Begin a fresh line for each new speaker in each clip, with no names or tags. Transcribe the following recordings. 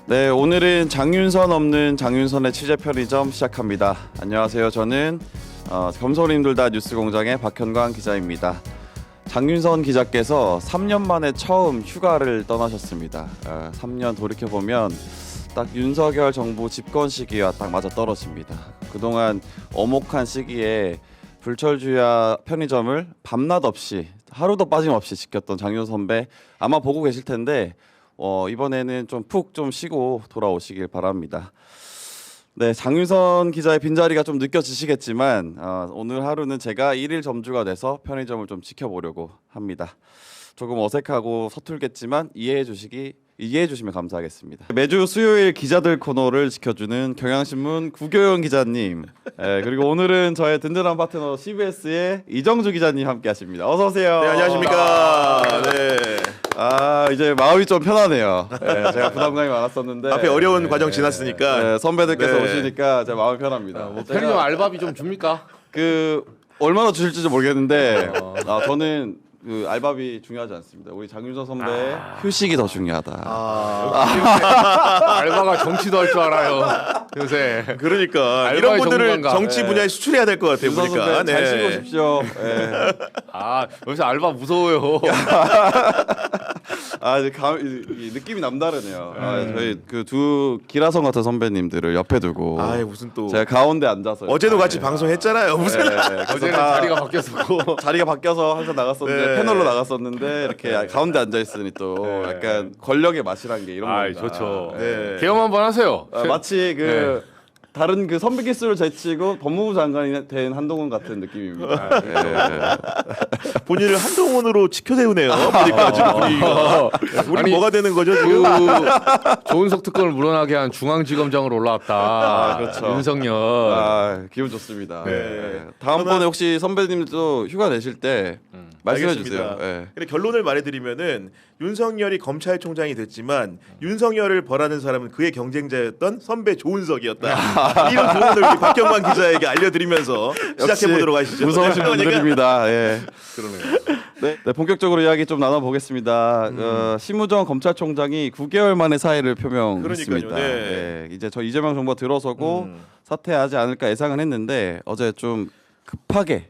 네, 오늘은 장윤선 없는 장윤선의 취재 편의점 시작합니다. 안녕하세요. 저는 겸손인들다 뉴스공장의 박현광 기자입니다. 장윤선 기자께서 3년 만에 처음 휴가를 떠나셨습니다. 3년 돌이켜보면 딱 윤석열 정부 집권 시기와 딱 맞아 떨어집니다. 그동안 어목한 시기에 불철주야 편의점을 밤낮 없이 하루도 빠짐없이 지켰던 장윤선 선배 아마 보고 계실 텐데 이번에는 좀 푹 좀 쉬고 돌아오시길 바랍니다. 네, 장윤선 기자의 빈자리가 좀 느껴지시겠지만 오늘 하루는 제가 1일 점주가 돼서 편의점을 좀 지켜보려고 합니다. 조금 어색하고 서툴겠지만 이해해 주시면 감사하겠습니다. 매주 수요일 기자들 코너를 지켜주는 경향신문 구교영 기자님, 그리고 오늘은 저의 든든한 파트너 CBS의 이정주 기자님 함께하십니다. 어서 오세요.
네, 안녕하십니까. 네.
이제 마음이 좀 편하네요. 네, 제가 부담감이 많았었는데
앞에 어려운 과정 지났으니까
선배들께서 오시니까 제 마음이 편합니다.
편의점 알바비 좀 줍니까?
얼마나 주실지 모르겠는데 저는 그 알바비 중요하지 않습니다. 우리 장윤선 선배 휴식이 더 중요하다.
알바가 정치도 할 줄 알아요. 요새.
그러니까 이런 분들을
전문가인가?
정치 분야에 수출해야 될 것 같아요.
윤선
보니까.
선배 잘 쉬고 오십시오. 네.
요새 알바 무서워요.
이제 이 느낌이 남다르네요. 저희 그 두 기라성 같은 선배님들을 옆에 두고
무슨 또
제가 가운데 앉아서
어제도 같이 방송했잖아요. 무슨
어제는 자리가 바뀌었고.
자리가 바뀌어서 항상 나갔었는데
네.
패널로 나갔었는데 이렇게 가운데 앉아 있으니 또 약간 권력의 맛이란 게 이런 겁니다.
좋죠.
네.
개엄 한번 하세요.
마치 다른 그 선배 기수를 제치고 법무부 장관이 된 한동훈 같은 느낌입니다.
본인을 한동훈으로 치켜세우네요. 보니까 지금 분위기가. 우리 뭐가 되는 거죠 지금?
조은석 특검을 물러나게 한 중앙지검장으로 올라왔다.
그렇죠.
윤석열.
기분 좋습니다.
네.
다음번에 혹시 선배님도 휴가 내실 때 말씀해 주세요.
알겠습니다. 근데 결론을 말해드리면은 윤석열이 검찰총장이 됐지만 윤석열을 벌하는 사람은 그의 경쟁자였던 선배 조은석이었다. 이런 조언을 우리 박경만 기자에게 알려드리면서 시작해 보도록 하시죠.
무서우신
그러니까
분들입니다.
그러네요.
네, 본격적으로 이야기 좀 나눠보겠습니다. 심우정 검찰총장이 9개월 만에 사의를 표명했습니다.
그러니까요.
이제 저 이재명 정부가 들어서고 사퇴하지 않을까 예상은 했는데 어제 좀 급하게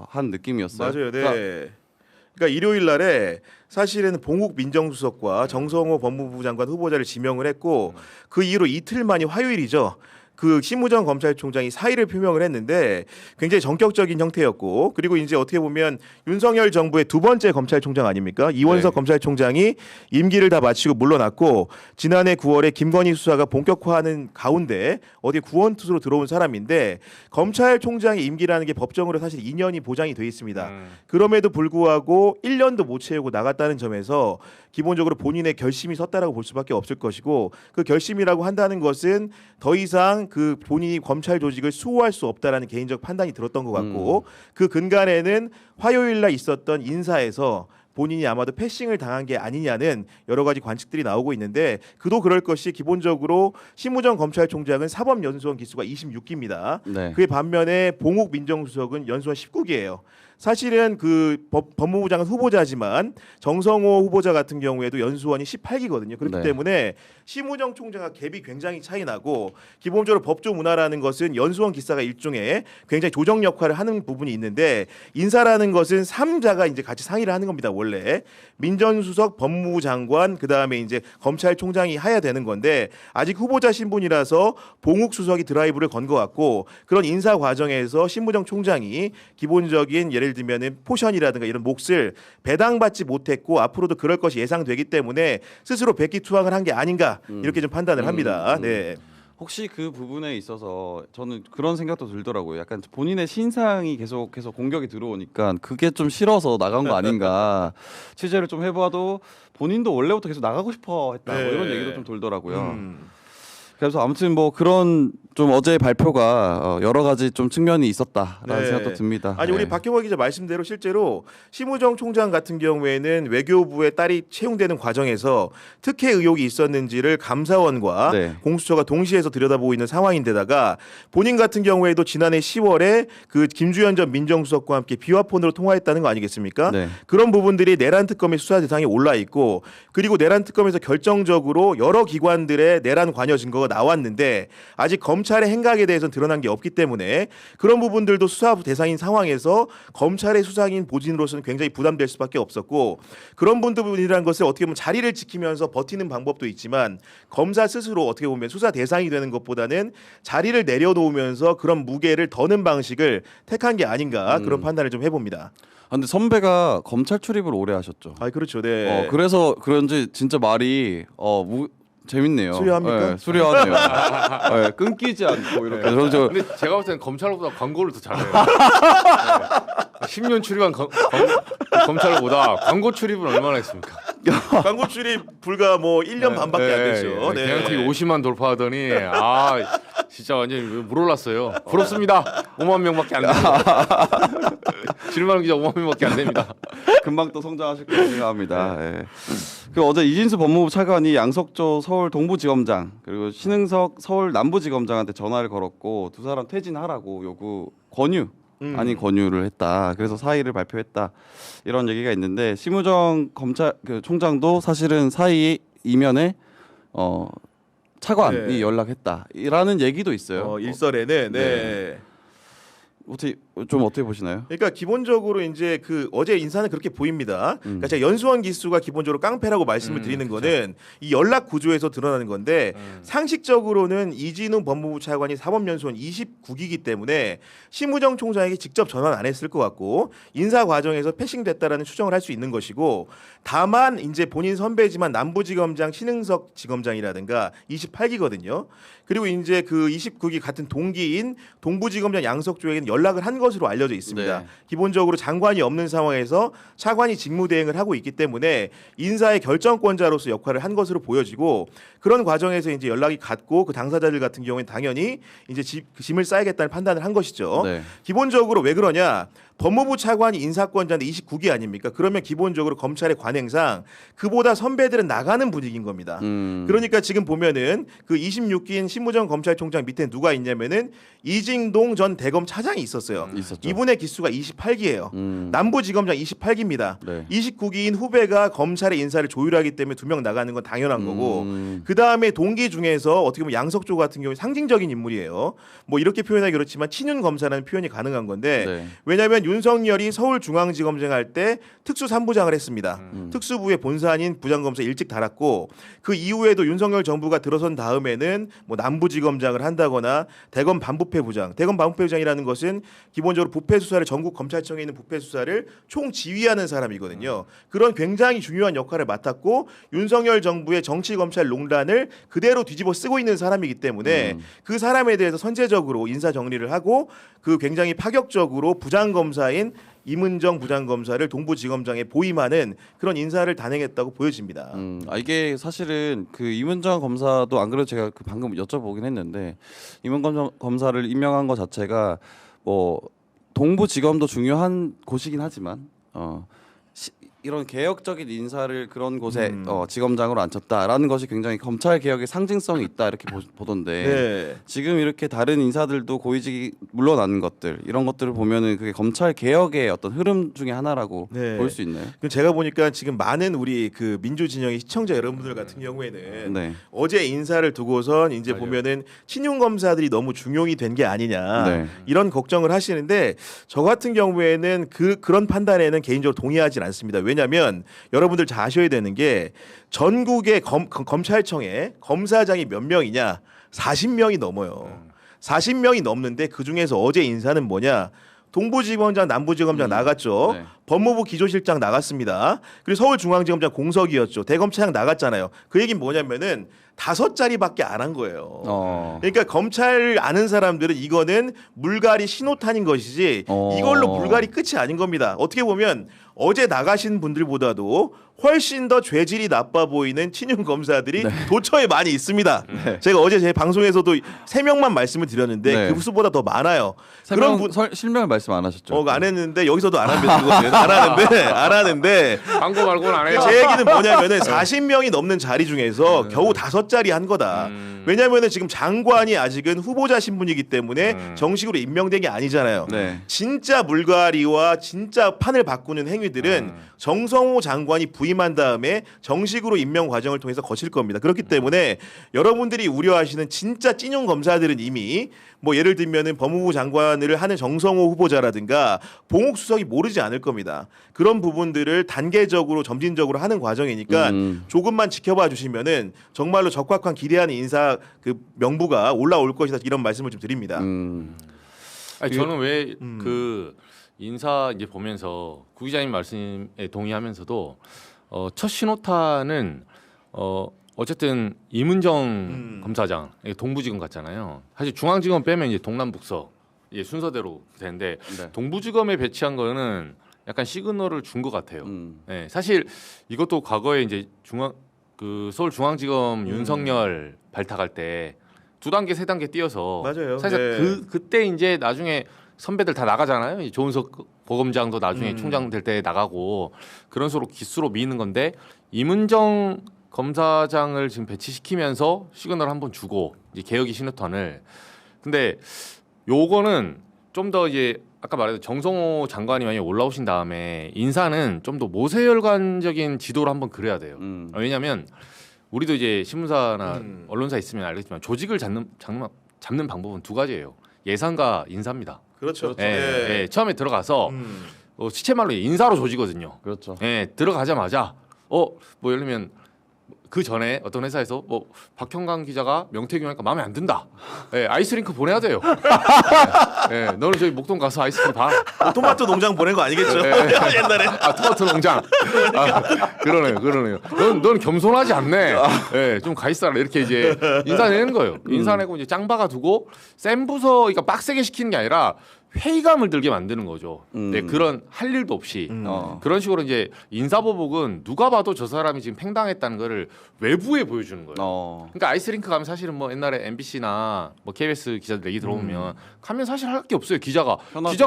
한 느낌이었어요.
맞아요. 네. 그러니까 일요일 날에 사실은 봉욱 민정수석과 정성호 법무부 장관 후보자를 지명을 했고 그 이후로 이틀 만이 화요일이죠. 그 심우정 검찰총장이 사의를 표명을 했는데 굉장히 전격적인 형태였고, 그리고 이제 어떻게 보면 윤석열 정부의 두 번째 검찰총장 아닙니까? 이원석 검찰총장이 임기를 다 마치고 물러났고 지난해 9월에 김건희 수사가 본격화하는 가운데 어디 구원투수로 들어온 사람인데 검찰총장의 임기라는 게 법정으로 사실 2년이 보장이 돼 있습니다. 그럼에도 불구하고 1년도 못 채우고 나갔다는 점에서 기본적으로 본인의 결심이 섰다라고 볼 수밖에 없을 것이고, 그 결심이라고 한다는 것은 더 이상 그 본인이 검찰 조직을 수호할 수 없다라는 개인적 판단이 들었던 것 같고, 그 근간에는 화요일 날 있었던 인사에서 본인이 아마도 패싱을 당한 게 아니냐는 여러 가지 관측들이 나오고 있는데, 그도 그럴 것이 기본적으로 심우정 검찰총장은 사법연수원 기수가 26기입니다.
네.
그의 반면에 봉욱 민정수석은 연수원 19기예요. 사실은 그 법무부 장관 후보자지만 정성호 후보자 같은 경우에도 연수원이 18기거든요. 그렇기 때문에 심우정 총장과 갭이 굉장히 차이 나고, 기본적으로 법조 문화라는 것은 연수원 기사가 일종의 굉장히 조정 역할을 하는 부분이 있는데, 인사라는 것은 3자가 이제 같이 상의를 하는 겁니다. 원래 민정수석, 법무부 장관, 그다음에 이제 검찰총장이 해야 되는 건데 아직 후보자 신분이라서 봉욱 수석이 드라이브를 건 것 같고, 그런 인사 과정에서 심우정 총장이 기본적인 예를 들면은 포션이라든가 이런 몫을 배당받지 못했고 앞으로도 그럴 것이 예상되기 때문에 스스로 백기투항을 한 게 아닌가 이렇게 좀 판단을 합니다. 네.
혹시 그 부분에 있어서 저는 그런 생각도 들더라고요. 약간 본인의 신상이 계속해서 공격이 들어오니까 그게 좀 싫어서 나간 거 아닌가. 취재를 좀 해봐도 본인도 원래부터 계속 나가고 싶어 했다. 뭐 이런 얘기도 좀 돌더라고요. 그래서 아무튼 뭐 그런 좀 어제 발표가 여러 가지 좀 측면이 있었다라는
네.
생각도 듭니다.
아니 우리 박경화 기자 말씀대로 실제로 심우정 총장 같은 경우에는 외교부의 딸이 채용되는 과정에서 특혜 의혹이 있었는지를 감사원과
네.
공수처가 동시에서 들여다보고 있는 상황인데다가 본인 같은 경우에도 지난해 10월에 그 김주현 전 민정수석과 함께 비화폰으로 통화했다는 거 아니겠습니까?
네.
그런 부분들이 내란 특검의 수사 대상에 올라 있고 그리고 내란 특검에서 결정적으로 여러 기관들의 내란 관여 증거가 나왔는데 아직 검찰의 행각에 대해서는 드러난 게 없기 때문에 그런 부분들도 수사 대상인 상황에서 검찰의 수사인 보진으로서는 굉장히 부담될 수밖에 없었고 그런 분들이라는 것을 어떻게 보면 자리를 지키면서 버티는 방법도 있지만 검사 스스로 어떻게 보면 수사 대상이 되는 것보다는 자리를 내려놓으면서 그런 무게를 더는 방식을 택한 게 아닌가 그런 판단을 좀 해봅니다.
근데 선배가 검찰 출입을 오래 하셨죠.
아 그렇죠, 네.
그래서 그런지 진짜 말이 재밌네요.
수려합니까?
네, 수려하네요. 네, 끊기지 않고 이렇게. 그래서
근데 제가 봤을 땐 검찰보다 광고를 더 잘해요. 네. 10년 출입한 검찰보다 광고 출입은 얼마나 했습니까?
광고 출입 불과 뭐 1년 반밖에 안 되죠. 네.
개연TV 50만 돌파하더니 진짜 완전히 물올랐어요. 부럽습니다. 5만 명밖에 안 됩니다. 질만 기자 5만 명밖에 안 됩니다.
금방 또 성장하실 거라고 생각합니다. 예. 그 어제 이진수 법무부 차관이 양석조 서울 동부지검장 그리고 신흥석 서울 남부지검장한테 전화를 걸었고 두 사람 퇴진하라고 권유 아닌 권유를 했다. 그래서 사의를 발표했다. 이런 얘기가 있는데 심우정 검찰 총장도 사실은 사의 이면에 차관이
네.
연락했다라는 얘기도 있어요.
일설에는
네. 어떻게 보시나요?
그러니까 기본적으로 이제 그 어제 인사는 그렇게 보입니다. 그러니까 제가 연수원 기수가 기본적으로 깡패라고 말씀을 드리는 거는 이 연락 구조에서 드러나는 건데 상식적으로는 이진우 법무부 차관이 사법연수원 29기이기 때문에 심우정 총장에게 직접 전화는 안 했을 것 같고 인사 과정에서 패싱됐다라는 추정을 할 수 있는 것이고 다만 이제 본인 선배지만 남부지검장 신흥석 지검장이라든가 28기거든요. 그리고 이제 그 29기 같은 동기인 동부지검장 양석조에게는 연락을 한 것으로 알려져 있습니다.
네.
기본적으로 장관이 없는 상황에서 차관이 직무대행을 하고 있기 때문에 인사의 결정권자로서 역할을 한 것으로 보여지고 그런 과정에서 이제 연락이 갔고 그 당사자들 같은 경우에는 당연히 이제 짐을 싸야겠다는 판단을 한 것이죠.
네.
기본적으로 왜 그러냐? 법무부 차관이 인사권자인데 29기 아닙니까? 그러면 기본적으로 검찰의 관행상 그보다 선배들은 나가는 분위기인 겁니다. 그러니까 지금 보면은 그 26기인 심우정 검찰총장 밑에 누가 있냐면은 이징동 전 대검 차장이 있었어요.
있었죠.
이분의 기수가 28기예요. 남부지검장 28기입니다.
네.
29기인 후배가 검찰의 인사를 조율하기 때문에 2명 나가는 건 당연한 거고 그 다음에 동기 중에서 어떻게 보면 양석조 같은 경우에 상징적인 인물이에요. 뭐 이렇게 표현하기 그렇지만 친윤 검사라는 표현이 가능한 건데
네.
왜냐하면 윤석열이 서울중앙지검장 할 때 특수 3부장을 했습니다. 특수부의 본사인 부장검사 일찍 달았고 그 이후에도 윤석열 정부가 들어선 다음에는 뭐 남부지검장을 한다거나 대검 반부패부장. 대검 반부패부장이라는 것은 기본적으로 부패 수사를 전국 검찰청에 있는 부패 수사를 총지휘하는 사람이거든요. 그런 굉장히 중요한 역할을 맡았고 윤석열 정부의 정치 검찰 농단을 그대로 뒤집어 쓰고 있는 사람이기 때문에 그 사람에 대해서 선제적으로 인사 정리를 하고 그 굉장히 파격적으로 부장검사인 임은정 부장검사를 동부지검장에 보임하는 그런 인사를 단행했다고 보여집니다.
이게 사실은 그 임은정 검사도 안 그래도 제가 방금 여쭤보긴 했는데 임은정 검사를 임명한 것 자체가 뭐 동부지검도 중요한 곳이긴 하지만 이런 개혁적인 인사를 그런 곳에 지검장으로 앉혔다라는 것이 굉장히 검찰 개혁의 상징성이 있다 이렇게 보던데
네.
지금 이렇게 다른 인사들도 고위직이 물러나는 것들 이런 것들을 보면은 그게 검찰 개혁의 어떤 흐름 중에 하나라고
네.
볼 수 있나요?
제가 보니까 지금 많은 우리 그 민주진영의 시청자 여러분들 같은 경우에는
네.
어제 인사를 두고선 이제
맞아요.
보면은 친윤 검사들이 너무 중용이 된 게 아니냐
네.
이런 걱정을 하시는데 저 같은 경우에는 그런 판단에는 개인적으로 동의하지 않습니다. 왜냐하면 여러분들 잘 아셔야 되는 게 전국의 검찰청에 검사장이 몇 명이냐 40명이 넘어요. 40명이 넘는데 그 중에서 어제 인사는 뭐냐? 동부지검장, 남부지검장 나갔죠.
네.
법무부 기조실장 나갔습니다. 그리고 서울중앙지검장 공석이었죠. 대검차장 나갔잖아요. 그 얘기는 뭐냐면은 5자리밖에 안 한 거예요. 그러니까 검찰 아는 사람들은 이거는 물갈이 신호탄인 것이지 이걸로 물갈이 끝이 아닌 겁니다. 어떻게 보면 어제 나가신 분들보다도 훨씬 더 죄질이 나빠 보이는 친윤 검사들이
네.
도처에 많이 있습니다.
네.
제가 어제 제 방송에서도 3명만 말씀을 드렸는데
네.
그 수보다 더 많아요.
그런 실명을 말씀 안 하셨죠?
안 했는데 여기서도 안 하는데
광고 말고는 안 해요.
제 얘기는 뭐냐면은 40명이 넘는 자리 중에서 겨우 5자리 한 거다. 왜냐면은 지금 장관이 아직은 후보자 신분이기 때문에 정식으로 임명된 게 아니잖아요.
네.
진짜 물갈이와 진짜 판을 바꾸는 행위들은 정성호 장관이 부임한 다음에 정식으로 임명 과정을 통해서 거칠 겁니다. 그렇기 때문에 여러분들이 우려하시는 진짜 찐용 검사들은 이미 뭐 예를 들면은 법무부 장관을 하는 정성호 후보자라든가 봉욱 수석이 모르지 않을 겁니다. 그런 부분들을 단계적으로 점진적으로 하는 과정이니까 조금만 지켜봐 주시면은 정말로 적확한 기대하는 인사 그 명부가 올라올 것이다 이런 말씀을 좀 드립니다.
아니, 저는 왜 그 인사 이제 보면서 구 기자님 말씀에 동의하면서도 첫 신호탄은 어쨌든 이문정 검사장 동부지검 갔잖아요. 사실 중앙지검 빼면 이제 동남북서 순서대로 되는데
네.
동부지검에 배치한 거는 약간 시그널을 준 것 같아요. 네, 사실 이것도 과거에 이제 서울중앙지검 윤석열 발탁할 때 2단계, 3단계 띄어서
맞아요.
사실
네.
그때 이제 나중에 선배들 다 나가잖아요. 이 조은석 보검장도 나중에 총장 될 때 나가고 그런 식으로 기수로 미는 건데 이문정 검사장을 지금 배치시키면서 시그널 한번 주고 이제 개혁의 신호탄을 근데 요거는 좀 더 이제 아까 말했던 정성호 장관이 만약 올라오신 다음에 인사는 좀 더 모세혈관적인 지도를 한번 그려야 돼요. 왜냐하면 우리도 이제 신문사나 언론사 있으면 알겠지만 조직을 잡는 방법은 2가지예요. 예산과 인사입니다.
그렇죠.
처음에 들어가서 시체말로 인사로 조지거든요.
그렇죠.
들어가자마자 뭐 예를 들면 그 전에 어떤 회사에서 뭐 박형광 기자가 명태균 하니까 마음에 안 든다. 아이스링크 보내야 돼요. 너는 저희 목동 가서 아이스크림 봐.
토마토 농장 보낸 거 아니겠죠? 옛날에.
토마토 농장. 그러네요. 넌 겸손하지 않네. 좀 가 있어라 이렇게 이제 인사내는 거예요. 인사내고 이제 짱박아 두고 센 부서, 그러니까 빡세게 시키는 게 아니라 회의감을 들게 만드는 거죠. 그런 할 일도 없이 그런 식으로 이제 인사보복은 누가 봐도 저 사람이 지금 팽당했다는 거를 외부에 보여주는 거예요. 그러니까 아이스링크 가면 사실은 뭐 옛날에 MBC나 뭐 KBS 기자들 얘기 들어보면 가면 사실 할 게 없어요. 기자가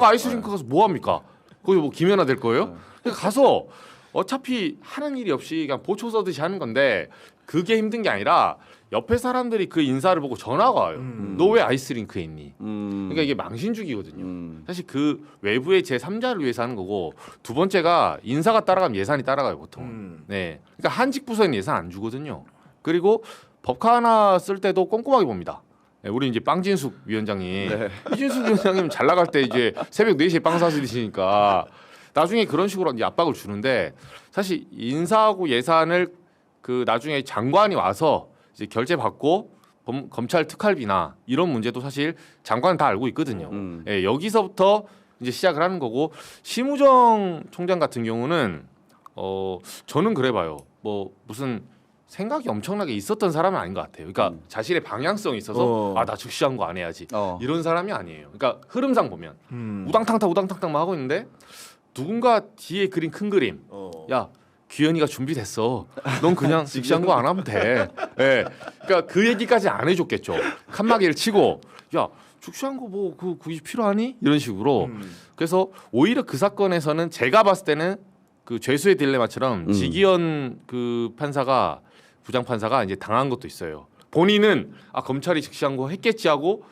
아이스링크 가서 뭐 합니까? 거기 뭐 김연아 될 거예요? 그러니까 가서 어차피 하는 일이 없이 그냥 보초 써듯이 하는 건데 그게 힘든 게 아니라 옆에 사람들이 그 인사를 보고 전화가 와요. 너 왜 아이스링크에 있니? 그러니까 이게 망신주기거든요. 사실 그 외부의 제3자를 위해서 하는 거고 두 번째가 인사가 따라가면 예산이 따라가요 보통. 네, 그러니까 한직 부서에는 예산 안 주거든요. 그리고 법카 하나 쓸 때도 꼼꼼하게 봅니다. 우리 이제 빵진숙 위원장님, 이진숙 위원장님 잘 나갈 때 이제 새벽 4시에 빵 사서 드시니까 나중에 그런 식으로 이제 압박을 주는데 사실 인사하고 예산을 그 나중에 장관이 와서 이제 결제 받고 검찰 특활비나 이런 문제도 사실 장관은 다 알고 있거든요. 여기서부터 이제 시작을 하는 거고 심우정 총장 같은 경우는 저는 그래 봐요. 뭐 무슨 생각이 엄청나게 있었던 사람은 아닌 것 같아요. 그러니까 자신의 방향성이 있어서 나 즉시한 거 안 해야지 이런 사람이 아니에요. 그러니까 흐름상 보면 우당탕탕 하고 있는데 누군가 뒤에 그린 큰 그림, 야 규현이가 준비됐어. 넌 그냥 즉시한 거 안 하면 돼. 그러니까 그 얘기까지 안 해줬겠죠. 칸막이를 치고 야 즉시한 거 뭐 그게 필요하니? 이런 식으로. 그래서 오히려 그 사건에서는 제가 봤을 때는 그 죄수의 딜레마처럼 지기현 그 판사가 부장판사가 이제 당한 것도 있어요. 본인은 검찰이 즉시한 거 했겠지 하고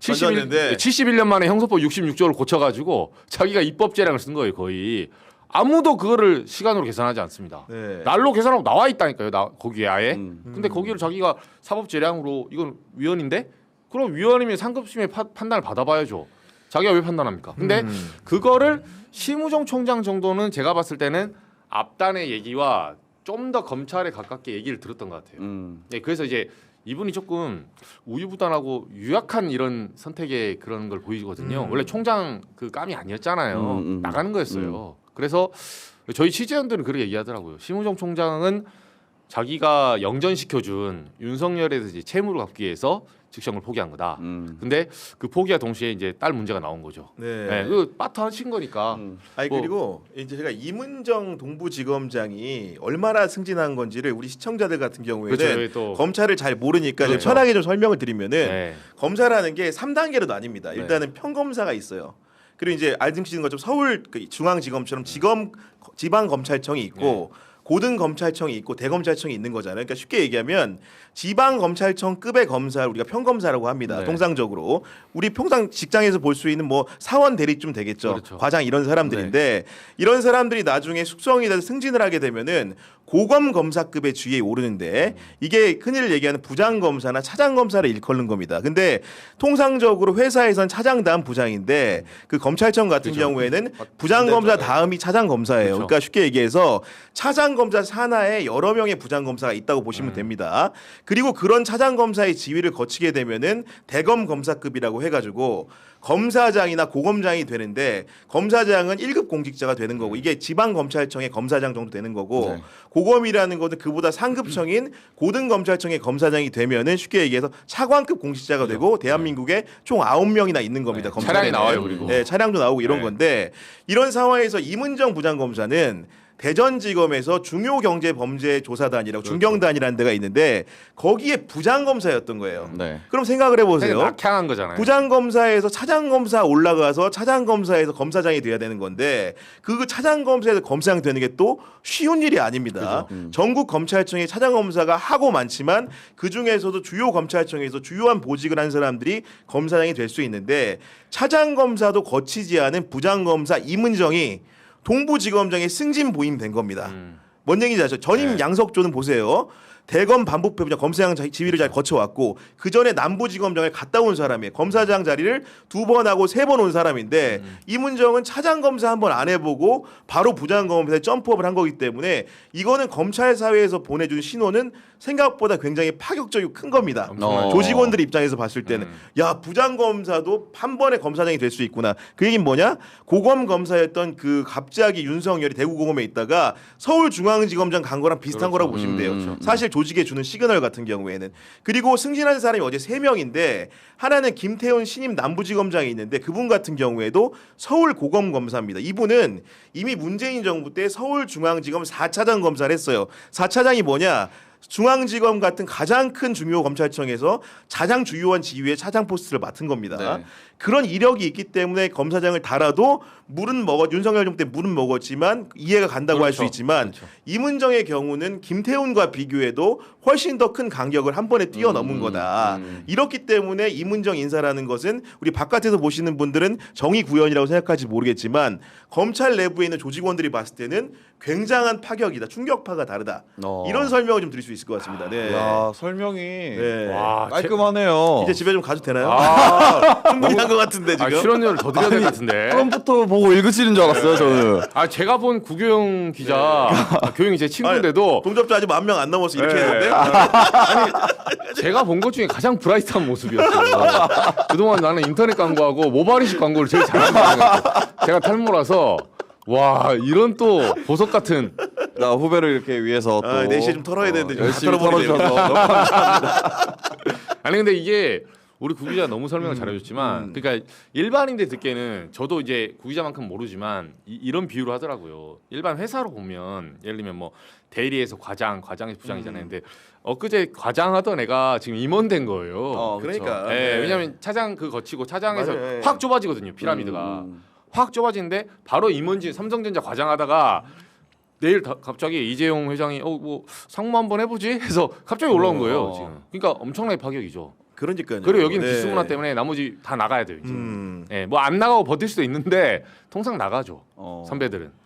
71년 만에 형사법 66조를 고쳐가지고 자기가 입법 재량을 쓴 거예요 거의. 아무도 그거를 시간으로 계산하지 않습니다. 날로 계산하고 나와 있다니까요. 거기에 아예. 근데 거기를 자기가 사법 재량으로 이건 위헌인데? 그럼 위헌이면 상급심의 판단을 받아봐야죠. 자기가 왜 판단합니까? 근데 그거를 심우정 총장 정도는 제가 봤을 때는 앞단의 얘기와 좀 더 검찰에 가깝게 얘기를 들었던 것 같아요. 그래서 이제 이분이 조금 우유부단하고 유약한 이런 선택의 그런 걸 보이거든요. 원래 총장 그 감이 아니었잖아요. 나가는 거였어요. 그래서 저희 취재원들은 그렇게 얘기하더라고요. 심우정 총장은 자기가 영전시켜준 윤석열에 대해서 이제 채무를 갚기 위해서 직성을 포기한 거다. 근데 그 포기와 동시에 이제 딸 문제가 나온 거죠.
네.
그 빠트하신 거니까.
아니
뭐-
그리고 이제 제가 이문정 동부지검장이 얼마나 승진한 건지를 우리 시청자들 같은 경우에는
그렇죠. 또
검찰을 잘 모르니까 좀
그렇죠.
편하게 좀 설명을 드리면은
네.
검사라는 게 3단계로 나뉩니다. 일단은 평검사가 있어요. 그리고 이제 알등시는 것처럼 서울 그 중앙지검처럼 지방 검찰청이 있고 고등 검찰청이 있고 대검찰청이 있는 거잖아요. 그러니까 쉽게 얘기하면 지방 검찰청급의 검사를 우리가 평검사라고 합니다.
네.
통상적으로 우리 평상 직장에서 볼 수 있는 뭐 사원 대리쯤 되겠죠.
그렇죠.
과장 이런 사람들인데 이런 사람들이 나중에 숙성이 돼서 승진을 하게 되면은 고검 검사급의 주위에 오르는데 이게 흔히 얘기하는 부장 검사나 차장 검사를 일컫는 겁니다. 근데 통상적으로 회사에선 차장 다음 부장인데 그 검찰청 같은
그렇죠.
경우에는 부장 검사
반대죠.
다음이 차장 검사예요.
그렇죠.
그러니까 쉽게 얘기해서 차장 검사 산하에 여러 명의 부장 검사가 있다고 보시면 됩니다. 그리고 그런 차장 검사의 지위를 거치게 되면은 대검 검사급이라고 해가지고 검사장이나 고검장이 되는데 검사장은 1급 공직자가 되는 거고 이게 지방 검찰청의 검사장 정도 되는 거고
네.
고검이라는 것은 그보다 상급청인 고등 검찰청의 검사장이 되면은 쉽게 얘기해서 차관급 공직자가 되고 대한민국에 총 9명이나 있는 겁니다.
네.
검찰에는.
차량이 나와요, 그리고.
네, 차량도 나오고 이런
네.
건데 이런 상황에서 이문정 부장검사는 대전지검에서 중요경제범죄조사단이라고 중경단이라는 데가 있는데 거기에 부장검사였던 거예요.
네.
그럼 생각을 해보세요.
낙향한 거잖아요.
부장검사에서 차장검사 올라가서 차장검사에서 검사장이 돼야 되는 건데 그 차장검사에서 검사장 되는 게 또 쉬운 일이 아닙니다. 전국 검찰청에 차장검사가 하고 많지만 그 중에서도 주요 검찰청에서 주요한 보직을 한 사람들이 검사장이 될 수 있는데 차장검사도 거치지 않은 부장검사 이문정이 동부지검장에 승진 보임된 겁니다. 뭔 얘기인지 아시죠? 전임
네.
양석조는 보세요. 대검 반부패부장 검사장 지위를 잘 거쳐왔고 그 전에 남부지검장을 갔다 온 사람이에요. 검사장 자리를 2번 하고 3번 온 사람인데 이문정은 차장 검사 한 번 안 해보고 바로 부장 검사에 점프업을 한 거기 때문에 이거는 검찰 사회에서 보내준 신호는 생각보다 굉장히 파격적이고 큰 겁니다. 조직원들 입장에서 봤을 때는 야 부장 검사도 한 번에 검사장이 될 수 있구나. 그 얘기는 뭐냐? 고검 검사였던 그 갑자기 윤석열이 대구고검에 있다가 서울중앙지검장 간 거랑 비슷한 거라고 보시면 돼요. 사실 조직에 주는 시그널 같은 경우에는 그리고 승진한 사람이 어제 3명인데 하나는 김태훈 신임 남부지검장이 있는데 그분 같은 경우에도 서울고검 검사입니다. 이분은 이미 문재인 정부 때 서울중앙지검 4차장 검사를 했어요. 4차장이 뭐냐? 중앙지검 같은 가장 큰 중요 검찰청에서 가장 주요한 지위의 차장 포스트를 맡은 겁니다.
네.
그런 이력이 있기 때문에 검사장을 달아도 윤석열 정부 때 물은 먹었지만 이해가 간다고 할 수
그렇죠.
있지만
그렇죠.
이문정의 경우는 김태훈과 비교해도 훨씬 더 큰 간격을 한 번에 뛰어넘은 거다. 이렇기 때문에 이문정 인사라는 것은 우리 바깥에서 보시는 분들은 정의 구현이라고 생각할지 모르겠지만 검찰 내부에 있는 조직원들이 봤을 때는 굉장한 파격이다. 충격파가 다르다. 이런 설명을 좀 드릴 수 있을 것 같습니다. 네.
야, 설명이
네.
와,
깔끔하네요.
이제 집에 좀 가도 되나요?
아,
충분히 한 것 같은데 지금.
출연료를 더 드려야 될 것 같은데.
처음부터 보고 읽으시는 줄 알았어요, 저는.
제가 본 구교영 기자, 교영이 제 친구인데도
동접자 아직 10,000명 안 넘어서 이렇게
네.
했는데
제가 본 것 중에 가장 브라이트한 모습이었어요. 그동안 나는 인터넷 광고하고 모바일식 광고를 제일 잘하는 제가 탈모라서 와 이런 또 보석 같은
나 후배를 이렇게 위해서 또
4시에 좀 털어야 되는데 좀
열심히
다 털어버리네요.
털어주셔서
아니 근데 이게 우리 구 기자 너무 설명을 잘해줬지만 그러니까 일반인들 듣기에는 저도 이제 구 기자만큼 모르지만 이런 비유를 하더라고요. 일반 회사로 보면 예를 들면 뭐 대리에서 과장에서 부장이잖아요. 근데 엊그제 과장하던 애가 지금 임원 된 거예요.
그러니까.
네, 왜냐하면 차장 그 거치고 차장에서
맞아요. 네.
확 좁아지거든요. 피라미드가 확 좁아지는데 바로 임원진 삼성전자 과장하다가 내일 갑자기 이재용 회장이 뭐 상무 한번 해보지 해서 갑자기 올라온 거예요. 지금 그러니까 엄청나게 파격이죠.
그러니까요.
그리고 여기는
네.
기수문화 때문에 나머지 다 나가야 돼요. 이제. 네, 뭐 안 나가고 버틸 수도 있는데 통상 나가죠. 선배들은.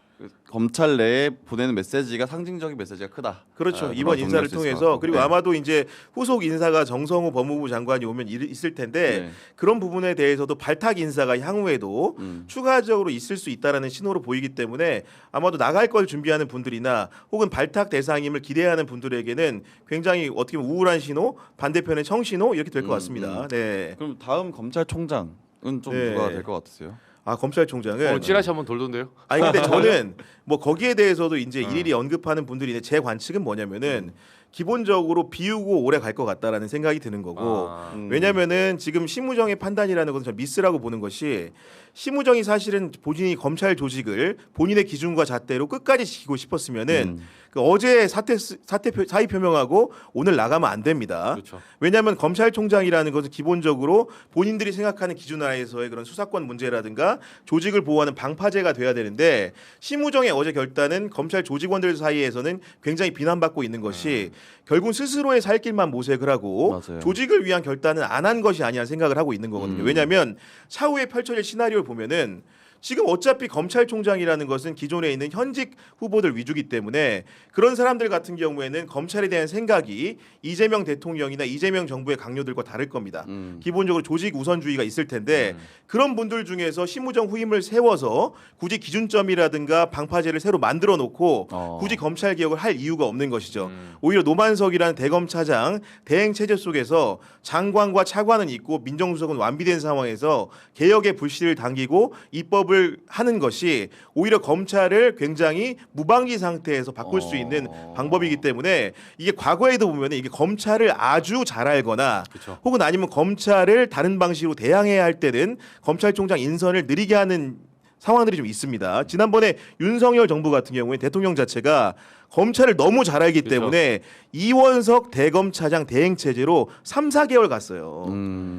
검찰 내에 보내는 메시지가 상징적인 메시지가 크다.
그렇죠.
아,
이번
그런
인사를
정리할 수 있을 것
통해서
같고.
그리고
네.
아마도 이제 후속 인사가 정성호 법무부 장관이 오면 있을 텐데
네.
그런 부분에 대해서도 발탁 인사가 향후에도 추가적으로 있을 수 있다라는 신호로 보이기 때문에 아마도 나갈 걸 준비하는 분들이나 혹은 발탁 대상임을 기대하는 분들에게는 굉장히 어떻게 보면 우울한 신호, 반대편의 청신호 이렇게 될 것 같습니다. 네.
그럼 다음 검찰총장은 좀
네.
누가 될 것 같으세요?
아 검찰총장은
찌라시 한번 돌던데요.
아니 근데 저는 뭐 거기에 대해서도 이제 일일이 언급하는 분들이 있는데 제 관측은 뭐냐면은 기본적으로 비우고 오래 갈 것 같다라는 생각이 드는 거고 왜냐면은 지금 심우정의 판단이라는 것은 저는 미스라고 보는 것이 심우정이 사실은 본인이 검찰 조직을 본인의 기준과 잣대로 끝까지 지키고 싶었으면은 그 어제 사의 표명하고 오늘 나가면 안 됩니다.
그렇죠.
왜냐하면 검찰총장이라는 것은 기본적으로 본인들이 생각하는 기준 하에서의 그런 수사권 문제라든가 조직을 보호하는 방파제가 돼야 되는데 심우정의 어제 결단은 검찰 조직원들 사이에서는 굉장히 비난받고 있는 것이 결국 스스로의 살 길만 모색을 하고
맞아요.
조직을 위한 결단은 안 한 것이 아니라는 생각을 하고 있는 거거든요. 왜냐하면 차후에 펼쳐질 시나리오를 보면은 지금 어차피 검찰총장이라는 것은 기존에 있는 현직 후보들 위주기 때문에 그런 사람들 같은 경우에는 검찰에 대한 생각이 이재명 대통령이나 이재명 정부의 강요들과 다를 겁니다. 기본적으로 조직 우선주의가 있을 텐데 그런 분들 중에서 심우정 후임을 세워서 굳이 기준점이라든가 방파제를 새로 만들어 놓고 굳이 검찰 개혁을 할 이유가 없는 것이죠. 오히려 노만석이라는 대검차장 대행 체제 속에서 장관과 차관은 있고 민정수석은 완비된 상황에서 개혁의 불씨를 당기고 입법을 하는 것이 오히려 검찰을 굉장히 무방비 상태에서 바꿀 수 있는 방법이기 때문에 이게 과거에도 보면 이게 검찰을 아주 잘 알거나
그쵸.
혹은 아니면 검찰을 다른 방식으로 대항해야 할 때는 검찰총장 인선을 느리게 하는 상황들이 좀 있습니다. 지난번에 윤석열 정부 같은 경우에 대통령 자체가 검찰을 너무 잘 알기
그렇죠.
때문에 이원석 대검차장 대행 체제로 3, 4개월 갔어요.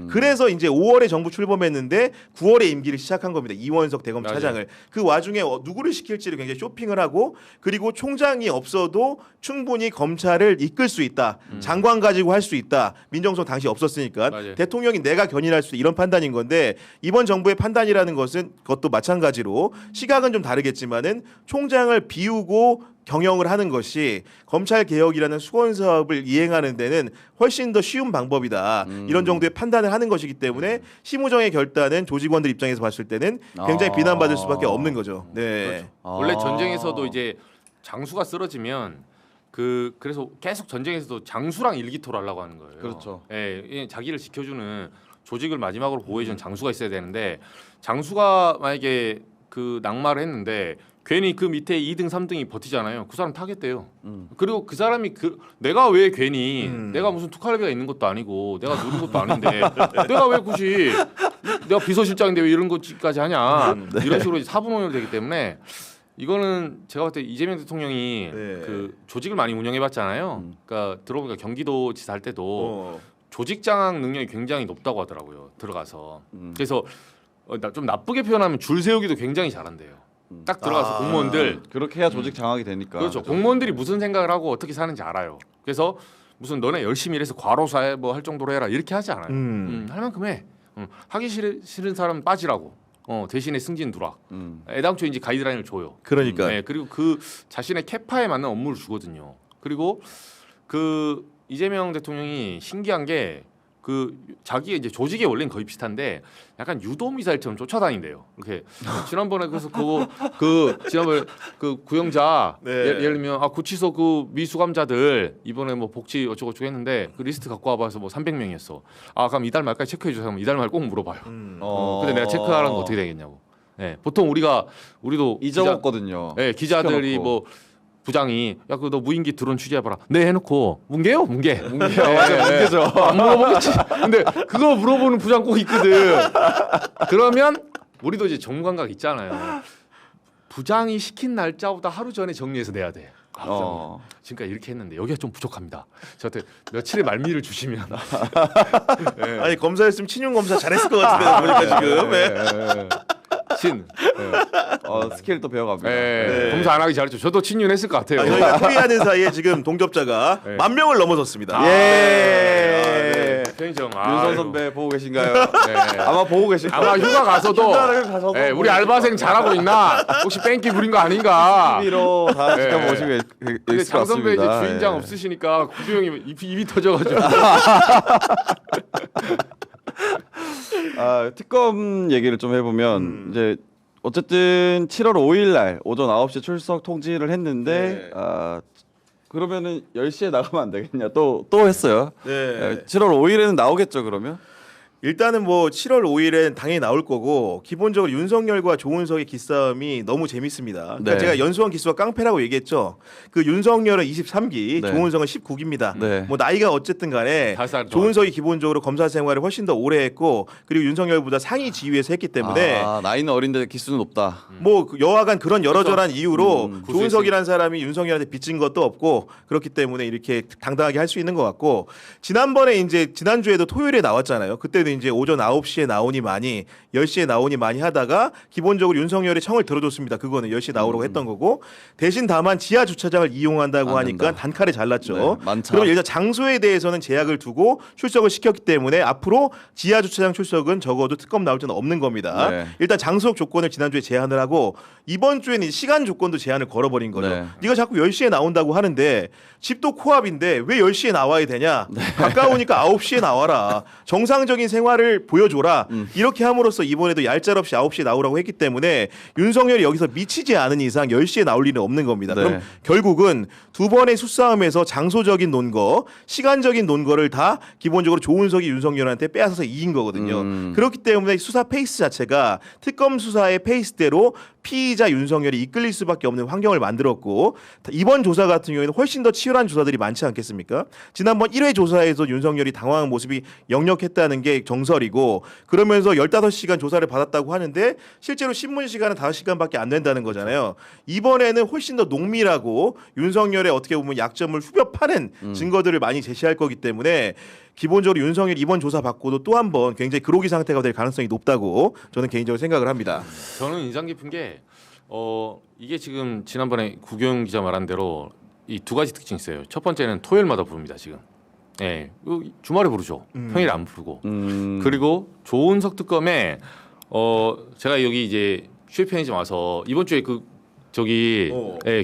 그래서 이제 5월에 정부 출범했는데 9월에 임기를 시작한 겁니다. 이원석 대검차장을. 그 와중에 누구를 시킬지를 굉장히 쇼핑을 하고 그리고 총장이 없어도 충분히 검찰을 이끌 수 있다. 장관 가지고 할 수 있다. 민정수석 당시 없었으니까
맞아요.
대통령이 내가 견인할 수 있다. 이런 판단인 건데 이번 정부의 판단이라는 것은 그것도 마찬가지로 시각은 좀 다르겠지만은 총장을 비우고 경영을 하는 것이 검찰 개혁이라는 수건 사업을 이행하는 데는 훨씬 더 쉬운 방법이다. 이런 정도의 판단을 하는 것이기 때문에 심우정의 결단은 조직원들 입장에서 봤을 때는 굉장히 비난받을 수밖에 없는 거죠. 네.
원래 전쟁에서도 이제 장수가 쓰러지면 그래서 계속 전쟁에서도 장수랑 일기토를 하려고 하는 거예요.
그렇죠.
예, 자기를 지켜주는 조직을 마지막으로 보호해주는 장수가 있어야 되는데 장수가 만약에 그 낙마를 했는데 괜히 그 밑에 2등, 3등이 버티잖아요. 그 사람 타겠대요. 그리고 그 사람이 내가 왜 괜히 내가 무슨 투칼비가 있는 것도 아니고 내가 누른 것도 아닌데 내가 왜 굳이 내가 비서실장인데 왜 이런 것까지 하냐 이런 식으로 사분오열 되기 때문에 이거는 제가 봤을 때 이재명 대통령이 그 조직을 많이 운영해봤잖아요. 그러니까 들어보니까 경기도 지사 할 때도 조직 장악 능력이 굉장히 높다고 하더라고요. 들어가서 그래서 좀 나쁘게 표현하면 줄 세우기도 굉장히 잘한대요. 딱 들어가서 공무원들
그렇게 해야 조직 장악이 되니까.
그렇죠. 공무원들이 무슨 생각을 하고 어떻게 사는지 알아요. 그래서 무슨 너네 열심히 일해서 과로사에 뭐 할 정도로 해라 이렇게 하지 않아요. 할 만큼 해. 하기 싫은 사람 빠지라고. 대신에 승진 두라. 애당초 이제 가이드라인을 줘요.
그러니까.
네, 그리고 그 자신의 캐파에 맞는 업무를 주거든요. 그리고 그 이재명 대통령이 신기한 게 그 자기의 이제 조직의 원리는 거의 비슷한데 약간 유도 미사일처럼 쫓아다닌대요. 이렇게 지난번에 그래서 지난번에 그 구형자
네.
예를 들면 구치소 그 미수감자들 이번에 뭐 복지 어쩌고저쩌고 했는데 그 리스트 갖고 와봐서 뭐 300명이었어. 그럼 이달 말까지 체크해 주세요. 그럼 이달 말 꼭 물어봐요. 근데 내가 체크하라는 거 어떻게 되겠냐고. 네, 보통 우리도
잊어먹거든요.
네, 기자들이
시켜놓고.
뭐 부장이 야 그 너 무인기 드론 취재해봐라. 네 해놓고 뭉개요 뭉개.
뭉개죠.
안 물어보겠지. 근데 그거 물어보는 부장 꼭 있거든. 그러면 우리도 이제 정무감각 있잖아요. 부장이 시킨 날짜보다 하루 전에 정리해서 내야 돼. 지금까지 이렇게 했는데 여기가 좀 부족합니다. 저한테 며칠의 말미를 주시면. 네.
아니 검사였으면 친윤 검사 잘했을 것 같은데 보니까 지금. 네.
스킬 또 배워갑니다.
검사 안 하기 잘했죠. 저도 친윤했을 것 같아요.
저희가 토의하는 사이에 지금 동접자가 10,000명을 넘어섰습니다.
편의점.
윤선 선배 보고 계신가요?
네.
아마 보고 계실 거예요.
아마 휴가 가서도 우리 알바생 잘하고 있나? 혹시 뺑기 부린 거 아닌가?
TV로 다 지켜보시고
근데
있을 것
장 선배 이제
같습니다.
주인장 없으시니까 구두 형이 입이 터져가지고.
특검 얘기를 좀 해보면 이제 어쨌든 7월 5일 날 오전 9시 출석 통지를 했는데 그러면은 10시에 나가면 안 되겠냐 또 했어요.
네.
7월 5일에는 나오겠죠 그러면?
일단은 뭐 7월 5일엔 당연히 나올 거고 기본적으로 윤석열과 조은석의 기싸움이 너무 재밌습니다. 그러니까
네.
제가 연수원 기수가 깡패라고 얘기했죠. 그 윤석열은 23기,
네.
조은석은 19기입니다.
네.
뭐 나이가 어쨌든 간에
5살 더
조은석이 기본적으로 검사 생활을 훨씬 더 오래 했고 그리고 윤석열보다 상위 지위에서 했기 때문에
나이는 어린데 기수는 높다.
뭐 여하간 그런 여러저런 이유로
고수했으니까.
조은석이라는 사람이 윤석열한테 빚진 것도 없고 그렇기 때문에 이렇게 당당하게 할 수 있는 것 같고 지난번에 이제 지난주에도 토요일에 나왔잖아요. 그때도 이제 오전 9시에 나오니 많이 10시에 나오니 많이 하다가 기본적으로 윤석열이 청을 들어줬습니다. 그거는 10시에 나오라고 했던 거고 대신 다만 지하 주차장을 이용한다고
안
하니까
된다.
단칼에 잘랐죠.
네, 많다.
그럼 일단 장소에 대해서는 제약을 두고 출석을 시켰기 때문에 앞으로 지하 주차장 출석은 적어도 특검 나올 때는 없는 겁니다.
네.
일단 장소적 조건을 지난주에 제한을 하고 이번 주에는 시간 조건도 제한을 걸어버린 거죠.
네.
네가 자꾸 10시에 나온다고 하는데 집도 코앞인데 왜 10시에 나와야 되냐? 가까우니까 9시에 나와라. 정상적인 생활을 보여줘라. 이렇게 함으로써 이번에도 얄짤없이 9시에 나오라고 했기 때문에 윤석열이 여기서 미치지 않은 이상 10시에 나올 일은 없는 겁니다.
네.
그럼 결국은 두 번의 수싸움에서 장소적인 논거, 시간적인 논거를 다 기본적으로 조은석이 윤석열한테 빼앗아서 이긴 거거든요. 그렇기 때문에 수사 페이스 자체가 특검 수사의 페이스대로 피의자 윤석열이 이끌릴 수밖에 없는 환경을 만들었고 이번 조사 같은 경우에는 훨씬 더 치열한 조사들이 많지 않겠습니까? 지난번 1회 조사에서 윤석열이 당황한 모습이 역력했다는 게 정설이고 그러면서 15시간 조사를 받았다고 하는데 실제로 신문 시간은 5시간밖에 안 된다는 거잖아요. 이번에는 훨씬 더 농밀하고 윤석열의 어떻게 보면 약점을 후벼 파는 증거들을 많이 제시할 거기 때문에 기본적으로 윤석열 이번 조사 받고도 또 한 번 굉장히 그로기 상태가 될 가능성이 높다고 저는 개인적으로 생각을 합니다.
저는 인상 깊은 게 이게 지금 지난번에 구경 기자 말한 대로 이 두 가지 특징이 있어요. 첫 번째는 토요일마다 부릅니다 지금. 예, 주말에 부르죠. 평일에 안 부르고. 그리고 조은석 특검에 제가 여기 이제 슈 편의점 와서 이번 주에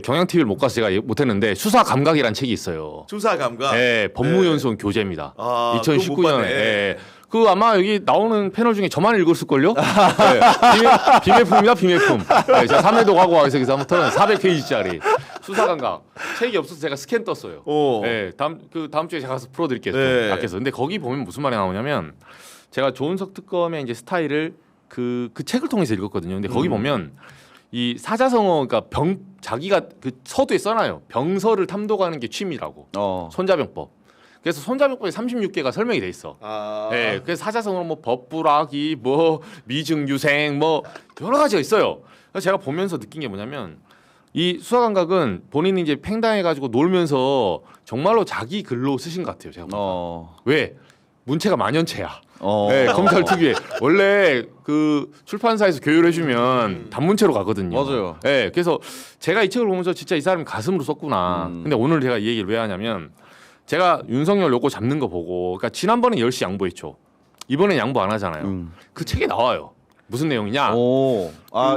경향 TV를 못 가서 제가 못했는데 수사 감각이란 책이 있어요.
수사 감각.
예, 법무연수원 교재입니다.
아, 그거 못
2019년에.
봤네.
예. 그 아마 여기 나오는 패널 중에 저만 읽었을걸요? 네. 비매품입니다, 비매품. 네, 제가 3회도 가고 와서 여기서 한번 털어낸 400페이지짜리 수사감각 책이 없어서 제가 스캔 떴어요. 네, 다음 주에 제가 가서 풀어드릴게요.
네.
밖에서. 근데 거기 보면 무슨 말이 나오냐면 제가 조은석 특검의 이제 스타일을 그 책을 통해서 읽었거든요. 근데 거기 보면 이 사자성어, 그러니까 자기가 그 서두에 써놔요. 병서를 탐독하는 게 취미라고. 손자병법. 그래서 손자병법에 36개가 설명이 돼 있어. 네, 그래서 사자성어로 뭐 법부라기, 뭐 미증유생, 뭐 여러 가지가 있어요. 그래서 제가 보면서 느낀 게 뭐냐면 이 수사감각은 본인이 이제 팽당해가지고 놀면서 정말로 자기 글로 쓰신 것 같아요. 제가 보니까. 왜? 문체가 만연체야. 네, 검찰 특유의 원래 그 출판사에서 교육을 해주면 단문체로 가거든요.
맞아요.
네, 그래서 제가 이 책을 보면서 진짜 이 사람이 가슴으로 썼구나. 근데 오늘 제가 이 얘기를 왜 하냐면 제가 윤석열 요거 잡는 거 보고, 그러니까 지난번에 10시 양보했죠. 이번엔 양보 안 하잖아요. 그 책에 나와요. 무슨 내용이냐?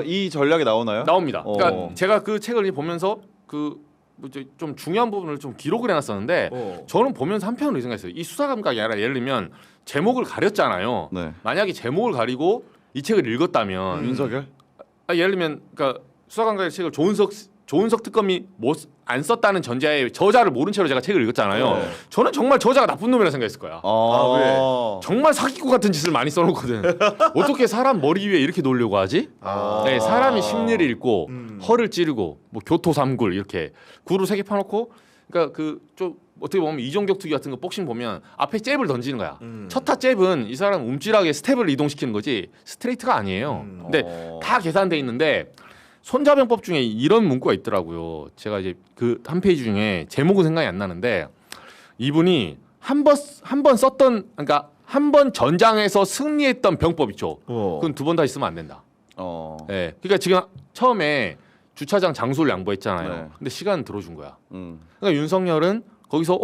이 전략이 나오나요?
나옵니다. 그러니까 제가 그 책을 보면서 좀 중요한 부분을 좀 기록을 해놨었는데 저는 보면서 한편으로 생각했어요. 이 수사 감각이 아니라 예를 들면 제목을 가렸잖아요.
네.
만약에 제목을 가리고 이 책을 읽었다면
윤석열?
예를 들면 그러니까 수사 감각의 책을 조은석 특검이 안 썼다는 전제하에 저자를 모른 채로 제가 책을 읽었잖아요. 저는 정말 저자가 나쁜 놈이라 생각했을 거야.
왜?
정말 사기꾼 같은 짓을 많이 써놓거든. 어떻게 사람 머리 위에 이렇게 놓으려고 하지? 네, 사람이 심리를 읽고 허를 찌르고 뭐 교토 삼굴 이렇게 구를 3개 파놓고, 그러니까 좀 어떻게 보면 이종격 투기 같은 거 복싱 보면 앞에 잽을 던지는 거야. 첫타 잽은 이 사람 움찔하게 스텝을 이동시키는 거지 스트레이트가 아니에요. 근데 다 계산돼 있는데 손자병법 중에 이런 문구가 있더라고요. 제가 이제 그 한 페이지 중에 제목은 생각이 안 나는데 이분이 한 번 썼던, 그러니까 한 번 전장에서 승리했던 병법 있죠. 그건 2번 다시 쓰면 안 된다. 네, 그러니까 지금 처음에 주차장 장소를 양보했잖아요.
네.
근데 시간 들어준 거야. 그러니까 윤석열은 거기서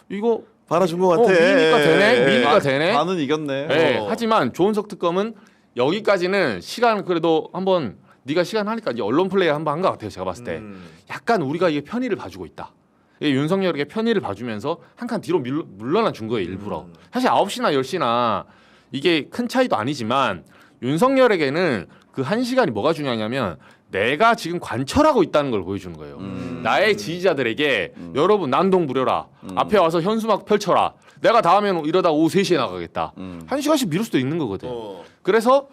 이거
받아준 것 같아.
미니까 되네, 미니까 되네.
나는 이겼네.
네, 하지만 조은석 특검은 여기까지는 시간 그래도 한번 네가 시간 하니까 이제 언론 플레이 한번 한 것 같아요. 제가 봤을 때 약간 우리가 이게 편의를 봐주고 있다. 윤석열에게 편의를 봐주면서 한 칸 뒤로 물러나 준 거예요. 일부러. 사실 9시나 10시나 이게 큰 차이도 아니지만 윤석열에게는 그 1시간이 뭐가 중요하냐면 내가 지금 관철하고 있다는 걸 보여주는 거예요. 나의 지지자들에게 여러분 난동 부려라. 앞에 와서 현수막 펼쳐라. 내가 다음에는 이러다 오후 3시에 나가겠다. 1시간씩 미룰 수도 있는 거거든. 그래서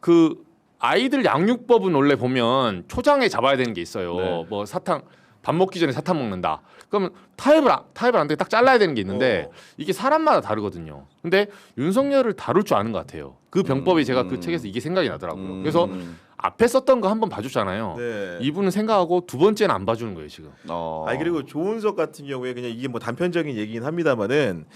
그 아이들 양육법은 원래 보면 초장에 잡아야 되는 게 있어요.
네.
뭐 사탕 밥 먹기 전에 사탕 먹는다. 그러면 타협을 안 돼. 딱 잘라야 되는 게 있는데 이게 사람마다 다르거든요. 근데 윤석열을 다룰 줄 아는 것 같아요. 그 병법이 제가 그 책에서 이게 생각이 나더라고요. 그래서 앞에 썼던 거 한 번 봐줬잖아요.
네.
이분은 생각하고 두 번째는 안 봐주는 거예요 지금.
아니 그리고 조은석 같은 경우에 그냥 이게 뭐 단편적인 얘기긴 합니다만은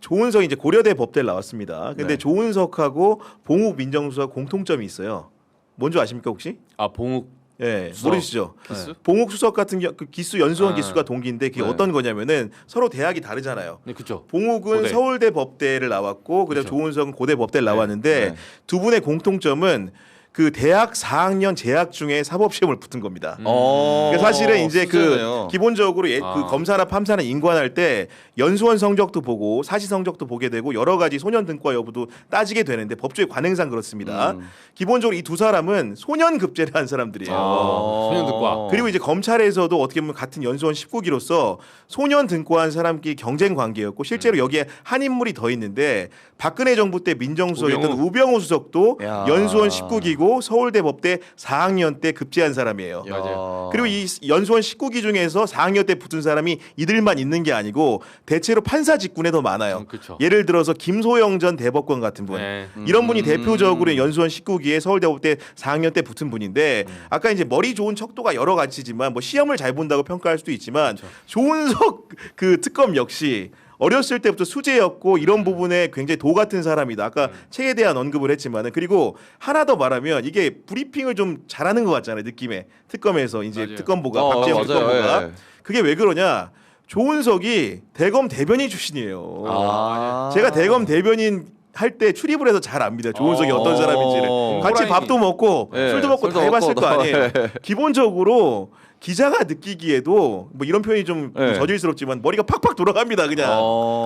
조은석이 이제 고려대 법대를 나왔습니다. 근데
네.
조은석하고 봉욱 민정수석 공통점이 있어요. 뭔지 아십니까 혹시?
아 봉욱
예,
수석.
모르시죠?
기수?
봉욱 수석 같은 경우 그 기수 연수원
아.
기수가 동기인데 그게
네.
어떤 거냐면은 서로 대학이 다르잖아요.
네 그렇죠.
봉욱은
고대.
서울대 법대를 나왔고 그다음
그쵸.
조은석은 고대 법대를 나왔는데
네.
두 분의 공통점은 그 대학 4학년 재학 중에 사법 시험을 붙은 겁니다. 그러니까 사실은 이제 그 기본적으로 그 검사나 판사나 인관할 때 연수원 성적도 보고 사시 성적도 보게 되고 여러 가지 소년 등과 여부도 따지게 되는데 법조의 관행상 그렇습니다. 기본적으로 이 두 사람은 소년 급제를 한 사람들이에요.
소년 등과.
그리고 이제 검찰에서도 어떻게 보면 같은 연수원 19기로서 소년 등과한 사람끼리 경쟁 관계였고 실제로 여기에 한 인물이 더 있는데 박근혜 정부 때 민정수석이었던 우병우 수석도
야.
연수원 19기고 서울대 법대 4학년 때 급제한 사람이에요.
맞아요.
그리고 이 연수원 19기 중에서 4학년 때 붙은 사람이 이들만 있는 게 아니고 대체로 판사 직군에 더 많아요.
그쵸.
예를 들어서 김소영 전 대법관 같은 분.
네.
이런 분이 대표적으로 연수원 19기에 서울대 법대 4학년 때 붙은 분인데 아까 이제 머리 좋은 척도가 여러 가지지만 뭐 시험을 잘 본다고 평가할 수도 있지만 조은석 그 특검 역시 어렸을 때부터 수재였고 이런 부분에 굉장히 도 같은 사람이다. 아까 책에 대한 언급을 했지만은 그리고 하나 더 말하면 이게 브리핑을 좀 잘하는 것 같잖아요. 느낌에 특검에서 이제
맞아요.
특검보가 박지원
맞아요.
특검보가
예.
그게 왜 그러냐? 조은석이 대검 대변인 출신이에요.
아.
제가 대검 대변인 할 때 출입을 해서 잘 압니다. 조은석이 어떤 사람인지를. 같이
호랑이.
밥도 먹고
예,
술도 먹고 다
술도
해봤을
먹고
거 아니에요.
예.
기본적으로 기자가 느끼기에도 뭐 이런 표현이 좀
예.
저질스럽지만 머리가 팍팍 돌아갑니다. 그냥.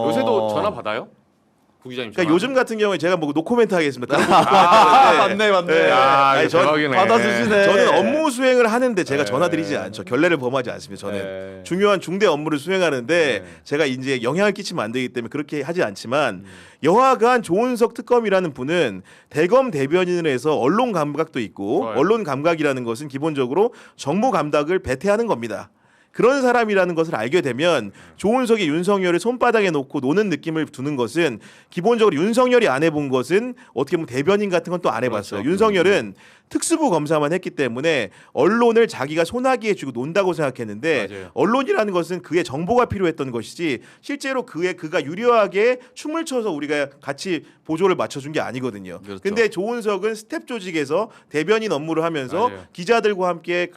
요새도 전화 받아요? 구 기자님.
그러니까
전화?
요즘 같은 경우에 제가 뭐 노코멘트 하겠습니다.
맞네 맞네.
예.
야,
아니,
이거 대박이네.
받아주시네.
저는 업무 수행을 하는데 제가
네.
전화드리지 않죠. 결례를 범하지 않습니다. 저는
네.
중요한 중대 업무를 수행하는데
네.
제가 이제 영향을 끼치면 안 되기 때문에 그렇게 하지 않지만 여하간 조은석 특검이라는 분은 대검 대변인을 해서 언론 감각도 있고
좋아요.
언론 감각이라는 것은 기본적으로 정보 감각을 배태하는 겁니다. 그런 사람이라는 것을 알게 되면 조은석이 윤석열을 손바닥에 놓고 노는 느낌을 두는 것은 기본적으로 윤석열이 안 해본 것은 어떻게 보면 대변인 같은 건 또 안 해봤어요.
그렇죠.
윤석열은 특수부 검사만 했기 때문에 언론을 자기가 소나기에 쥐고 논다고 생각했는데
맞아요.
언론이라는 것은 그의 정보가 필요했던 것이지 실제로 그가 유려하게 춤을 춰서 우리가 같이 보조를 맞춰준 게 아니거든요.
그렇죠.
근데 조은석은 스텝 조직에서 대변인 업무를 하면서
맞아요.
기자들과 함께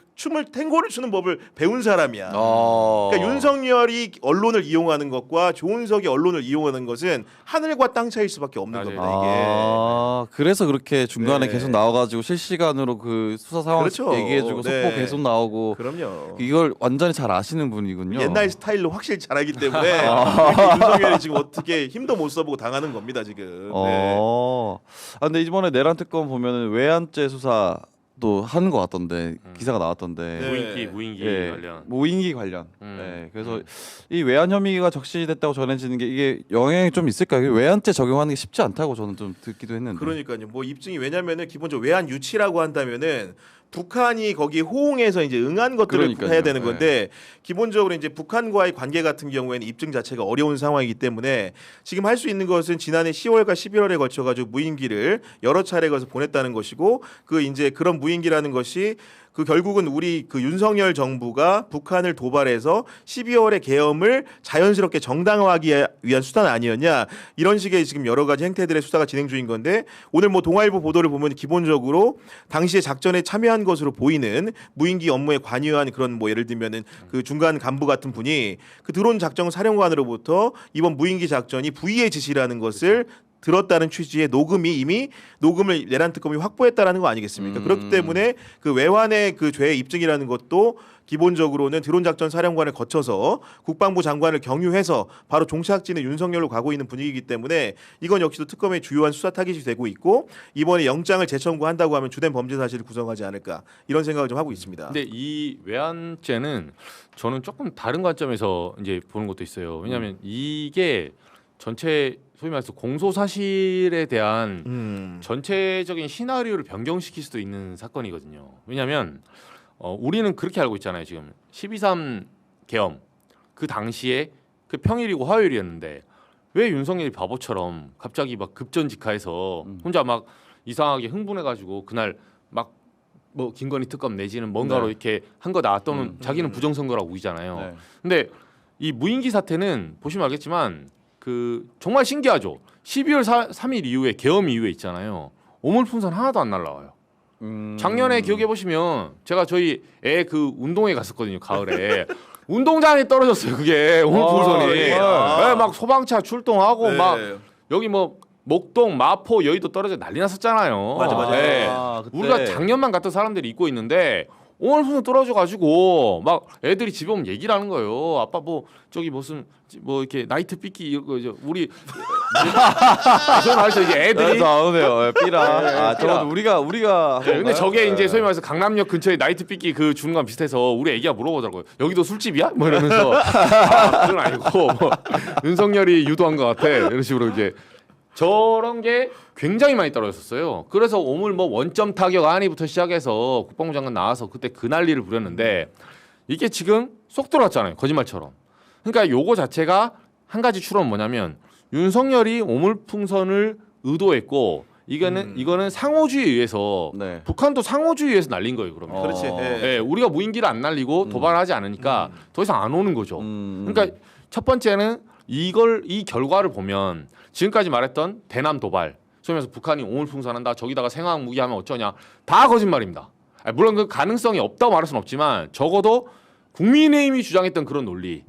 탱고를 추는 법을 배운 사람이야.
어.
그러니까 윤석열이 언론을 이용하는 것과 조은석이 언론을 이용하는 것은 하늘과 땅 차이일 수밖에 없는
맞아요.
겁니다. 이게.
아, 그래서 그렇게 중간에
네.
계속 나와가지고 실시간으로 그 수사 상황
그렇죠.
얘기해주고 속보
네.
계속 나오고
그럼요.
이걸 완전히 잘 아시는 분이군요.
옛날 스타일로 확실히 잘하기 때문에 이렇게 윤석열이 지금 어떻게 힘도 못 써보고 당하는 겁니다 지금. 네.
아 근데 이번에 내란 특검 보면은 외환죄 수사도 하는 것 같던데 기사가 나왔던데.
네.
무인기
예,
관련.
무인기 관련. 네, 그래서 이 외환 혐의가 적시됐다고 전해지는 게 이게 영향이 좀 있을까요? 외환죄 적용하는 게 쉽지 않다고 저는 좀 듣기도 했는데.
그러니까요. 뭐 입증이 왜냐면은 기본적으로 외환 유치라고 한다면은 북한이 거기 호응해서 이제 응한 것들을
그러니까요.
해야 되는 건데 기본적으로 이제 북한과의 관계 같은 경우에는 입증 자체가 어려운 상황이기 때문에 지금 할 수 있는 것은 지난해 10월과 11월에 걸쳐 가지고 무인기를 여러 차례 가서 보냈다는 것이고 그 이제 그런 무인기라는 것이 그 결국은 우리 그 윤석열 정부가 북한을 도발해서 12월에 계엄을 자연스럽게 정당화하기 위한 수단 아니었냐 이런 식의 지금 여러 가지 행태들의 수사가 진행 중인 건데 오늘 뭐 동아일보 보도를 보면 기본적으로 당시에 작전에 참여한 것으로 보이는 무인기 업무에 관여한 그런 뭐 예를 들면은 그 중간 간부 같은 분이 그 드론 작전 사령관으로부터 이번 무인기 작전이 부의의 지시라는 것을 들었다는 취지의 이미 녹음을 내란 특검이 확보했다라는 거 아니겠습니까? 그렇기 때문에 그 외환의 그 죄의 입증이라는 것도 기본적으로는 드론 작전 사령관을 거쳐서 국방부 장관을 경유해서 바로 종착지는 윤석열로 가고 있는 분위기이기 때문에 이건 역시도 특검의 주요한 수사 타깃이 되고 있고 이번에 영장을 재청구한다고 하면 주된 범죄 사실을 구성하지 않을까 이런 생각을 좀 하고 있습니다.
근데 이 외환죄는 저는 조금 다른 관점에서 이제 보는 것도 있어요. 왜냐하면 이게 전체 소위 말해서 공소 사실에 대한 전체적인 시나리오를 변경시킬 수도 있는 사건이거든요. 왜냐하면 우리는 그렇게 알고 있잖아요. 지금 12.3 계엄 그 당시에 그 평일이고 화요일이었는데 왜 윤석열이 바보처럼 갑자기 막 급전직하해서 혼자 막 이상하게 흥분해가지고 그날 막 뭐 김건희 특검 내지는 뭔가로
네.
이렇게 한 거다 또는 자기는 부정선거라고 우기잖아요.
네.
근데 이 무인기 사태는 보시면 알겠지만 그 정말 신기하죠. 12월 3일 이후에 계엄 이후에 있잖아요. 오물풍선 하나도 안 날라와요. 작년에 기억해 보시면 제가 저희 애 그 운동회 갔었거든요. 가을에 운동장에 떨어졌어요. 그게 오물풍선이
예.
네, 막 소방차 출동하고
네.
막 여기 뭐 목동, 마포, 여의도 떨어져 난리 났었잖아요.
맞아.
네.
그때.
우리가 작년만 갔던 사람들이 입고 있는데 오물풍선 떨어져가지고 막 애들이 집에 오면 얘기를 하는 거예요. 아빠 뭐 저기 무슨 뭐 이렇게 나이트 삐끼 이거 우리 저는 알죠 이게 애들이.
나오네요. 삐라.
네,
아,
삐라.
저거 우리가.
네, 근데 저게
네.
이제 소위 말해서 강남역 근처에 나이트 삐끼 그 주는 거랑 비슷해서 우리 애기가 물어보더라고요. 여기도 술집이야? 뭐 이러면서 아, 그건 아니고 뭐, 윤석열이 유도한 것 같아. 이런 식으로 이제 저런 게 굉장히 많이 떨어졌었어요. 그래서 오물 뭐 원점 타격 안위부터 시작해서 국방부 장관 나와서 그때 그 난리를 부렸는데 이게 지금 쏙 들어왔잖아요. 거짓말처럼. 그러니까 요거 자체가 한 가지 추론은 뭐냐면 윤석열이 오물풍선을 의도했고 이거는 상호주의에 의해서
네.
북한도 상호주의에 의해서 날린 거예요. 그러면.
그렇지.
예, 우리가 무인기를 안 날리고 도발하지 않으니까 더 이상 안 오는 거죠. 그러니까 첫 번째는 이 결과를 보면 지금까지 말했던 대남 도발, 소위 말해서 북한이 오물풍선한다, 저기다가 생화학 무기하면 어쩌냐, 다 거짓말입니다. 물론 그 가능성이 없다고 말할 수는 없지만 적어도 국민의힘이 주장했던 그런 논리,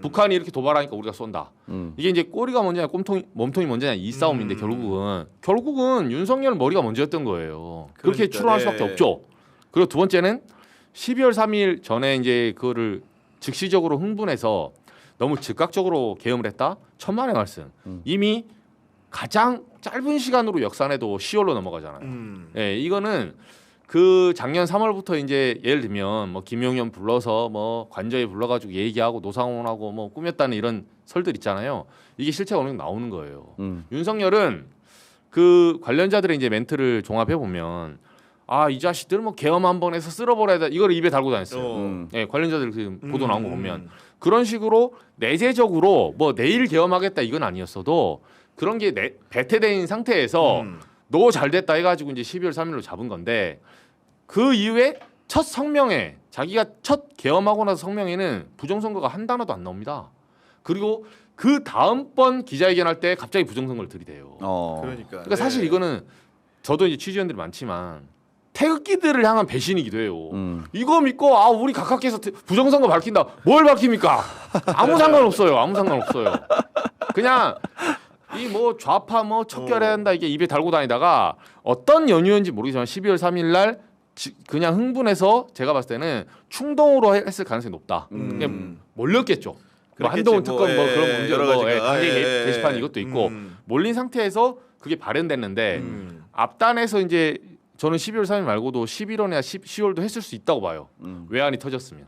북한이 이렇게 도발하니까 우리가 쏜다. 이게 이제 꼬리가 먼저냐 몸통이 먼저냐 이 싸움인데 결국은 윤석열 머리가 먼저였던 거예요. 그렇게
그러니까,
추론할
네.
수밖에 없죠. 그리고 두 번째는 12월 3일 전에 이제 그거를 즉시적으로 흥분해서 너무 즉각적으로 계엄을 했다. 천만의 말씀. 이미 가장 짧은 시간으로 역산해도 10월로 넘어가잖아요. 예, 이거는 그 작년 3월부터 이제 예를 들면 뭐 김용현 불러서 뭐 관저에 불러가지고 얘기하고 노상원하고 뭐 꾸몄다는 이런 설들 있잖아요. 이게 실체가 어느 정도 나오는 거예요. 윤석열은 그 관련자들의 이제 멘트를 종합해 보면 아 이 자식들 뭐 계엄 한 번 해서 쓸어버려야 돼 이걸 입에 달고 다녔어요. 예, 관련자들 그 보도 나온 거 보면 그런 식으로 내재적으로 뭐 내일 계엄하겠다 이건 아니었어도 그런 게 배태된 상태에서 너 잘됐다 해가지고 이제 12월 3일로 잡은 건데 그 이후에 첫 성명에 자기가 첫 계엄하고 나서 성명에는 부정선거가 한 단어도 안 나옵니다. 그리고 그 다음번 기자회견할 때 갑자기 부정선거를 들이대요. 그러니까 사실 이거는 저도 이제 취재원들이 많지만 태극기들을 향한 배신이기도 해요. 이거 믿고 아 우리 각하께서 부정선거 밝힌다. 뭘 밝힙니까? 아무 상관없어요. 아무 상관없어요. 그냥 이 뭐 좌파 뭐 척결해야 한다 이게 입에 달고 다니다가 어떤 연유인지 모르겠지만 12월 3일 날 그냥 흥분해서 제가 봤을 때는 충동으로 했을 가능성이 높다. 그냥 몰렸겠죠. 뭐 한동훈 특검 뭐 그런 문제
여러
뭐
가지가.
관계
예.
게시판 이것도 있고 몰린 상태에서 그게 발현됐는데 앞단에서 이제 저는 12월 3일 말고도 11월이나 10월도 했을 수 있다고 봐요. 외환이 터졌으면.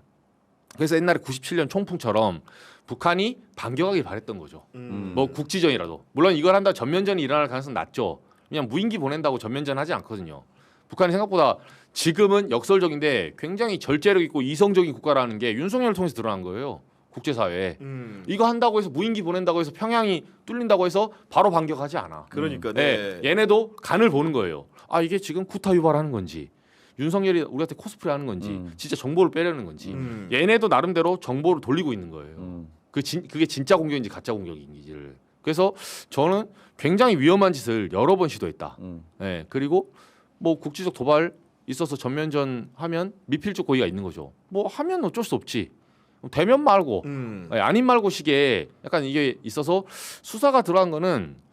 그래서 옛날에 97년 총풍처럼 북한이 반격하길 바랬던 거죠. 뭐 국지전이라도. 물론 이걸 한다 전면전이 일어날 가능성은 낮죠. 그냥 무인기 보낸다고 전면전 하지 않거든요. 북한이 생각보다 지금은 역설적인데 굉장히 절제력 있고 이성적인 국가라는 게 윤석열을 통해서 드러난 거예요. 국제사회에. 이거 한다고 해서 무인기 보낸다고 해서 평양이 뚫린다고 해서 바로 반격하지 않아.
그러니까
네. 얘네도 간을 보는 거예요. 아 이게 지금 구타 유발하는 건지 윤석열이 우리한테 코스프레 하는 건지 진짜 정보를 빼려는 건지 얘네도 나름대로 정보를 돌리고 있는 거예요. 그게 진짜 공격인지 가짜 공격인지를. 그래서 저는 굉장히 위험한 짓을 여러 번 시도했다. 네. 그리고 뭐 국지적 도발 있어서 전면전 하면 미필적 고의가 있는 거죠. 뭐 하면 어쩔 수 없지. 대면 말고 아닌 말고 식의 약간 이게 있어서 수사가 들어간 거는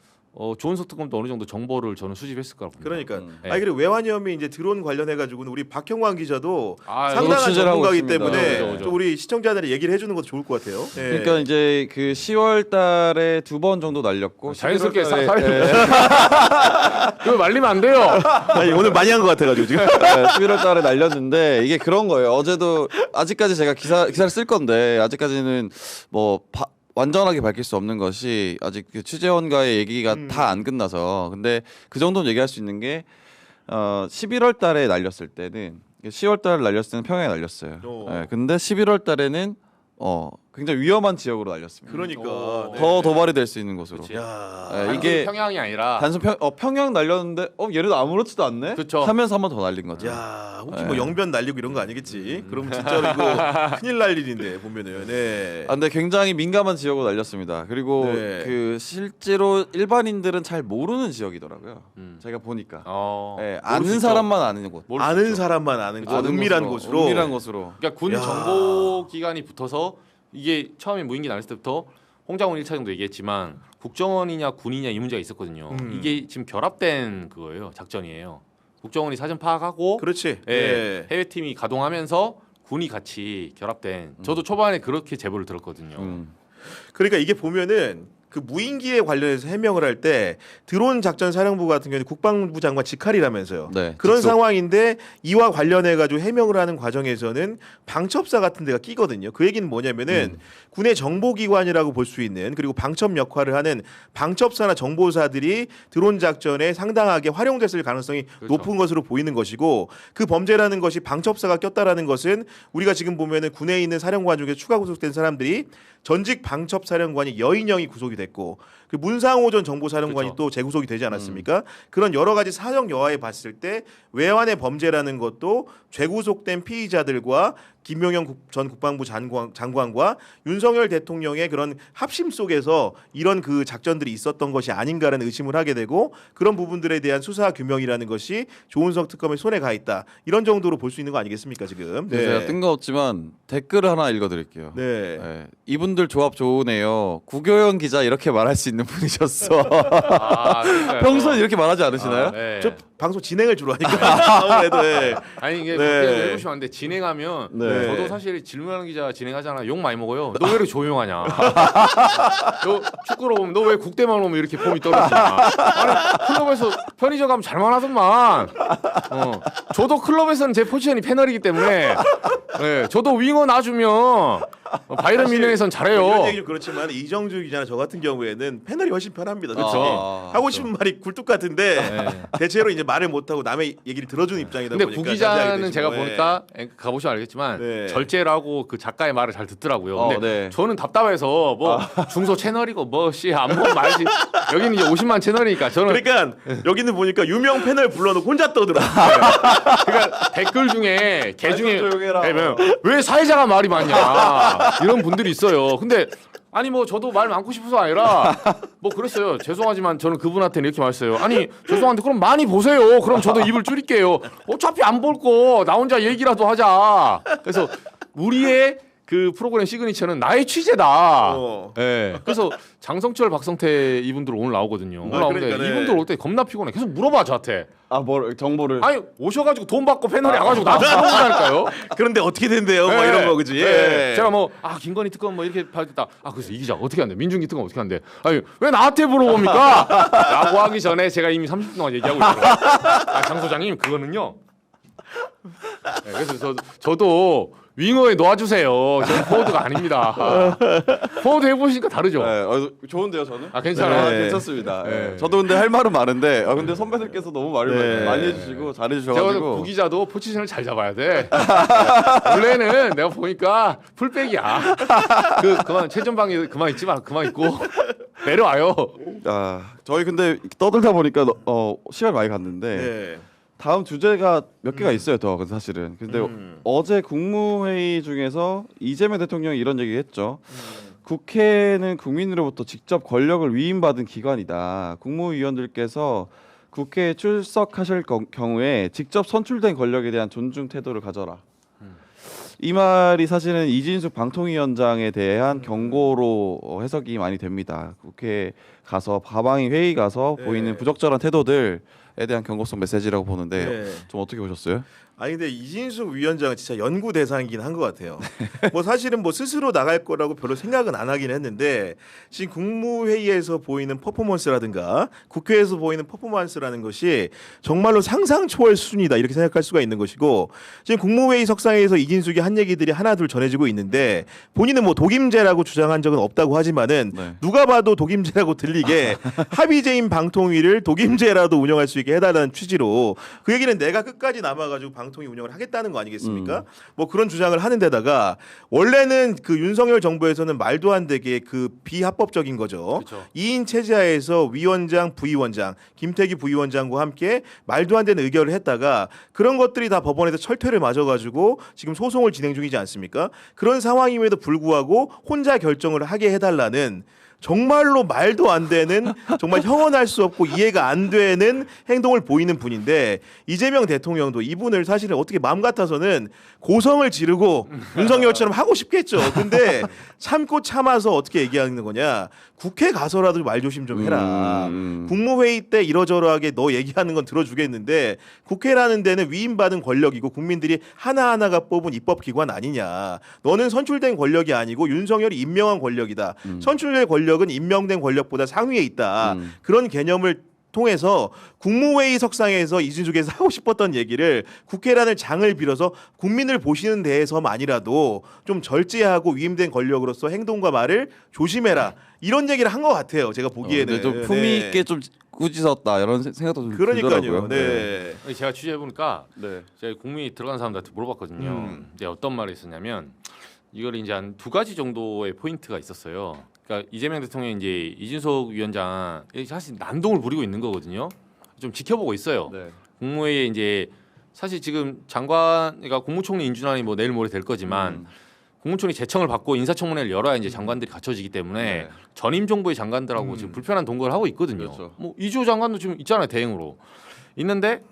조은석 특검도 어느 정도 정보를 저는 수집했을 거라고 봅니다.
그러니까
네.
아니 그리고 외환위험이 이제 드론 관련해 가지고는 우리 박형광 기자도
아,
상당한
취재를 하고
전문가이기
있습니다.
때문에
그죠.
좀 우리 시청자들이 얘기를 해주는 것도 좋을 것 같아요. 예.
그러니까 이제 그 10월달에 2번 정도 날렸고
자연스럽게
11월 달에,
사회 그거 말리면 안 돼요.
아니, 오늘 많이 한 것 같아가지고 지금.
11월달에 날렸는데 이게 그런 거예요. 어제도 아직까지 제가 기사를 쓸 건데 아직까지는 뭐 완전하게 밝힐 수 없는 것이 아직 그 취재원과의 얘기가 다 안 끝나서 근데 그 정도는 얘기할 수 있는 게 11월 달에 날렸을 때는 10월 달에 날렸을 때는 평양에 날렸어요. 네, 근데 11월 달에는 굉장히 위험한 지역으로 날렸습니다.
그러니까
더 도발이 될 수 있는 곳으로.
그치.
야.
네,
이게
이게
평양이 아니라
단순 평양 날렸는데 얘네도 아무렇지도 않네.
그쵸.
하면서 한 번 더 날린 거죠.
야, 혹시
네.
뭐 영변 날리고 이런 거 아니겠지? 그럼 진짜로 이거 큰일 날 일인데 보면은. 네.
근데 굉장히 민감한 지역으로 날렸습니다. 그리고
네.
그 실제로 일반인들은 잘 모르는 지역이더라고요. 제가 보니까.
모를
아는
수 있죠.
사람만 아는 곳.
모를 수
아는
있죠.
사람만 아는 곳,
아는
은밀한 곳으로.
은밀한 곳으로.
그러니까 군
야.
정보 기관이 붙어서 이게 처음에 무인기 날렸을 때부터 홍장훈 1차장도 얘기했지만 국정원이냐 군이냐 이 문제가 있었거든요. 이게 지금 결합된 그거예요. 작전이에요. 국정원이 사전 파악하고
그렇지.
예,
네.
해외팀이 가동하면서 군이 같이 결합된. 저도 초반에 그렇게 제보를 들었거든요.
그러니까 이게 보면은 그 무인기에 관련해서 해명을 할 때 드론 작전 사령부 같은 경우는 국방부 장관 직할이라면서요.
네,
그런
직속.
상황인데 이와 관련해 가지고 해명을 하는 과정에서는 방첩사 같은 데가 끼거든요. 그 얘기는 뭐냐면은 군의 정보기관이라고 볼 수 있는 그리고 방첩 역할을 하는 방첩사나 정보사들이 드론 작전에 상당하게 활용됐을 가능성이
그렇죠.
높은 것으로 보이는 것이고 그 범죄라는 것이 방첩사가 꼈다라는 것은 우리가 지금 보면은 군에 있는 사령관 중에 추가 구속된 사람들이 전직 방첩사령관이 여인형이 구속이 됐고 그 문상호 전 정보사령관이
그렇죠.
또 재구속이 되지 않았습니까? 그런 여러 가지 사정 여하에 봤을 때 외환의 범죄라는 것도 재구속된 피의자들과 김용현 전 국방부 장관과 윤석열 대통령의 그런 합심 속에서 이런 그 작전들이 있었던 것이 아닌가라는 의심을 하게 되고 그런 부분들에 대한 수사 규명이라는 것이 조은석 특검의 손에 가 있다. 이런 정도로 볼 수 있는 거 아니겠습니까 지금?
네. 제가 뜬금없지만 댓글을 하나 읽어드릴게요.
네.
네, 이분들 조합 좋으네요. 구교영 기자 이렇게 말할 수 있는 분이셨어.
아, 그러니까요.
평소에 이렇게 말하지 않으시나요?
네.
저 방송 진행을 주로 하니까 아무래도 네.
아니 이게
네.
해보시면 안 돼. 진행하면
네.
저도 사실 질문하는 기자 진행하잖아. 욕 많이 먹어요. 너 왜 이렇게 조용하냐? 너 축구로 보면 너 왜 국대만 오면 이렇게 폼이 떨어지냐? 아니 클럽에서 편의점 가면 잘만 하던만. 저도 클럽에서는 제 포지션이 패널이기 때문에 네, 저도 윙어 놔주면 바이런 미네에선 잘해요.
이런 얘기 좀 그렇지만 이정주 기자나 저 같은 경우에는 패널이 훨씬 편합니다. 솔직히 하고 싶은 말이 굴뚝 같은데
네.
대체로 이제 말을 못 하고 남의 얘기를 들어주는 입장이다
근데
보니까
구 기자는
자제하게
제가
되시고,
보니까 가보시면 알겠지만
네.
절제라고 그 작가의 말을 잘 듣더라고요. 근데
네.
저는 답답해서 뭐 중소 채널이고 뭐씨안 보면 말지. 여기는 이제 50만 채널이니까 저는
그러니까 여기는 보니까 유명 패널 불러놓고 혼자 떠들어.
그러니까 댓글 중에 개 중에
조용해라.
왜 사회자가 말이 많냐 이런 분들이 있어요. 근데 아니 뭐 저도 말 많고 싶어서 아니라 뭐 그랬어요. 죄송하지만 저는 그분한테는 이렇게 말했어요. 아니 죄송한데 그럼 많이 보세요. 그럼 저도 입을 줄일게요. 어차피 안 볼 거 나 혼자 얘기라도 하자. 그래서 우리의 그 프로그램 시그니처는 나의 취재다. 예. 그래서 장성철, 박성태 이분들 오늘 나오거든요. 오늘 나오는데
그러니까, 네.
이분들 올 때 겁나 피곤해. 계속 물어봐 저한테.
뭘 정보를.
아니 오셔가지고 돈 받고 패널에 와가지고 나한테 물어보니까요.
그런데 어떻게 된대요? 뭐 이런 거 그지? 예.
제가 뭐 김건희 특검 뭐 이렇게 받겠다. 그래서 이 기자 어떻게 한대? 민중기 특검 어떻게 한대? 아니 왜 나한테 물어봅니까? 라고 하기 전에 제가 이미 30분 동안 얘기하고 있어요. 장 소장님 그거는요. 네, 그래서 저도 윙어에 놓아주세요. 저는 포워드가 아닙니다. 포워드 해보시니까 다르죠.
네, 좋은데요 저는?
괜찮아요.
네, 괜찮습니다.
네.
저도 근데 할 말은 많은데 근데 선배들께서 너무 말을
네.
많이 해주시고
제가
잘해주셔가지고
구 기자도 포지션을 잘 잡아야 돼. 원래는 내가 보니까 풀백이야. 그만 최전방에 그만 있지 마. 그만 있고 내려와요.
저희 근데 떠들다 보니까 시간이 많이 갔는데
네.
다음 주제가 몇 개가 있어요 더 사실은. 근데 어제 국무회의 중에서 이재명 대통령이 이런 얘기했죠. 국회는 국민으로부터 직접 권력을 위임받은 기관이다. 국무위원들께서 국회에 출석하실 경우에 직접 선출된 권력에 대한 존중 태도를 가져라. 이 말이 사실은 이진숙 방통위원장에 대한 경고로 해석이 많이 됩니다. 국회에 가서 과방위 회의 가서
네.
보이는 부적절한 태도들 대한 경고성 메시지라고 보는데
네.
좀 어떻게 보셨어요?
아니 근데 이진숙 위원장은 진짜 연구 대상이긴 한 것 같아요. 뭐 사실은 뭐 스스로 나갈 거라고 별로 생각은 안 하긴 했는데 지금 국무회의에서 보이는 퍼포먼스라든가 국회에서 보이는 퍼포먼스라는 것이 정말로 상상 초월 수준이다 이렇게 생각할 수가 있는 것이고 지금 국무회의 석상에서 이진숙이 한 얘기들이 하나둘 전해지고 있는데 본인은 뭐 독임제라고 주장한 적은 없다고 하지만은
네.
누가 봐도 독임제라고 들리게 합의제인 방통위를 독임제라도 운영할 수 있게 해달라는 취지로 그 얘기는 내가 끝까지 남아가지고 방통위 운영을 하겠다는 거 아니겠습니까? 뭐 그런 주장을 하는 데다가 원래는 그 윤석열 정부에서는 말도 안 되게 그 비합법적인 거죠.
그쵸.
2인 체제하에서 위원장, 부위원장, 김태기 부위원장과 함께 말도 안 되는 의결을 했다가 그런 것들이 다 법원에서 철퇴를 맞아가지고 지금 소송을 진행 중이지 않습니까? 그런 상황임에도 불구하고 혼자 결정을 하게 해달라는 정말로 말도 안 되는 정말 형언할 수 없고 이해가 안 되는 행동을 보이는 분인데 이재명 대통령도 이분을 사실은 어떻게 마음 같아서는 고성을 지르고 윤석열처럼 하고 싶겠죠. 근데 참고 참아서 어떻게 얘기하는 거냐. 국회 가서라도 말 조심 좀 해라. 국무회의 때 이러저러하게 너 얘기하는 건 들어주겠는데 국회라는 데는 위임받은 권력이고 국민들이 하나하나가 뽑은 입법기관 아니냐. 너는 선출된 권력이 아니고 윤석열이 임명한 권력이다. 선출된 권력은 임명된 권력보다 상위에 있다. 그런 개념을 통해서 국무회의 석상에서 이진숙에서 하고 싶었던 얘기를 국회라는 장을 빌어서 국민을 보시는 데에서만이라도 좀 절제하고 위임된 권력으로서 행동과 말을 조심해라. 이런 얘기를 한 것 같아요. 제가 보기에는.
좀 품위 있게 좀 꾸짖었다 이런 생각도 좀
그러니까요.
들더라고요.
네.
제가 취재해 보니까
네.
제가 국민이 들어간 사람들한테 물어봤거든요. 근데 어떤 말이 있었냐면 이걸 이제 한 두 가지 정도의 포인트가 있었어요. 그러니까 이재명 대통령이 이제 이준석 위원장 사실 난동을 부리고 있는 거거든요. 좀 지켜보고 있어요.
네.
국무회의에 이제 사실 지금 장관, 그러니까 국무총리 인준안이 뭐 내일 모레 될 거지만 국무총리 제청을 받고 인사청문회를 열어야 이제 장관들이 갖춰지기 때문에
네.
전임 정부의 장관들하고 지금 불편한 동거를 하고 있거든요.
그렇죠.
뭐 이주호 장관도 지금 있잖아요, 대행으로 있는데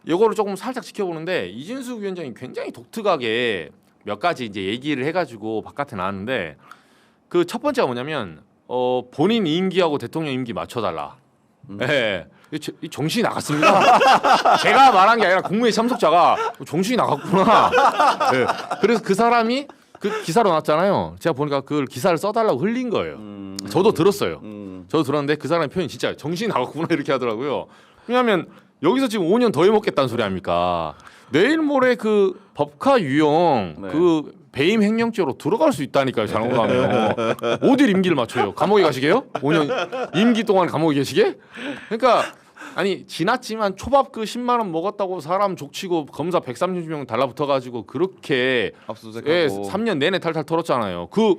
이거를 조금 살짝 지켜보는데 이진숙 위원장이 굉장히 독특하게 몇 가지 이제 얘기를 해가지고 바깥에 나왔는데 그 첫 번째가 뭐냐면 본인 임기하고 대통령 임기 맞춰달라. 예. 이 정신이 나갔습니다. 제가 말한 게 아니라 국무회의 참석자가 정신이 나갔구나. 예. 그래서 그 사람이 그 기사로 나왔잖아요. 제가 보니까 그걸 기사를 써달라고 흘린 거예요. 저도 들었어요. 저도 들었는데 그 사람의 표현이 진짜 정신이 나갔구나 이렇게 하더라고요. 왜냐하면 여기서 지금 5년 더 해먹겠다는 소리 아닙니까? 내일 모레 그 법카 유형
네.
그 배임 횡령죄로 들어갈 수 있다니까요. 잘못하면 어딜 임기를 맞춰요? 감옥에 가시게요? 5년 임기 동안 감옥에 계시게? 그러니까 아니 지났지만 초밥 그 10만 원 먹었다고 사람 족치고 검사 130명 달라붙어가지고 그렇게
압수수색하고
3년 내내 탈탈 털었잖아요. 그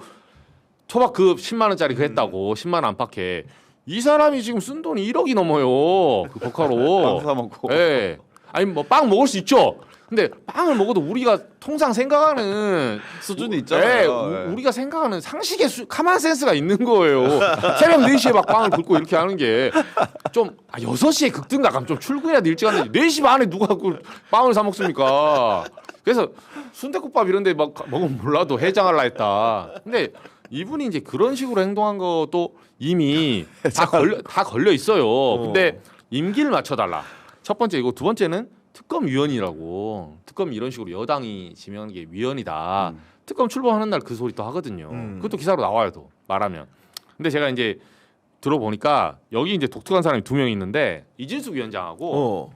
초밥 그 10만 원짜리 그 했다고 10만 원 안팎에 이 사람이 지금 쓴 돈이 1억이 넘어요. 그 법카로.
빵 사 먹고.
예. 아니 뭐 빵 먹을 수 있죠. 근데 빵을 먹어도 우리가 통상 생각하는
수준이 있잖아요. 네.
우리가 생각하는 상식의 카만 센스가 있는 거예요. 새벽 4시에 막 빵을 긁고 이렇게 하는 게 좀 6시에 극등 나가면 좀 출근해야 돼. 일찍 하는데 4시 반에 누가 그 빵을 사 먹습니까? 그래서 순댓국밥 이런 데 막 먹으면 몰라도 해장할라 했다. 근데 이분이 이제 그런 식으로 행동한 것도 이미 다 걸려 있어요. 근데 임기를 맞춰달라. 첫 번째 이거, 두 번째는 특검위원이라고. 특검 이런 식으로 여당이 지명한 게 위원이다. 특검 출범하는 날 그 소리 또 하거든요. 그것도 기사로 나와요, 또 말하면. 근데 제가 이제 들어보니까 여기 이제 독특한 사람이 2명 있는데 이진숙 위원장하고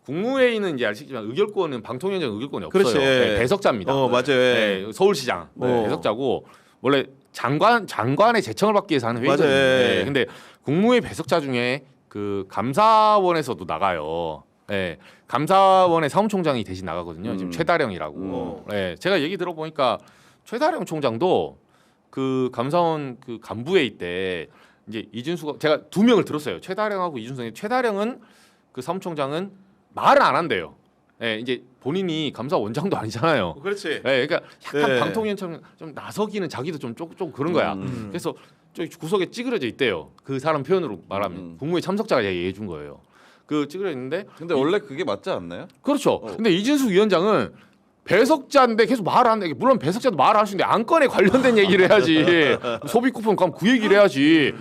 국무회의는 이제 아시겠지만 의결권은 방통위원장 의결권이 없어요.
그렇지.
네, 배석자입니다.
맞아요.
네, 서울시장 배석자고 원래 장관의 제청을 받기 위해서 하는 회의거든요.
맞아요.
네, 근데 국무회의 배석자 중에 그 감사원에서도 나가요. 네, 감사원의 사무총장이 대신 나가거든요. 지금 최다령이라고. 네, 제가 얘기 들어보니까 최다령 총장도 그 감사원 그 간부회의 때 이제 이준수가 제가 2명을 들었어요. 최다령하고 이준석이. 최다령은 그 사무총장은 말을 안 한대요. 네, 이제 본인이 감사원장도 아니잖아요.
그렇지.
네, 그러니까 약간
네.
방통위원처럼 좀 나서기는 자기도 좀 그런 거야. 그래서 저 구석에 찌그러져 있대요. 그 사람 표현으로 말하면 국무회의 참석자가 얘기해 준 거예요. 그 찌그러 있는데
근데 원래 그게 맞지 않나요?
그렇죠. 근데 이진숙 위원장은 배석자인데 계속 말을 하는데 물론 배석자도 말을 할 수 있는데 안건에 관련된 얘기를 해야지. 소비 쿠폰 가면 그 얘기를 해야지.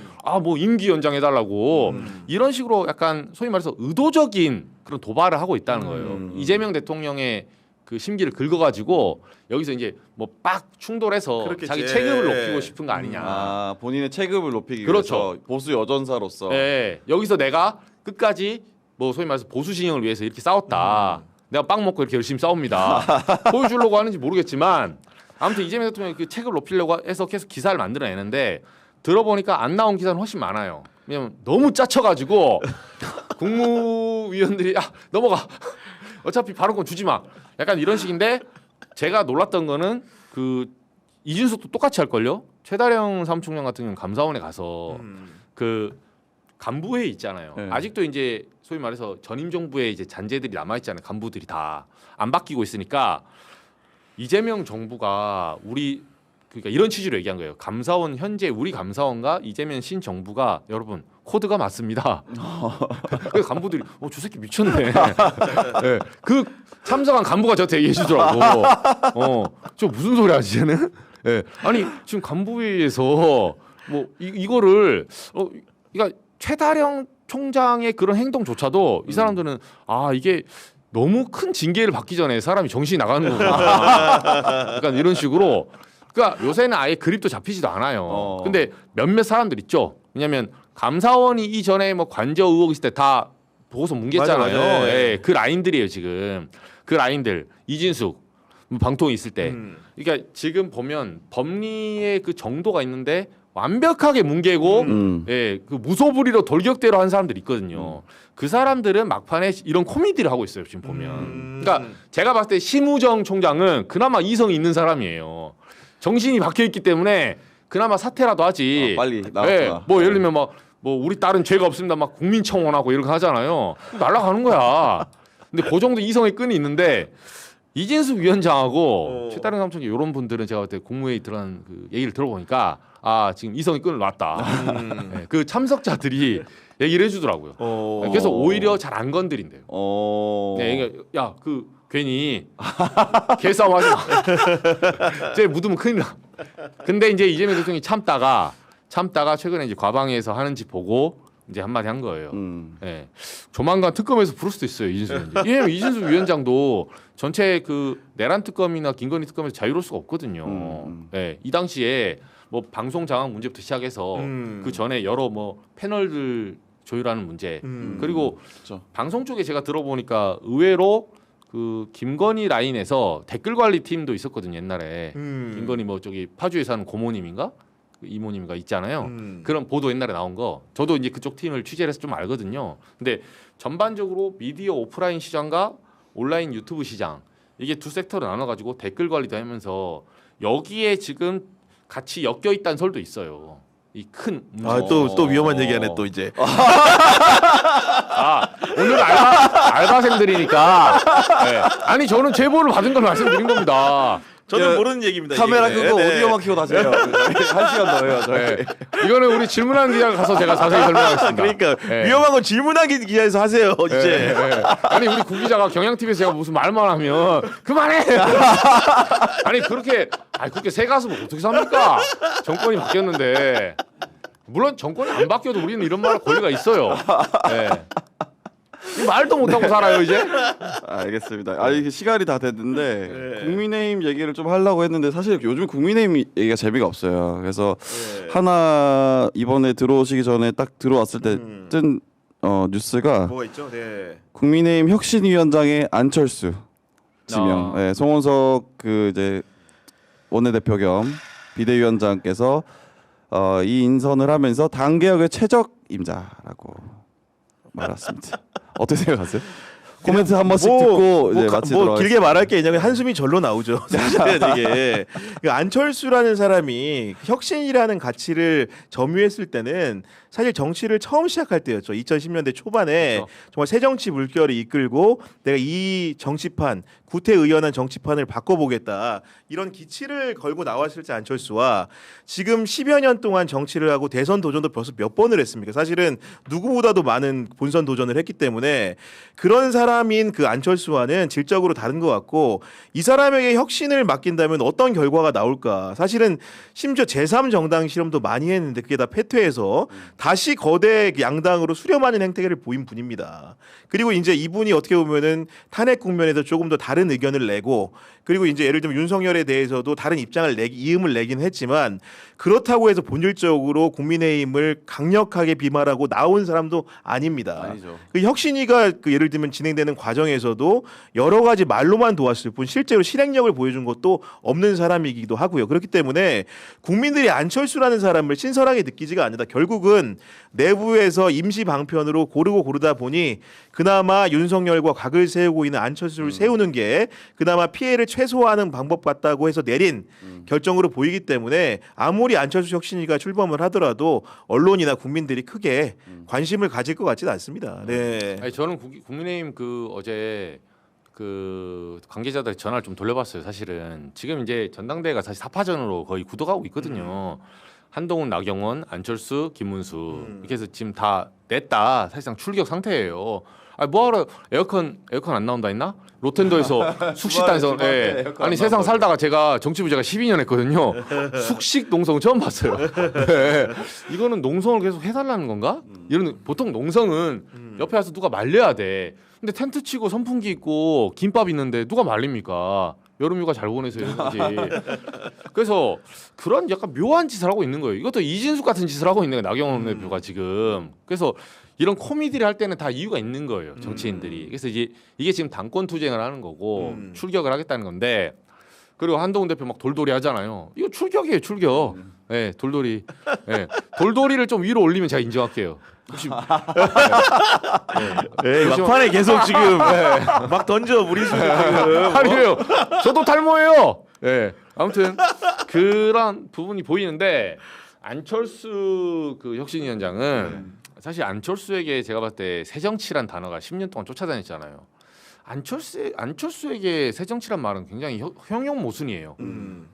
뭐 임기 연장해달라고 이런 식으로 약간 소위 말해서 의도적인 그런 도발을 하고 있다는 거예요. 이재명 대통령의 그 심기를 긁어가지고 여기서 이제 뭐 빡 충돌해서
그렇겠지.
자기 체급을 높이고 싶은 거 아니냐.
아, 본인의 체급을 높이기
그렇죠.
위해서 보수 여전사로서.
네, 여기서 내가 끝까지 뭐 소위 말해서 보수 진영을 위해서 이렇게 싸웠다. 내가 빵 먹고 이렇게 열심히 싸웁니다. 보여주려고 하는지 모르겠지만 아무튼 이재명 대통령이 그 책을 높이려고 해서 계속 기사를 만들어내는데 들어보니까 안 나온 기사는 훨씬 많아요. 왜냐면 너무 짜쳐가지고 국무위원들이 넘어가. 어차피 발언권 주지 마. 약간 이런 식인데 제가 놀랐던 거는 그 이준석도 똑같이 할 걸요. 최다령 사무총장 같은 경우는 감사원에 가서 그 간부회의 있잖아요.
네.
아직도 이제 소위 말해서 전임 정부의 이제 잔재들이 남아 있잖아요. 간부들이 다 안 바뀌고 있으니까 이재명 정부가 우리 그러니까 이런 취지로 얘기한 거예요. 감사원 현재 우리 감사원과 이재명 신 정부가 여러분 코드가 맞습니다. 그 간부들이 저 새끼 미쳤네. 네. 그 참석한 간부가 저한테 얘기해 주더라고. 저 무슨 소리 하지 쟤는? 네. 아니 지금 간부회의에서 뭐 이거를 그러니까 최다령 총장의 그런 행동조차도 이 사람들은 이게 너무 큰 징계를 받기 전에 사람이 정신이 나가는 거구나. 약간 이런 식으로. 그러니까 요새는 아예 그립도 잡히지도 않아요. 근데 몇몇 사람들 있죠. 왜냐하면 감사원이 이전에 뭐 관저 의혹 있을 때 다 보고서 뭉갰잖아요.
맞아, 네.
예, 그 라인들이에요 지금. 그 라인들 이진숙 방통위 있을 때. 그러니까 지금 보면 법리의 그 정도가 있는데 완벽하게 뭉개고 예, 그 무소불위로 돌격대로 한 사람들 있거든요. 그 사람들은 막판에 이런 코미디를 하고 있어요 지금 보면. 그러니까 제가 봤을 때 심우정 총장은 그나마 이성이 있는 사람이에요. 정신이 박혀 있기 때문에 그나마 사퇴라도 하지.
빨리 나왔구나.
예, 뭐 예를 들면 뭐 우리 딸은 죄가 없습니다. 막 국민청원하고 이렇게 하잖아요. 날아가는 거야. 근데 그 정도 이성의 끈이 있는데 이진숙 위원장하고 최다령 사무총장 이런 분들은 제가 그때 국무회의 들어간 그 얘기를 들어보니까 지금 이성의 끈을 놨다. 네, 그 참석자들이 얘기를 해주더라고요. 그래서 오히려 잘 안 건드린대요. 네, 그러니까 야, 그 괜히 개싸움하지 마. 쟤 묻으면 큰일 나. 근데 이제 이재명 대통령이 참다가 최근에 이제 과방위에서 하는지 보고 이제 한마디 한 거예요. 네. 조만간 특검에서 부를 수도 있어요 이진숙 위원장. 왜냐면 이진숙 위원장도 전체 그 내란 특검이나 김건희 특검에서 자유로울 수가 없거든요. 네. 이 당시에 뭐 방송 장악 문제부터 시작해서 그 전에 여러 뭐 패널들 조율하는 문제 그리고
그렇죠.
방송 쪽에 제가 들어보니까 의외로 그 김건희 라인에서 댓글 관리 팀도 있었거든요 옛날에. 김건희 뭐 저기 파주에 사는 고모님인가 그 이모님인가 있잖아요. 그런 보도 옛날에 나온 거 저도 이제 그쪽 팀을 취재를 해서 좀 알거든요. 근데 전반적으로 미디어 오프라인 시장과 온라인 유튜브 시장 이게 두 섹터로 나눠가지고 댓글 관리도 하면서 여기에 지금 같이 엮여 있다는 설도 있어요. 이 큰
또 위험한 얘기하네 또 이제.
오늘 알바생들이니까. 네. 아니 저는 제보를 받은 걸 말씀드린 겁니다.
저는 모르는 얘기입니다.
카메라
이게.
끄고
네.
오디오만 켜고 다세요. 1시간 더 해요. 저희.
네. 이거는 우리 질문하는 기자가 가서 제가 자세히 설명하겠습니다.
그러니까
네.
위험한 건 질문하기 기자에서 하세요 이제.
네. 아니 우리 구 기자가 경향TV에서 제가 무슨 말만 하면 그만해. 아니 그렇게 새 가슴을 어떻게 삽니까? 정권이 바뀌었는데 물론 정권이 안 바뀌어도 우리는 이런 말할 권리가 있어요. 네. 말도 못하고 살아요 이제.
알겠습니다. 이게 시간이 다 됐는데 국민의힘 얘기를 좀 하려고 했는데 사실 요즘 국민의힘 얘기가 재미가 없어요. 그래서 하나 이번에 들어오시기 전에 딱 들어왔을 때 뜬 뉴스가
뭐가 있죠? 네.
국민의힘 혁신위원장의 안철수 지명. 네, 송원석 그 이제 원내대표 겸 비대위원장께서 이 인선을 하면서 당 개혁의 최적 임자라고 말했습니다. 어떻게 생각하세요? 코멘트 한 번씩 듣고 이제 마치도록
뭐 길게 말할 게 있냐면 한숨이 절로 나오죠. 사실은 이게 그 안철수라는 사람이 혁신이라는 가치를 점유했을 때는 사실 정치를 처음 시작할 때였죠. 2010년대 초반에
그렇죠.
정말 새정치 물결을 이끌고 내가 이 정치판 구태의연한 정치판을 바꿔보겠다 이런 기치를 걸고 나왔을 때 안철수와 지금 10여 년 동안 정치를 하고 대선 도전도 벌써 몇 번을 했습니까? 사실은 누구보다도 많은 본선 도전을 했기 때문에 그런 사람 사람인 그 안철수와는 질적으로 다른 것 같고 이 사람에게 혁신을 맡긴다면 어떤 결과가 나올까? 사실은 심지어 제3정당 실험도 많이 했는데 그게 다 패퇴해서 다시 거대 양당으로 수렴하는 행태를 보인 분입니다. 그리고 이제 이분이 어떻게 보면은 탄핵 국면에서 조금 더 다른 의견을 내고 그리고 이제 예를 들면 윤석열에 대해서도 다른 입장을 이음을 내긴 했지만 그렇다고 해서 본질적으로 국민의힘을 강력하게 비말하고 나온 사람도 아닙니다.
아니죠.
그 혁신위가 그 예를 들면 진행되는 과정에서도 여러 가지 말로만 도왔을 뿐 실제로 실행력을 보여준 것도 없는 사람이기도 하고요. 그렇기 때문에 국민들이 안철수라는 사람을 신선하게 느끼지가 않는다. 결국은 내부에서 임시 방편으로 고르다 보니 그나마 윤석열과 각을 세우고 있는 안철수를 세우는 게 그나마 피해를 최소화하는 방법 같다고 해서 내린 결정으로 보이기 때문에 아무리 안철수 혁신위가 출범을 하더라도 언론이나 국민들이 크게 관심을 가질 것 같지는 않습니다. 네.
아니, 저는 국민의힘 그 어제 그 관계자들 전화를 좀 돌려봤어요. 사실은 지금 이제 전당대회가 사실 사파전으로 거의 굳어가고 있거든요. 한동훈, 나경원, 안철수, 김문수 이렇게 해서 지금 다 냈다. 사실상 출격 상태예요. 아 뭐하러 에어컨 안 나온다 했나? 로텐더에서 숙식단에서 아니 세상 살다가 제가 정치부 제가 12년 했거든요. 숙식 농성 처음 봤어요. 네. 이거는 농성을 계속 해달라는 건가? 이런 보통 농성은 옆에 와서 누가 말려야 돼. 근데 텐트 치고 선풍기 있고 김밥 있는데 누가 말립니까? 여름휴가 잘 보내서 이런 거지. 그래서 그런 약간 묘한 짓을 하고 있는 거예요. 이것도 이진숙 같은 짓을 하고 있는 거예요. 나경원 대표가 지금. 그래서 이런 코미디를 할 때는 다 이유가 있는 거예요. 정치인들이. 그래서 이게 지금 당권 투쟁을 하는 거고 출격을 하겠다는 건데 그리고 한동훈 대표 막 돌돌이 하잖아요. 이거 출격이에요, 출격. 네, 돌돌이. 네, 돌돌이를 좀 위로 올리면 제가 인정할게요. 혹시
네, 막판에 계속 지금 막 던져 무리수를 지금.
아니에요. 저도 탈모예요. 네, 아무튼 그런 부분이 보이는데 안철수 그 혁신위원장은 사실 안철수에게 제가 봤을 때 새정치란 단어가 10년 동안 쫓아다녔잖아요. 안철수에게 새정치란 말은 굉장히 형용 모순이에요.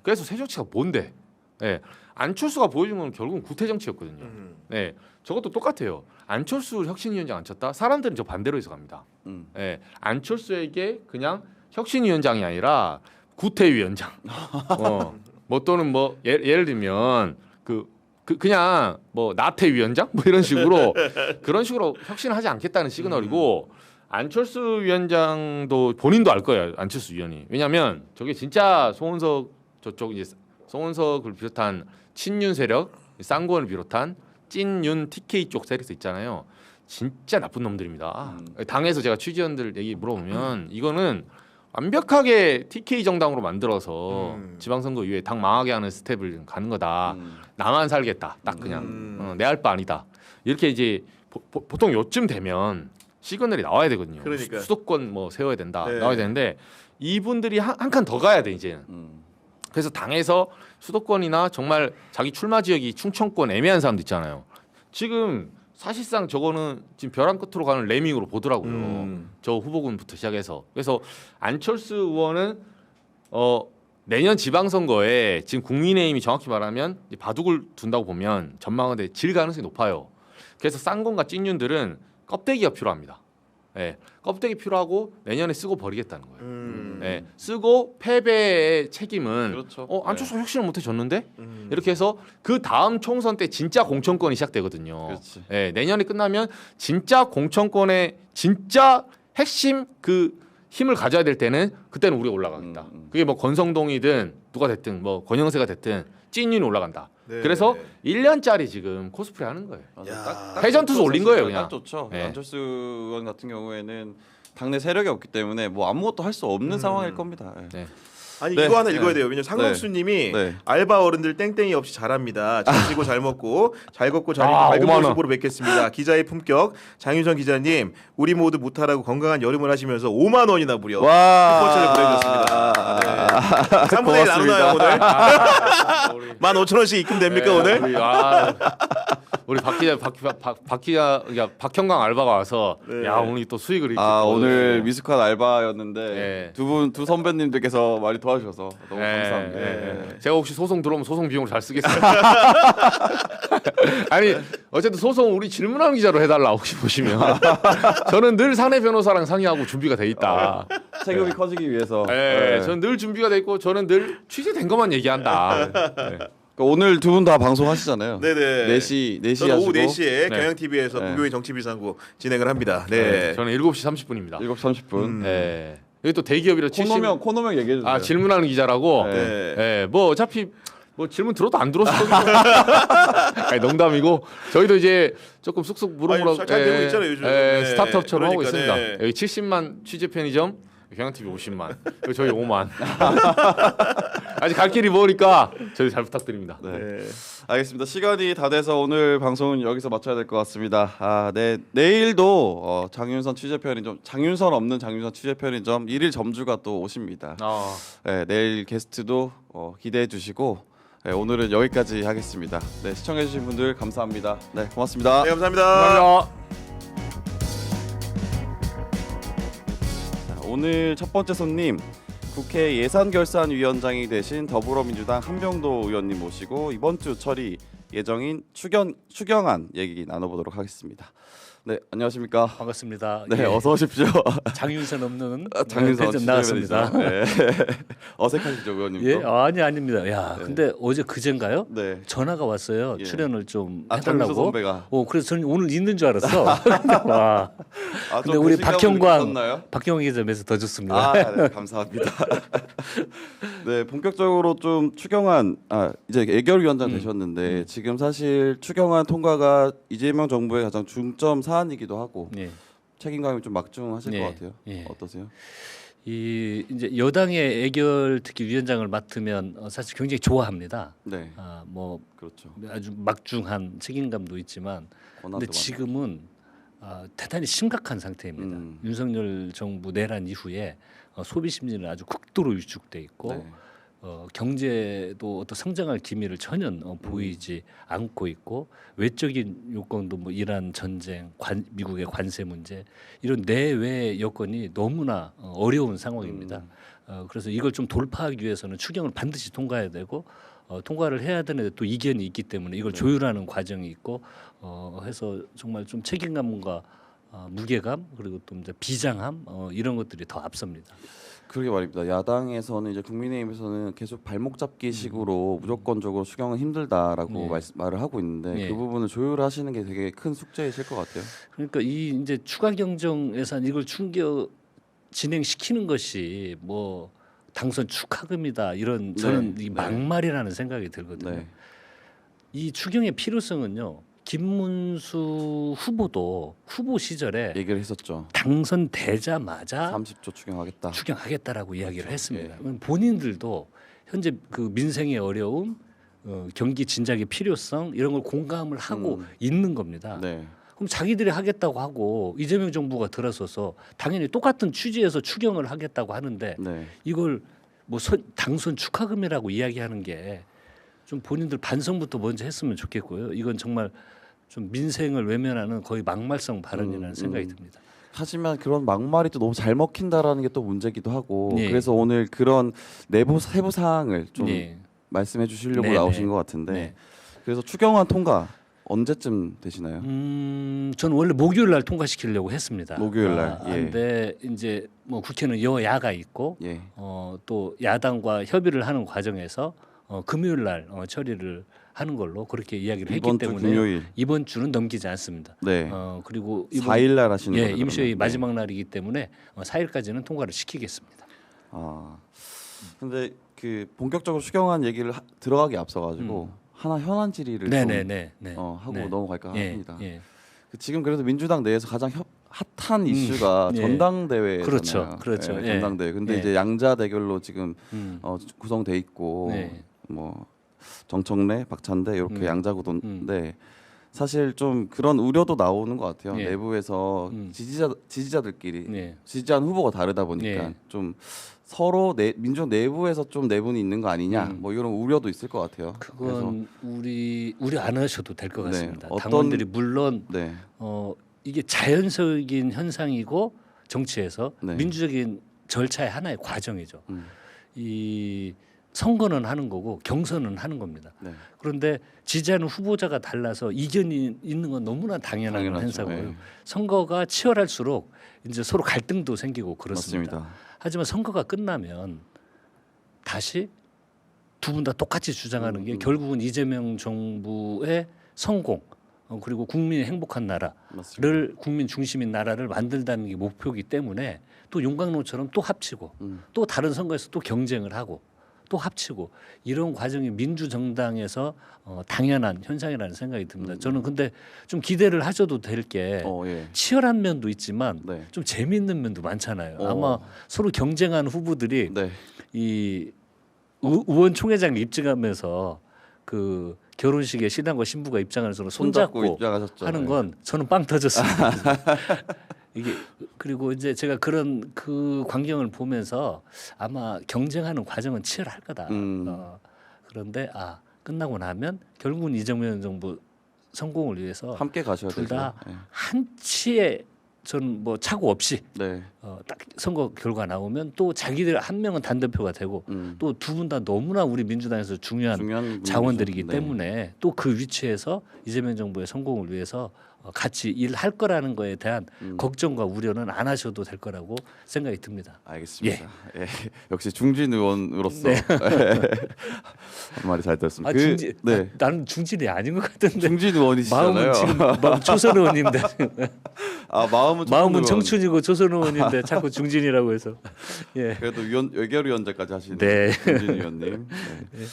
그래서 새정치가 뭔데? 네, 안철수가 보여준 건 결국은 구태정치였거든요. 네, 저것도 똑같아요. 안철수 혁신위원장 안 쳤다? 사람들은 저 반대로 해서 갑니다. 네, 안철수에게 그냥 혁신위원장이 아니라 구태위원장. 뭐 또는 뭐 예를 들면 그냥 뭐 나태위원장 뭐 이런 식으로 그런 식으로 혁신하지 않겠다는 시그널이고 안철수 위원장도 본인도 알 거예요. 안철수 위원이. 왜냐하면 저게 진짜 송원석 저쪽 이제 송원석을 비롯한 친윤 세력, 쌍권을 비롯한 찐윤 TK 쪽 세력도 있잖아요. 진짜 나쁜 놈들입니다. 당에서 제가 취재원들 얘기 물어보면 이거는 완벽하게 TK 정당으로 만들어서 지방선거 이후에 당 망하게 하는 스텝을 가는 거다. 나만 살겠다. 딱 그냥 내 할 바 아니다. 이렇게 이제 보통 요쯤 되면 시그널이 나와야 되거든요.
그러니까.
수도권 뭐 세워야 된다.
네.
나와야 되는데 이분들이 한 칸 더 가야 돼 이제는. 그래서 당에서 수도권이나 정말 자기 출마 지역이 충청권 애매한 사람도 있잖아요. 지금 사실상 저거는 지금 벼랑 끝으로 가는 레밍으로 보더라고요. 저 후보군부터 시작해서. 그래서 안철수 의원은 내년 지방선거에 지금 국민의힘이 정확히 말하면 바둑을 둔다고 보면 전망하는데 질 가능성이 높아요. 그래서 쌍권과 찐윤들은 껍데기가 필요합니다. 네, 껍데기 필요하고 내년에 쓰고 버리겠다는 거예요. 네, 쓰고 패배의 책임은
그렇죠.
안철수 혁신을 못 해줬는데 이렇게 해서 그 다음 총선 때 진짜 공천권이 시작되거든요.
그렇지.
네, 내년에 끝나면 진짜 공천권의 진짜 핵심 그 힘을 가져야 될 때는 그때는 우리가 올라가겠다. 그게 뭐 권성동이든 누가 됐든 뭐 권영세가 됐든 찐윤이 올라간다.
네.
그래서 1년짜리 지금 코스프레 하는 거예요.
야.
회전투수 올린 거예요, 그냥.
딱 좋죠.
네.
안철수 의원 같은 경우에는 당내 세력이 없기 때문에 뭐 아무것도 할 수 없는 상황일 겁니다. 예.
네.
아니
네.
이거 하나 읽어야
네.
돼요. 왜냐면 상록수님이
네.
알바 어른들 땡땡이 없이 잘합니다. 잘 쉬고 잘 먹고 잘 걷고 잘
아,
밝은
5만 원.
모습으로 뵙겠습니다. 기자의 품격 장윤선 기자님 우리 모두 무탈하고 건강한 여름을 하시면서 5만 원이나 무려 스포츠를 보내주셨습니다. 네. 3분의 1 나누나요 오늘? 15,000원씩 입금 됩니까 오늘?
우리 박 기자 그러니까 박형광 알바가 와서
네.
야 오늘 또 수익을 이렇게
아
또-
오늘 미스컷 알바였는데
네.
두 선배님들께서 많이 도와주셔서 너무
네,
감사합니다.
네. 제가 혹시 소송 들어오면 소송 비용을 잘 쓰겠습니다. 아니 어쨌든 소송 우리 질문하는 기자로 해달라 혹시 보시면 저는 늘 사내 변호사랑 상의하고 준비가 돼 있다.
체급이 커지기 위해서.
네,
네.
저는 늘 준비가 돼 있고 저는 늘 취재된 것만 얘기한다. 네.
그러니까 오늘 두 분 다 방송하시잖아요.
네네.
4시
저는 오후
하시고
4시에
네.
경향TV에서
네.
무교인 정치비상구 진행을 합니다. 네.
저는 7시 30분입니다.
7시 30분.
네. 여기 또 대기업이라 70.
코너명 얘기해 주세요.
아 질문하는 기자라고.
네.
네. 뭐 어차피 뭐 질문 들어도 안 들었을 거예요. 아니, 농담이고 저희도 이제 조금 쑥쑥 무럭무럭
아니, 잘 되고 있잖아요, 요즘. 네.
스타트업처럼 하고
그러니까,
있습니다.
네.
여기 70만 취재 편의점, 경향TV 50만, 여기 저희 5만. 아직 갈 길이 머니까 저희 잘 부탁드립니다.
네.
네.
알겠습니다. 시간이 다 돼서 오늘 방송은 여기서 마쳐야 될 것 같습니다. 내일도 장윤선 취재 편의점 1일 점주가 또 오십니다. 네, 내일 게스트도 기대해 주시고 오늘은 여기까지 하겠습니다. 네, 시청해 주신 분들 감사합니다. 네, 고맙습니다.
네, 감사합니다.
감사합니다.
자, 오늘 첫 번째 손님 국회 예산결산위원장이 되신 더불어민주당 한병도 의원님 모시고 이번 주 처리 예정인 추경안 얘기 나눠보도록 하겠습니다. 네, 안녕하십니까?
반갑습니다.
네,
예,
어서 오십시오.
장윤선 없는
장윤선
회전 나왔습니다.
네. 어색하시죠, 의원님도?
예, 아닙니다. 야, 근데 어제 그젠가요?
네.
전화가 왔어요.
예.
출연을 좀
장윤선
해달라고.
선배가.
그래서 저는 오늘 있는 줄 알았어. 와.
아,
근데 우리 박형광
나요?
기자면서 더 좋습니다.
아, 네, 감사합니다. 네, 본격적으로 좀 추경안 이제 예결위원장 되셨는데 지금 사실 추경안 통과가 이재명 정부의 가장 중점 사안이기도 하고
예.
책임감이 좀 막중하실
예,
것 같아요.
예.
어떠세요?
이 이제 여당의 애결 특히 위원장을 맡으면 사실 굉장히 좋아합니다.
네,
뭐
그렇죠.
아주 막중한 책임감도 있지만,
권한도
근데 지금은 대단히 심각한 상태입니다. 윤석열 정부 내란 이후에 소비 심리는 아주 극도로 위축돼 있고
네.
경제도 어떤 성장할 기미를 전혀 보이지 않고 있고 외적인 요건도 뭐 이란 전쟁, 미국의 관세 문제 이런 내외 여건이 너무나 어려운 상황입니다. 그래서 이걸 좀 돌파하기 위해서는 추경을 반드시 통과해야 되고 통과를 해야 되는데 또 이견이 있기 때문에 이걸 조율하는 과정이 있고 해서 정말 좀 책임감과 무게감 그리고 또 이제 비장함 이런 것들이 더 앞섭니다.
그러게 말입니다. 야당에서는 이제 국민의힘에서는 계속 발목 잡기 식으로 무조건적으로 추경은 힘들다라고
네.
말을 하고 있는데
네.
그 부분을 조율하시는 게 되게 큰 숙제이실 것 같아요.
그러니까 이 이제 추가 경정 예산 이걸 진행시키는 것이 뭐 당선 축하금이다 이런 저는
네.
이 막말이라는 생각이 들거든요.
네.
이 추경의 필요성은요. 김문수 후보도 후보 시절에
얘기를 했었죠.
당선되자마자
30조 추경하겠다.
추경하겠다라고 이야기를 했습니다.
예.
본인들도 현재 그 민생의 어려움, 경기 진작의 필요성 이런 걸 공감을 하고 있는 겁니다.
네.
그럼 자기들이 하겠다고 하고 이재명 정부가 들어서서 당연히 똑같은 취지에서 추경을 하겠다고 하는데
네.
이걸 뭐 당선 축하금이라고 이야기하는 게 좀 본인들 반성부터 먼저 했으면 좋겠고요. 이건 정말 좀 민생을 외면하는 거의 막말성 발언이라는 생각이 듭니다.
하지만 그런 막말이 또 너무 잘 먹힌다라는 게 또 문제기도 하고
네.
그래서 오늘 그런 내부 세부 사항을 좀
네.
말씀해 주시려고
네,
나오신
네.
것 같은데
네.
그래서 추경안 통과 언제쯤 되시나요?
저는 원래 목요일 날 통과시키려고 했습니다.
목요일 날, 예.
근데 이제 뭐 국회는 여야가 있고
예.
또 야당과 협의를 하는 과정에서 금요일 날 처리를 하는 걸로 그렇게 이야기를 했기
이번 주
때문에
금요일.
이번 주는 넘기지 않습니다.
네.
그리고
4일 날 하시는 거죠?
임시회의
그러면?
마지막 날이기 때문에 4일까지는 통과를 시키겠습니다.
근데 그 본격적으로 추경안 얘기를 들어가기 앞서가지고 하나 현안 질의를 좀
네네네.
하고
네.
넘어갈까
예,
합니다.
예.
지금 그래서 민주당 내에서 가장 핫한 이슈가
예.
전당대회잖아요.
그렇죠.
예,
예.
전당대회. 근데
예.
이제 양자 대결로 지금 구성돼 있고
네.
뭐 정청래, 박찬대 이렇게 양자 구도인데 사실 좀 그런 우려도 나오는 것 같아요.
예.
내부에서 지지자들끼리
예.
지지하는 후보가 다르다 보니까
예.
좀 서로 민주당 내부에서 좀 내분이 있는 거 아니냐 뭐 이런 우려도 있을 것 같아요.
그건 우리 안 하셔도 될 것
네,
같습니다.
어떤-
당원들이 물론
네.
이게 자연적인 현상이고 정치에서
네.
민주적인 절차의 하나의 과정이죠.
음.
이 선거는 하는 거고 경선은 하는 겁니다.
네.
그런데 지지하는 후보자가 달라서 이견이 있는 건 너무나 당연한
당연하죠.
현상이고요.
네.
선거가 치열할수록 이제 서로 갈등도 생기고 그렇습니다.
맞습니다.
하지만 선거가 끝나면 다시 두 분 다 똑같이 주장하는 게 결국은 이재명 정부의 성공 그리고 국민의 행복한 나라를
맞습니다.
국민 중심인 나라를 만들다는 게 목표이기 때문에 또 용광로처럼 또 합치고 또 다른 선거에서 또 경쟁을 하고 또 합치고 이런 과정이 민주정당에서 당연한 현상이라는 생각이 듭니다. 저는 근데 좀 기대를 하셔도 될 게
예.
치열한 면도 있지만
네.
좀 재미있는 면도 많잖아요.
어.
아마 서로 경쟁하는 후보들이
네.
이 의원총회장 입증하면서 그 결혼식에 신랑과 신부가 입장하는 서로
손잡고
손잡고
입장하셨죠.
하는
네.
건 저는 빵 터졌습니다. 이게 그리고 이제 제가 그런 그 광경을 보면서 아마 경쟁하는 과정은 치열할 거다. 그런데 끝나고 나면 결국은 이재명 정부 성공을 위해서
함께 가셔야
둘
되죠.
다
네.
한치의 저는 뭐 착오 없이
네.
딱 선거 결과 나오면 또 자기들 한 명은 단대표가 되고 또 두 분 다 너무나 우리 민주당에서 중요한
중요한
자원들이기
분이죠. 네.
때문에 또 그 위치에서 이재명 정부의 성공을 위해서 같이 일할 거라는 거에 대한 걱정과 우려는 안 하셔도 될 거라고 생각이 듭니다.
알겠습니다. 예. 역시 중진 의원으로서 한 말이 잘 들었습니다.
중진,
네.
나는 중진이 아닌 것 같은데
중진 의원이시잖아요.
마음은 지금 마음 초선 의원인데
마음은
마음은
의원.
청춘이고 초선 의원인데 자꾸 중진이라고 해서 예.
그래도 외교위원장까지 하시는
네.
중진 의원님. 네.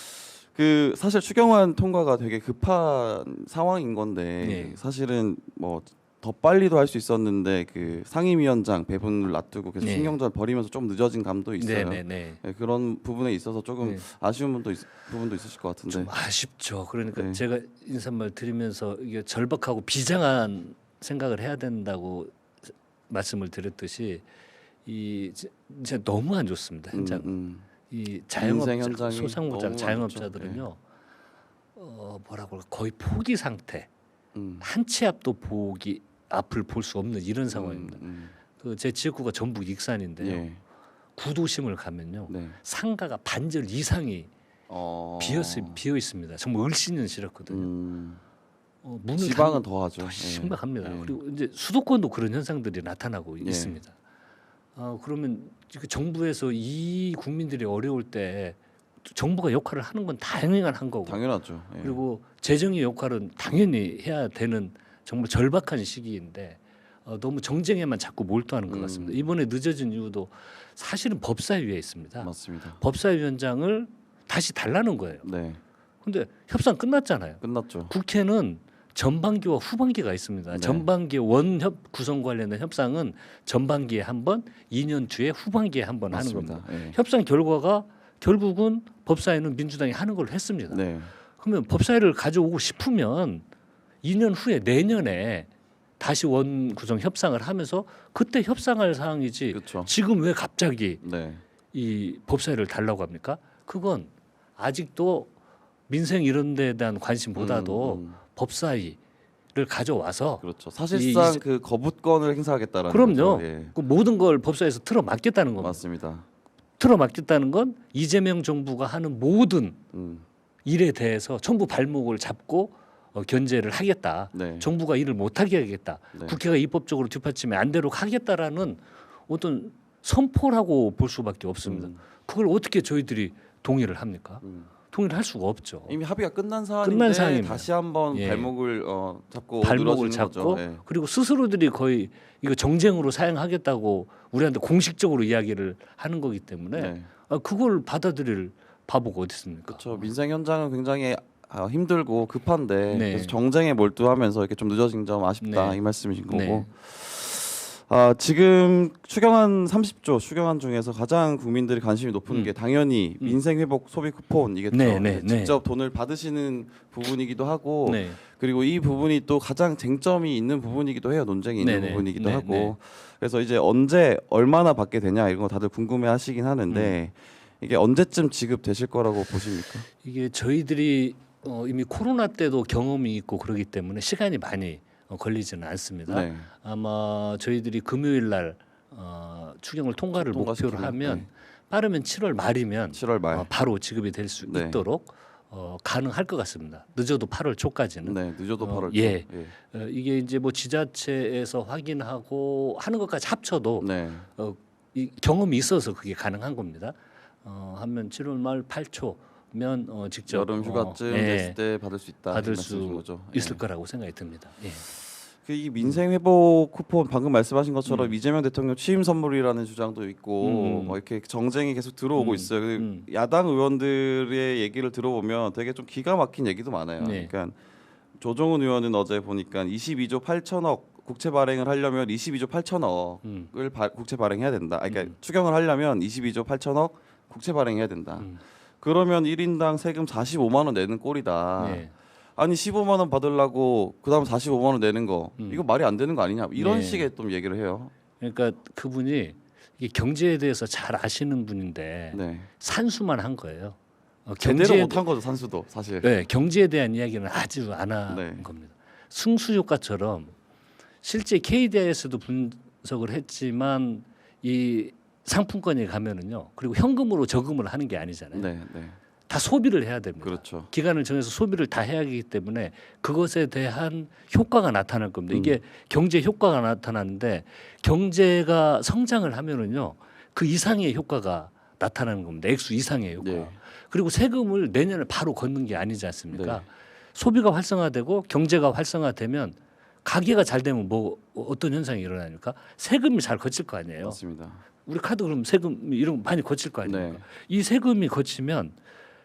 그 사실 추경안 통과가 되게 급한 상황인 건데
네.
사실은 뭐 더 빨리도 할 수 있었는데 그 상임위원장 배분을 놔두고 계속
네.
신경전 벌이면서 좀 늦어진 감도 있어요.
네네네.
네, 그런 부분에 있어서 조금
네.
아쉬운 부분도 있으실 것 같은데.
좀 아쉽죠. 그러니까
네.
제가 인사말 드리면서 이게 절박하고 비장한 생각을 해야 된다고 말씀을 드렸듯이 이 진짜 너무 안 좋습니다. 현장. 이 자영업자,
민생 현장이
소상공자,
너무 안
자영업자들은요. 뭐라고 할까 거의 포기 상태.
음.
한 치 앞도 앞을 볼 수 없는 이런 상황입니다. 그 제 지역구가 전북 익산인데요.
예.
구도심을 가면요.
네.
상가가 반절 이상이 비어 있습니다. 정말 을씨년스럽거든요. 문을
지방은 더하죠.
더
예.
심각합니다.
예.
그리고 이제 수도권도 그런 현상들이 나타나고
예.
있습니다. 그러면 정부에서 이 국민들이 어려울 때 정부가 역할을 하는 건 당연한 거고
당연하죠. 예.
그리고 재정의 역할은 당연히 해야 되는 정말 절박한 시기인데 너무 정쟁에만 자꾸 몰두하는 것 같습니다. 이번에 늦어진 이유도 사실은 법사위에 있습니다.
맞습니다.
법사위원장을 다시 달라는 거예요.
네.
근데 협상 끝났잖아요.
끝났죠.
국회는 전반기와 후반기가 있습니다.
네.
전반기 원협 구성 관련된 협상은 전반기에 한 번, 2년 뒤에 후반기에 한 번 하는
맞습니다.
겁니다.
예.
협상 결과가 결국은 법사위는 민주당이 하는 걸 했습니다.
네.
그러면 법사위를 가져오고 싶으면 2년 후에 내년에 다시 원 구성 협상을 하면서 그때 협상할 사항이지.
그렇죠.
지금 왜 갑자기
네.
이 법사위를 달라고 합니까? 그건 아직도 민생 이런 데에 대한 관심보다도 법사위를 가져와서
그렇죠. 사실상 그 거부권을 행사하겠다라는
그럼요.
거죠. 예.
그 모든 걸 법사위에서 틀어 막겠다는 겁니다.
맞습니다.
틀어 막겠다는 건 이재명 정부가 하는 모든 일에 대해서 전부 발목을 잡고 견제를 하겠다.
네.
정부가 일을 못하게 하겠다.
네.
국회가 입법적으로 뒷받침에 안 되도록 하겠다라는 어떤 선포라고 볼 수밖에 없습니다. 그걸 어떻게 저희들이 동의를 합니까? 동의를 할 수가 없죠.
이미 합의가 끝난 사안인데
끝난 사안입니다.
다시 한번
예.
발목을 잡고
발목을
늘어지는
잡고
거죠. 예.
그리고 스스로들이 거의 이거 정쟁으로 사용하겠다고 우리한테 공식적으로 이야기를 하는 거기 때문에
네.
그걸 받아들일 바보가 어디 있습니까?
그렇죠. 민생 현장은 굉장히 힘들고 급한데
네.
그래서 정쟁에 몰두하면서 이렇게 좀 늦어진 점 아쉽다
네.
이 말씀이신 거고.
네.
지금 추경안 30조 추경안 중에서 가장 국민들이 관심이 높은 게 당연히 민생회복 소비 쿠폰이겠죠.
네, 네, 네.
직접 돈을 받으시는 부분이기도 하고
네.
그리고 이 부분이 또 가장 쟁점이 있는 부분이기도 해요. 논쟁이 있는
네, 네.
부분이기도
네,
하고
네.
그래서 이제 언제 얼마나 받게 되냐 이런 거 다들 궁금해하시긴 하는데 이게 언제쯤 지급되실 거라고 보십니까?
이게 저희들이 이미 코로나 때도 경험이 있고 그러기 때문에 시간이 많이 걸리지는 않습니다.
네.
아마 저희들이 금요일 날 추경을 통과를 목표로
통과시키면,
하면
네.
빠르면 7월 말이면
7월 말.
바로 지급이 될 수
네.
있도록 가능할 것 같습니다. 늦어도 8월 초까지는.
네, 늦어도 8월 초.
예. 이게 이제 뭐 지자체에서 확인하고 하는 것까지 합쳐도
네.
이 경험이 있어서 그게 가능한 겁니다. 하면 7월 말 8초면 직접
여름 휴가쯤 됐을 때 받을 수 있다.
받을
이 말씀이신
수
거죠.
있을
예.
거라고 생각이 듭니다. 예.
이 민생 회복 쿠폰 방금 말씀하신 것처럼
음.
이재명 대통령 취임 선물이라는 주장도 있고 이렇게 정쟁이 계속 들어오고 있어요. 그리고 야당 의원들의 얘기를 들어보면 되게 좀 기가 막힌 얘기도 많아요.
네.
그러니까 조정훈 의원은 어제 보니까 22조 8천억 국채 발행을 하려면 22조 8천억을 국채 발행해야 된다. 그러니까 추경을 하려면 22조 8천억 국채 발행해야 된다. 그러면 1인당 세금 45만 원 내는 꼴이다.
네.
아니 15만 원 받으려고 그다음 45만 원 내는 거 이거 말이 안 되는 거 아니냐 이런
네.
식의 좀 얘기를 해요.
그러니까 그분이 이게 경제에 대해서 잘 아시는 분인데
네.
산수만 한 거예요.
제대로 못한 거죠 산수도 사실.
네, 경제에 대한 이야기는 아주 안 한
네.
겁니다. 승수 효과처럼 실제 KDI에서도 분석을 했지만 이 상품권에 가면은요. 그리고 현금으로 저금을 하는 게 아니잖아요.
네, 네.
다 소비를 해야 됩니다.
그렇죠.
기간을 정해서 소비를 다 해야 하기 때문에 그것에 대한 효과가 나타날 겁니다. 이게 경제 효과가 나타나는데 경제가 성장을 하면은요 그 이상의 효과가 나타나는 겁니다. 액수 이상의 효과.
네.
그리고 세금을 내년에 바로 걷는 게 아니지 않습니까?
네.
소비가 활성화되고 경제가 활성화되면 가게가 잘 되면 뭐 어떤 현상이 일어나니까 세금이 잘 거칠 거 아니에요.
맞습니다.
우리 카드 그럼 세금 이런 거 많이 거칠 거 아닙니까?
네.
이 세금이 거치면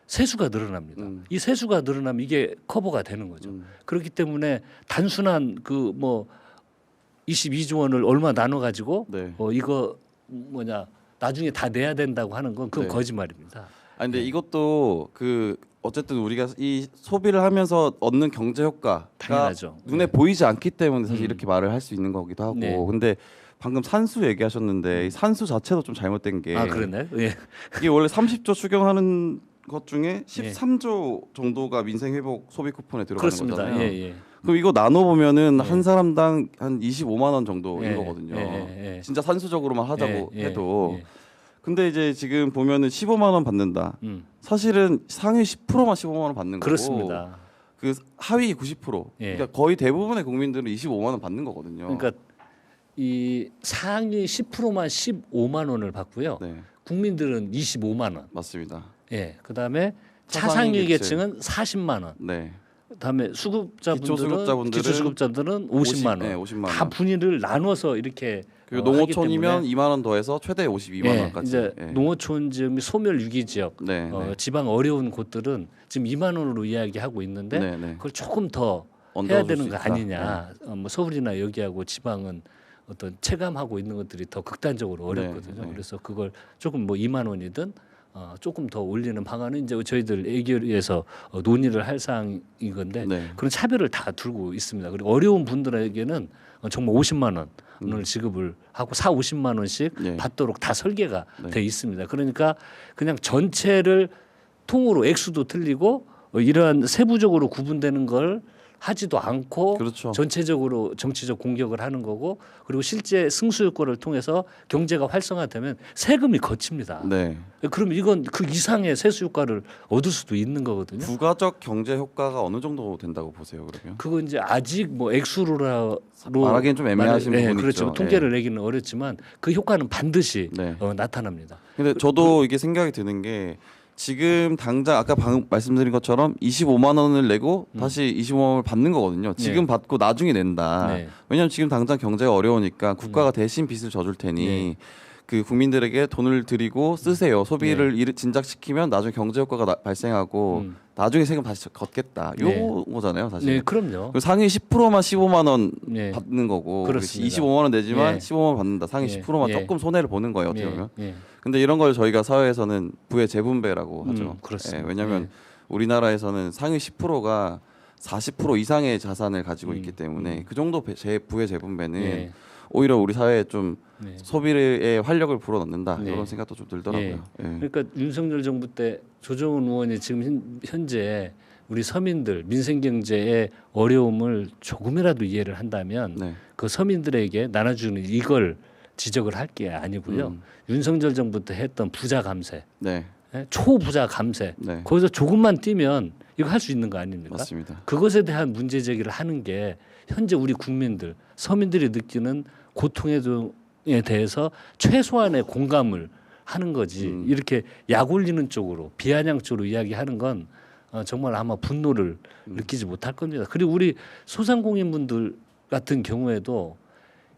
세수가 늘어납니다. 이 세수가 늘어나면 이게 커버가 되는 거죠. 그렇기 때문에 단순한 그 뭐 22조 원을 얼마 나눠 가지고
네.
이거 뭐냐 나중에 다 내야 된다고 하는 건 그건
네.
거짓말입니다.
아니 근데 이것도 그 어쨌든 우리가 이 소비를 하면서 얻는 경제 효과가
당연하죠.
눈에 보이지 않기 때문에 사실 이렇게 말을 할 수 있는 거기도 하고.
네.
근데 방금 산수 얘기하셨는데 이 산수 자체도 좀 잘못된 게
아 그러나요? 예.
이게 원래 30조 추경하는 것 중에 13조 정도가 민생 회복 소비 쿠폰에 들어가는
그렇습니다.
거잖아요.
예, 예.
그럼 이거 나눠 보면은
네.
한 사람당 한 25만 원 정도인
예,
거거든요.
예, 예.
진짜 산수적으로만 하자고
예, 예,
해도.
예.
근데 이제 지금 보면은 15만 원 받는다. 사실은 상위 10%만 15만 원 받는 거고.
그렇습니다.
그 하위 90%.
예.
그러니까 거의 대부분의 국민들은 25만 원 받는 거거든요.
그러니까 이 상위 10%만 15만 원을 받고요.
네,
국민들은 25만 원.
맞습니다.
예. 그다음에
차상위
차상위
계층.
계층은 40만 원.
네.
그다음에 수급자분들은
기초수급자분들은
기초수급자들은 50만 원.
네, 50만 원.
다 분위를 나눠서 이렇게
그리고
하기
농어촌이면
때문에
2만 원 더해서 최대 52만
예,
원까지.
이제
예.
농어촌 지역이 소멸 위기 지역,
네, 네.
지방 어려운 곳들은 지금 2만 원으로 이야기하고 있는데
네, 네.
그걸 조금 더 해야
얹어줄
되는
수
거
있다.
아니냐. 뭐 서울이나 여기하고 지방은 어떤 체감하고 있는 것들이 더 극단적으로 어렵거든요.
네, 네.
그래서 그걸 조금 뭐 2만 원이든 조금 더 올리는 방안은 이제 저희들 애결위에서 논의를 할 사항인 건데
네.
그런 차별을 다 두고 있습니다. 그리고 어려운 분들에게는 정말 50만 원을 지급을 하고 50만 원씩
네.
받도록 다 설계가
네.
돼 있습니다. 그러니까 그냥 전체를 통으로 액수도 틀리고 이러한 세부적으로 구분되는 걸 하지도 않고
그렇죠.
전체적으로 정치적 공격을 하는 거고 그리고 실제 승수효과를 통해서 경제가 활성화되면 세금이 거칩니다.
네.
그럼 이건 그 이상의 세수 효과를 얻을 수도 있는 거거든요.
부가적 경제 효과가 어느 정도 된다고 보세요, 그러면?
그건 이제 아직 뭐 액수로
말하기엔 좀 애매하신 부분이
그렇죠.
있죠.
통계를 내기는 어렵지만 그 효과는 반드시
네.
나타납니다.
근데 저도 이게 생각이 드는 게 지금 당장 아까 방금 말씀드린 것처럼 25만 원을 내고 다시 25만 원을 받는 거거든요. 지금
네.
받고 나중에 낸다.
네.
왜냐하면 지금 당장 경제가 어려우니까 국가가 대신 빚을 져줄 테니
네.
그 국민들에게 돈을 드리고 쓰세요. 소비를 진작시키면 나중에 경제 효과가 발생하고 나중에 세금 다시 걷겠다.
네.
요거잖아요, 사실.
네, 그럼요.
그 상위 10%만 15만 원
네.
받는 거고
그렇습니다.
25만 원 내지만
예.
15만 원 받는다. 상위
예.
10%만
예.
조금 손해를 보는 거예요, 어떻게
예,
보면.
예.
근데 이런 걸 저희가 사회에서는 부의 재분배라고 하죠.
그렇습니다.
왜냐하면
예.
우리나라에서는 상위 10%가 40% 이상의 자산을 가지고 있기
음.
때문에 그 정도 부의 재분배는
예.
오히려 우리 사회에 좀
네.
소비에 활력을 불어넣는다
네.
이런 생각도 좀 들더라고요.
예.
예.
그러니까 윤석열 정부 때 조정은 의원이 지금 현재 우리 서민들 민생 경제의 어려움을 조금이라도 이해를 한다면
네.
그 서민들에게 나눠주는 이걸 지적을 할 게 아니고요. 윤석열 정부 때 했던 부자 감세,
네.
초부자 감세,
네.
거기서 조금만 뛰면 이거 할 수 있는 거 아닙니까?
맞습니다.
그것에 대한 문제 제기를 하는 게 현재 우리 국민들, 서민들이 느끼는 고통에 대해서 최소한의 공감을 하는 거지. 이렇게 약 올리는 쪽으로 비아냥 쪽으로 이야기하는 건 정말 아마 분노를 느끼지 못할 겁니다. 그리고 우리 소상공인분들 같은 경우에도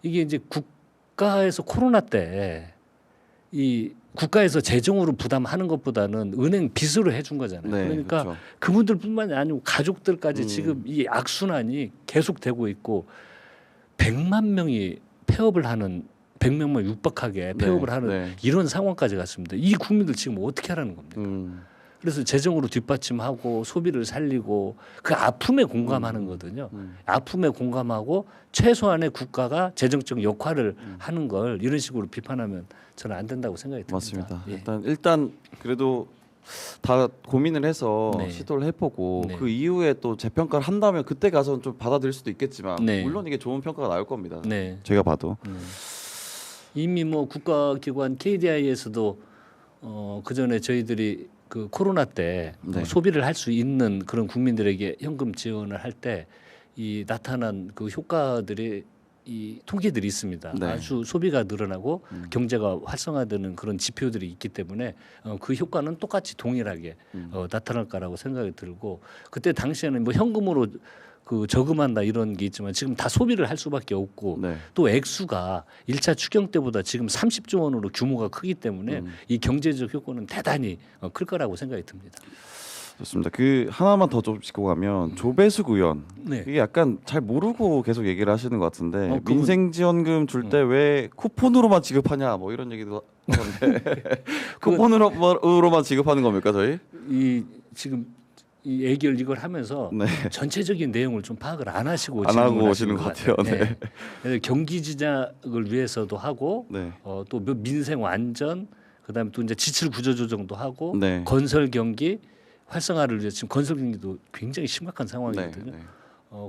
이게 이제 국가에서 코로나 때 이 국가에서 재정으로 부담하는 것보다는 은행 빚으로 해준 거잖아요.
네,
그러니까
그렇죠.
그분들뿐만이 아니고 가족들까지 지금 이 악순환이 계속되고 있고 100만 명이 폐업을 하는 100명만 육박하게 폐업을 하는
네.
이런 상황까지 갔습니다. 이 국민들 지금 어떻게 하라는 겁니까? 그래서 재정으로 뒷받침하고 소비를 살리고 그 아픔에 공감하는 거거든요. 아픔에 공감하고 최소한의 국가가 재정적 역할을 하는 걸 이런 식으로 비판하면 저는 안 된다고 생각이 듭니다.
맞습니다.
예.
일단 그래도 다 고민을 해서
네.
시도를 해보고
네.
그 이후에 또 재평가를 한다면 그때 가서는 좀 받아들일 수도 있겠지만
네.
물론 이게 좋은 평가가 나올 겁니다.
네.
제가 봐도.
이미 뭐 국가기관 KDI에서도 그 전에 저희들이 그 코로나 때
네.
소비를 할 수 있는 그런 국민들에게 현금 지원을 할 때 이 나타난 그 효과들이 이 통계들이 있습니다.
네.
아주 소비가 늘어나고 경제가 활성화되는 그런 지표들이 있기 때문에 그 효과는 똑같이 동일하게 나타날 거라고 생각이 들고 그때 당시에는 뭐 현금으로 그 저금한다 이런 게 있지만 지금 다 소비를 할 수밖에 없고
네.
또 액수가 1차 추경 때보다 지금 30조 원으로 규모가 크기 때문에 이 경제적 효과는 대단히 클 거라고 생각이 듭니다.
좋습니다. 그 하나만 더 좀 짚고 가면 조배숙 의원
네.
이게 약간 잘 모르고 계속 얘기를 하시는 것 같은데
그분-
민생지원금 줄 때 왜 쿠폰으로만 지급하냐 뭐 이런 얘기도 하던데 쿠폰으로만 지급하는 겁니까 저희?
이 지금 이 애결 이걸 하면서
네.
전체적인 내용을 좀 파악을 안 하시고
안 하고
질문을
오시는 것 같아요. 네.
그래서 경기 지작을 위해서도 하고
네.
또 민생 완전 그다음에 또 이제 지출 구조 조정도 하고
네.
건설 경기 활성화를 위해서 지금 건설 경기도 굉장히 심각한 상황이거든요.
네.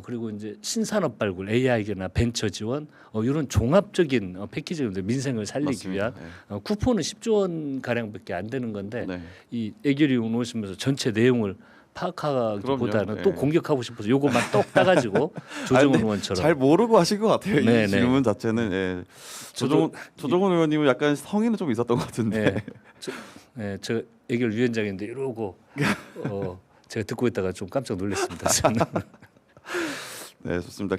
그리고 이제 신산업 발굴, AI나 벤처 지원 이런 종합적인 패키지인데 민생을 살리기
맞습니다.
위한
네.
쿠폰은 10조 원 가량밖에 안 되는 건데
네.
이 애결이 오시면서 전체 내용을 파악하기보다는
그럼요.
또
네.
공격하고 싶어서 요것만 떡 따가지고 조정훈 의원처럼
잘 모르고 하신 것 같아요.
네,
이
네.
질문 자체는 예. 조정훈 의원님은 약간 성의는 좀 있었던 것 같은데.
저 애결 위원장인데 이러고 제가 듣고 있다가 좀 깜짝 놀랐습니다. 저는.
네, 좋습니다.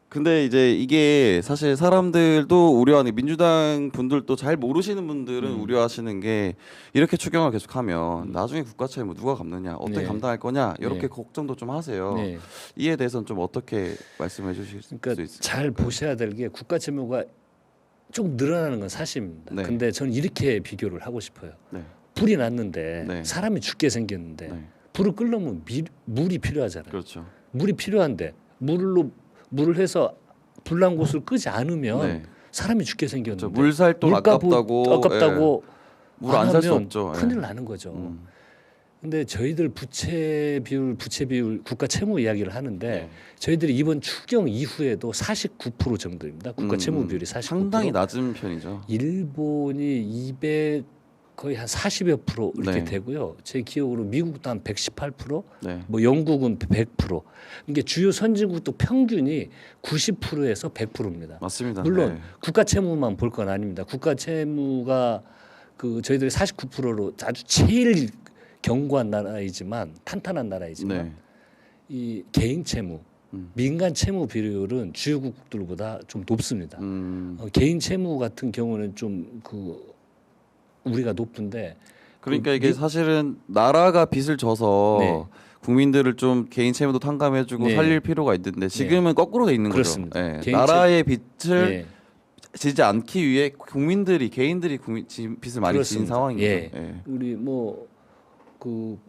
근데 이제 이게 사실 사람들도 우려하는 민주당 분들도 잘 모르시는 분들은 우려하시는 게 이렇게 추경을 계속하면 나중에 국가 채무 누가 갚느냐, 어떻게
네.
감당할 거냐 이렇게
네.
걱정도 좀 하세요.
네.
이에 대해서는 좀 어떻게 말씀해 주실 수
그러니까
있을까요?
잘 보셔야 될 게 국가 채무가 좀 늘어나는 건 사실입니다.
네.
근데 저는 이렇게 비교를 하고 싶어요.
네.
불이 났는데
네.
사람이 죽게 생겼는데
네.
불을 끄려면 물이 필요하잖아요.
그렇죠.
물이 필요한데 물을 해서 불난 곳을 끄지 않으면
네.
사람이 죽게 생겼는데
그렇죠. 물살돈
물값은
아깝다고 물 안 살 수
하면
없죠. 예.
큰일 나는 거죠. 근데 저희들 부채 비율 국가 채무 이야기를 하는
네.
저희들이 이번 추경 이후에도 49% 정도입니다. 국가 채무 비율이 49%.
상당히 낮은 편이죠.
일본이 200 거의 한 40여 프로 이렇게
네.
되고요. 제 기억으로 미국도 한 118%,
네.
뭐 영국은 100%. 이게 주요 선진국도 평균이 90%에서 100%입니다.
맞습니다.
물론
네.
국가 채무만 볼 건 아닙니다. 국가 채무가 그 저희들이 49%로 아주 제일 견고한 나라이지만 탄탄한 나라이지만
네.
이 개인 채무, 민간 채무 비율은 주요국들보다 좀 높습니다. 개인 채무 같은 경우는 좀 그 우리가 높은데
그러니까 이게 사실은 나라가 빚을 져서
네.
국민들을 좀 개인 채무도 탕감해주고
네.
살릴 필요가 있는데 지금은 거꾸로 돼 있는
그렇습니다.
거죠. 예.
개인
나라의 빚을
예.
지지 않기 위해 개인들이 지금 빚을 많이 진
그렇습니다.
상황인
예.
거죠. 예.
우리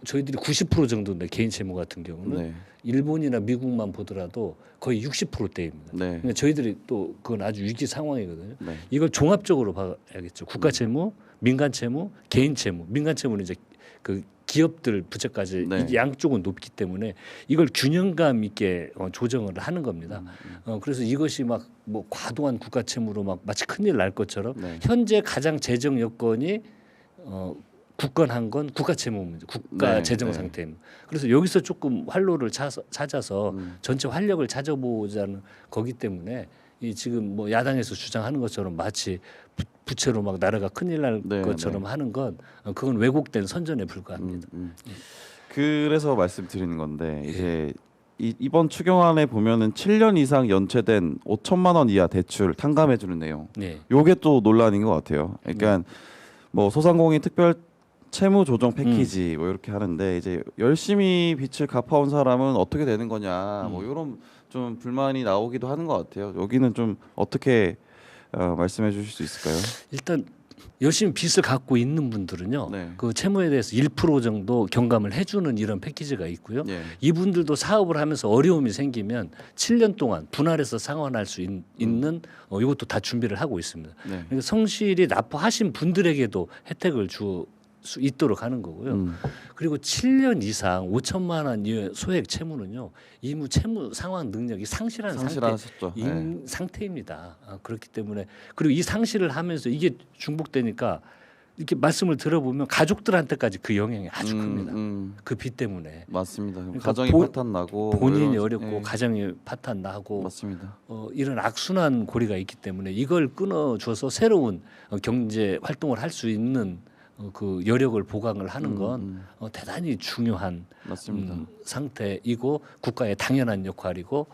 저희들이 90% 정도인데 개인 채무 같은 경우는
네.
일본이나 미국만 보더라도 거의 60%대입니다.
네.
그러니까 저희들이 또 그건 아주 위기 상황이거든요.
네.
이걸 종합적으로 봐야겠죠. 국가 채무, 민간 채무, 개인 채무. 민간 채무는 이제 그 기업들 부채까지
네.
이 양쪽은 높기 때문에 이걸 균형감 있게 조정을 하는 겁니다. 그래서 이것이 막 뭐 과도한 국가 채무로 막 마치 큰일 날 것처럼
네.
현재 가장 재정 여건이 굳건한 건 국가 채무 문제, 국가
네,
재정
네.
상태입니다. 그래서 여기서 조금 활로를 찾아서 전체 활력을 찾아보자는 거기 때문에 이 지금 뭐 야당에서 주장하는 것처럼 마치 부채로 막 나라가 큰일 날
네,
것처럼 하는 건 그건 왜곡된 선전에 불과합니다.
그래서 말씀드리는 건데 이제 이번 추경안에 보면은 7년 이상 연체된 5천만 원 이하 대출 탕감해주는 내용.
네.
요게 또 논란인 것 같아요. 그러니까 뭐 소상공인 특별 채무 조정 패키지 뭐 이렇게 하는데 이제 열심히 빚을 갚아온 사람은 어떻게 되는 거냐 뭐 이런 좀 불만이 나오기도 하는 것 같아요. 여기는 좀 어떻게 말씀해 주실 수 있을까요?
일단 열심히 빚을 갖고 있는 분들은요.
네.
그 채무에 대해서 1% 정도 경감을 해주는 이런 패키지가 있고요.
예.
이분들도 사업을 하면서 어려움이 생기면 7년 동안 분할해서 상환할 수 있는 이것도 다 준비를 하고 있습니다.
네.
그러니까 성실히 납부하신 분들에게도 혜택을 줄 수 있도록 하는 거고요. 그리고 7년 이상 5천만 원 이하 소액 채무는요. 이미 채무 상환 능력이 상실한
상실하셨죠.
상태입니다. 그렇기 때문에 그리고 이 상실을 하면서 이게 중복되니까 이렇게 말씀을 들어보면 가족들한테까지 그 영향이 아주 큽니다. 그 빚 때문에
맞습니다.
그러니까
가정이 파탄 나고
본인이
뭐
어렵고 가정이 파탄 나고
맞습니다.
이런 악순환 고리가 있기 때문에 이걸 끊어줘서 새로운 경제 활동을 할 수 있는 그 여력을 보강을 하는 건 대단히 중요한
맞습니다.
상태이고 국가의 당연한 역할이고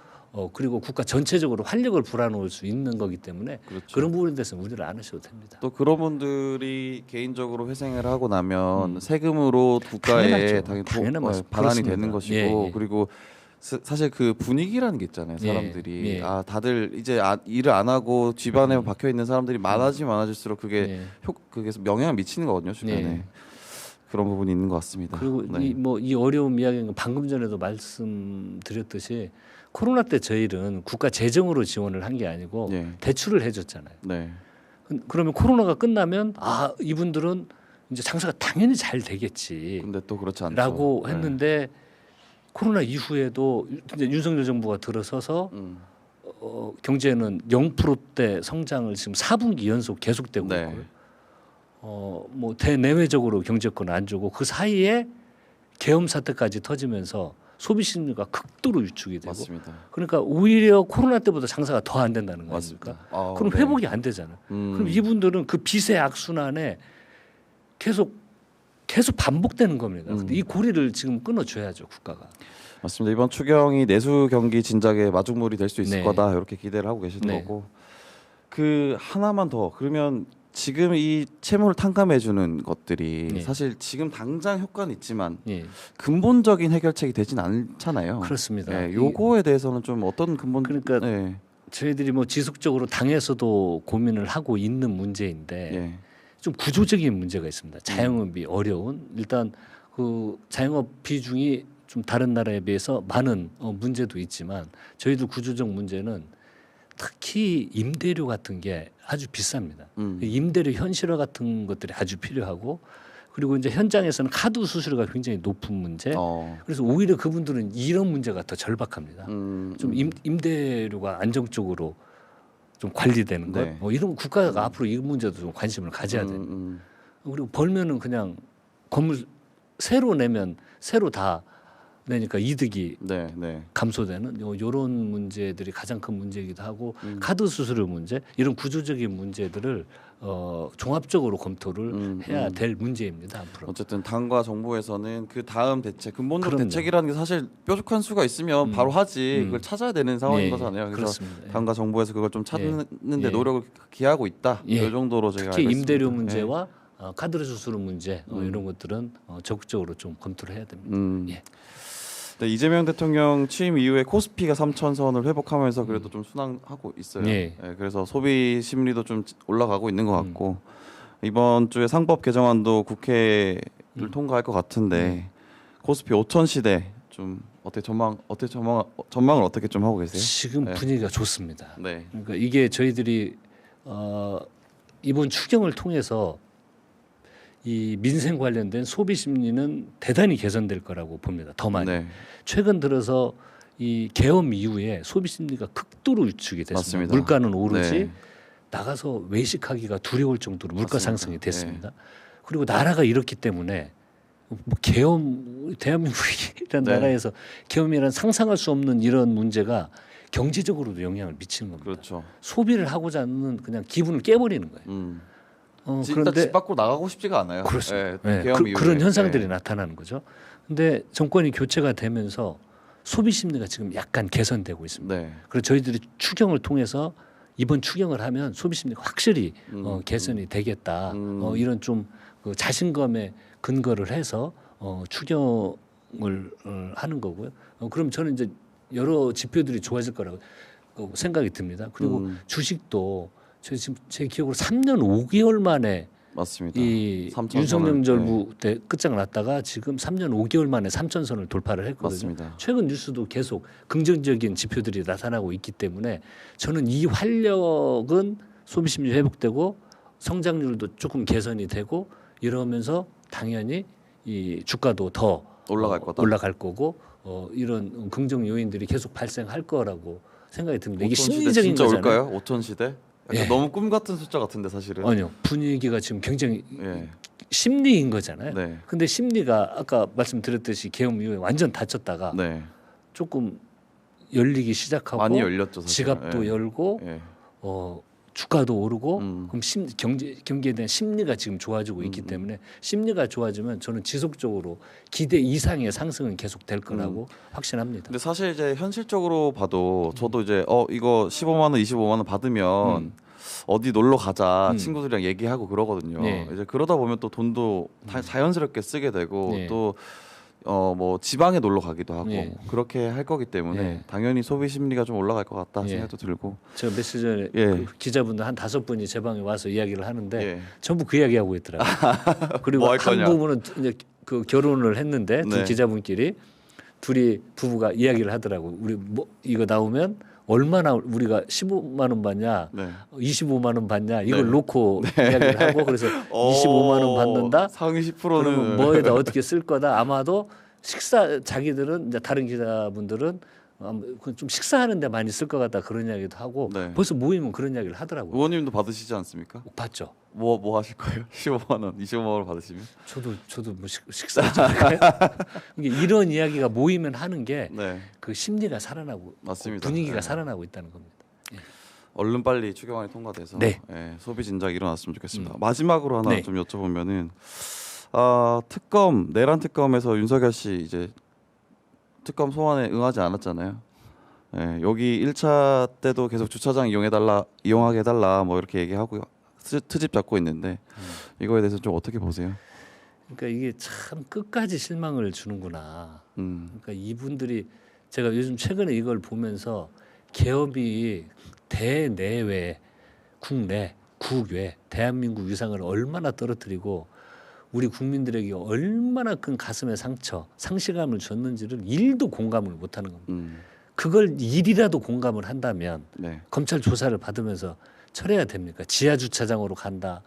그리고 국가 전체적으로 활력을 불어넣을 수 있는 거기 때문에
그렇죠.
그런 부분에 대해서는 우려를 안 하셔도 됩니다.
또 그런 분들이 개인적으로 회생을 하고 나면 세금으로 국가에
당연하죠. 당연한 말씀.
반환이
그렇습니다.
되는 것이고
예, 예.
그리고 사실 그 분위기라는 게 있잖아요.
예,
사람들이
예.
다들 이제 일을 안 하고 집안에 박혀 있는 사람들이 많아질수록 그게
예.
그게 영향을 미치는 거거든요. 주변에
예.
그런 부분이 있는 것 같습니다.
그리고
네.
이 어려움 이야기는 방금 전에도 말씀드렸듯이 코로나 때 저희는 국가 재정으로 지원을 한 게 아니고
예.
대출을 해줬잖아요.
네.
그러면 코로나가 끝나면 이분들은 이제 장사가 당연히 잘 되겠지.
근데 또 그렇지 않죠.
라고
네.
했는데 코로나 이후에도 이제 윤석열 정부가 들어서서 경제는 0%대 성장을 지금 4분기 연속 계속되고
네.
있고요. 뭐 대내외적으로 경제권은 안 좋고 그 사이에 계엄 사태까지 터지면서 소비 심리가 극도로 위축이 되고
맞습니다.
그러니까 오히려 코로나 때보다 장사가 더 안 된다는 거
맞습니다.
아닙니까? 그럼
네.
회복이 안 되잖아요. 그럼 이분들은 그 빚의 악순환에 계속 반복되는 겁니다. 근데 이 고리를 지금 끊어줘야죠 국가가.
맞습니다. 이번 추경이 내수 경기 진작에 마중물이 될 수 있을
네.
거다 이렇게 기대를 하고 계시는
네.
거고 그 하나만 더 그러면 지금 이 채무를 탕감해주는 것들이
네.
사실 지금 당장 효과는 있지만
예,
근본적인 해결책이 되진 않잖아요.
그렇습니다.
네, 요거에 대해서는 좀 어떤 근본
그러니까
네.
저희들이 뭐 지속적으로 당에서도 고민을 하고 있는 문제인데
예.
좀 구조적인 문제가 있습니다. 자영업이 어려운 일단 그 자영업 비중이 좀 다른 나라에 비해서 많은 문제도 있지만 저희들 구조적 문제는 특히 임대료 같은 게 아주 비쌉니다. 임대료 현실화 같은 것들이 아주 필요하고 그리고 이제 현장에서는 카드 수수료가 굉장히 높은 문제. 그래서 오히려 그분들은 이런 문제가 더 절박합니다. 좀 임대료가 안정적으로 좀 관리되는 것.
네.
이런 국가가 앞으로 이 문제도 좀 관심을 가져야 돼요. 그리고 벌면은 그냥 건물 새로 내면 새로 다 내니까 이득이
네, 네.
감소되는 이런 문제들이 가장 큰 문제이기도 하고 카드 수수료 문제 이런 구조적인 문제들을 종합적으로 검토를 해야 될 문제입니다 앞으로.
어쨌든 당과 정부에서는 그 다음 대책, 근본적
그럼요.
대책이라는 게 사실 뾰족한 수가 있으면 바로 하지 그걸 찾아야 되는 상황인
네,
거잖아요. 그래서
그렇습니다. 예.
당과 정부에서 그걸 좀 찾는데
예.
노력을 기하고 있다.
예.
이 정도로 제가
특히
알겠습니다.
임대료
예.
문제와 카드레스 수수료 문제 이런 것들은 적극적으로 좀 검토를 해야 됩니다. 예.
네, 이재명 대통령 취임 이후에 코스피가 3,000선을 회복하면서 그래도 좀 순항하고 있어요.
예.
그래서 소비 심리도 좀 올라가고 있는 것 같고 이번 주에 상법 개정안도 국회를 통과할 것 같은데 코스피 5천 시대 좀 전망을 어떻게 좀 하고 계세요?
지금
네.
분위기가 좋습니다.
네,
그러니까 이게 저희들이 이번 추경을 통해서 이 민생 관련된 소비 심리는 대단히 개선될 거라고 봅니다. 더 많이.
네,
최근 들어서 이 계엄 이후에 소비 심리가 극도로 위축이 됐습니다.
맞습니다.
물가는 오르지
네.
나가서 외식하기가 두려울 정도로 물가
맞습니다.
상승이 됐습니다. 그리고 나라가 이렇기 때문에 뭐 계엄 대한민국이라는
네.
나라에서 계엄이란 상상할 수 없는 이런 문제가 경제적으로도 영향을 미치는 겁니다.
그렇죠.
소비를 하고자 하는 그냥 기분을 깨버리는 거예요.
진짜
그런데
집 밖으로 나가고 싶지가 않아요.
그렇습니다.
네,
네,
계엄 이후에.
그런 현상들이
네.
나타나는 거죠. 근데 정권이 교체가 되면서 소비 심리가 지금 약간 개선되고 있습니다.
네,
그래서 저희들이 추경을 통해서 이번 추경을 하면 소비 심리가 확실히 개선이 되겠다. 이런 좀 그 자신감에 근거를 해서 추경을 하는 거고요. 그럼 저는 이제 여러 지표들이 좋아질 거라고 생각이 듭니다. 그리고 주식도 지금 제 기억으로 3년 5개월 만에
맞습니다.
이
3,000
윤석열
선을,
정부 때 끝장 났다가 지금 3년 5개월 만에 3,000선을 돌파를 했거든요.
맞습니다.
최근 뉴스도 계속 긍정적인 지표들이 나타나고 있기 때문에 저는 이 활력은 소비 심리 회복되고 성장률도 조금 개선이 되고 이러면서 당연히 이 주가도 더
올라갈 거다.
올라갈 거고 이런 긍정 요인들이 계속 발생할 거라고 생각이 듭니다. 이게
5천 시대
심리적인
진짜
거잖아요.
올까요? 5천 시대? 약간
예.
너무 꿈 같은 숫자 같은데 사실은.
아니요. 분위기가 지금 굉장히
예.
심리인 거잖아요.
네.
근데 심리가 아까 말씀드렸듯이 계엄 이후에 완전 닫혔다가
네.
조금 열리기 시작하고
많이 열렸죠. 사실은.
지갑도
예.
열고
예.
주가도 오르고 그럼 경기에 대한 심리가 지금 좋아지고 있기 때문에 심리가 좋아지면 저는 지속적으로 기대 이상의 상승은 계속 될 거라고 확신합니다.
근데 사실 이제 현실적으로 봐도 저도 이제 이거 15만 원, 25만 원 받으면 어디 놀러 가자 친구들이랑 얘기하고 그러거든요.
네.
이제 그러다 보면 또 돈도 자연스럽게 쓰게 되고
네.
또 뭐 지방에 놀러 가기도 하고
네.
그렇게 할 거기 때문에
네.
당연히 소비 심리가 좀 올라갈 것 같다
예.
생각도 들고.
제가 며칠 전에
예.
그 기자분들 한 5분이 제 방에 와서 이야기를 하는데
예.
전부 그 이야기하고 있더라고요. 그리고
뭐할
한
거냐.
부분은 이제 그 결혼을 했는데 두
네.
기자분끼리 둘이 부부가 이야기를 하더라고요. 우리 뭐 이거 나오면 얼마나 우리가 15만 원 받냐,
네.
25만 원 받냐 이걸
네.
놓고 이야기를 하고 그래서 25만 원 받는다.
상위 10%는
그러면 뭐에다 어떻게 쓸 거다. 아마도 자기들은 이제 다른 기자분들은 좀 식사하는데 많이 쓸 것 같다 그런 이야기도 하고
네.
벌써 모이면 그런 이야기를 하더라고요.
의원님도 받으시지 않습니까?
봤죠.
뭐 하실 거예요? 15만 원, 25만 원 받으시면?
저도 뭐 식사하지 않을까요? 이게 이런 이야기가 모이면 하는 게 그
네.
심리가 살아나고
맞습니다.
분위기가
네.
살아나고 있다는 겁니다.
얼른 빨리 추경안이 통과돼서
네.
소비 진작이 일어났으면 좋겠습니다. 마지막으로 하나
네.
좀 여쭤보면은 내란 특검에서 윤석열 씨 이제 특검 소환에 응하지 않았잖아요. 예, 여기 1차 때도 계속 주차장 이용하게 해달라 뭐 이렇게 얘기하고 트집 잡고 있는데 이거에 대해서 좀 어떻게 보세요?
그러니까 이게 참 끝까지 실망을 주는구나. 그러니까 이분들이 제가 요즘 최근에 이걸 보면서 개업이 대내외, 국내, 국외 대한민국 위상을 얼마나 떨어뜨리고 우리 국민들에게 얼마나 큰 가슴의 상실감을 줬는지를 1도 공감을 못하는 겁니다. 그걸 1이라도 공감을 한다면
네.
검찰 조사를 받으면서 철회해야 됩니까? 지하 주차장으로 간다.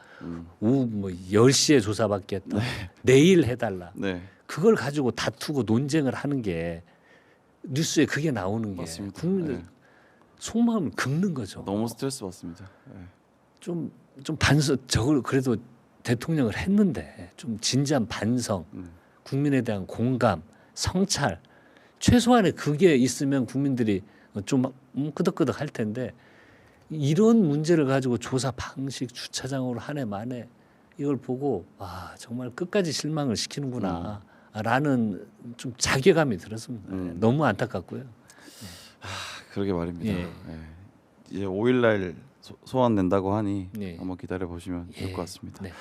오후 뭐 10시에 조사받겠다. 내일 해달라.
네.
그걸 가지고 다투고 논쟁을 하는 게 뉴스에 그게 나오는 게
맞습니다.
국민들
네.
속마음을 긁는 거죠.
너무 스트레스 받습니다. 네.
좀 반성 저걸 그래도 대통령을 했는데 좀 진지한 반성, 국민에 대한 공감, 성찰 최소한의 그게 있으면 국민들이 좀 끄덕끄덕 할 텐데 이런 문제를 가지고 조사 방식 주차장으로 한 해 만에 이걸 보고 정말 끝까지 실망을 시키는구나라는 좀 자괴감이 들었습니다. 너무 안타깝고요.
그러게 말입니다.
예.
예. 이제 5일날 소환된다고 하니
예.
한번 기다려 보시면 좋을
예.
것 같습니다.
네.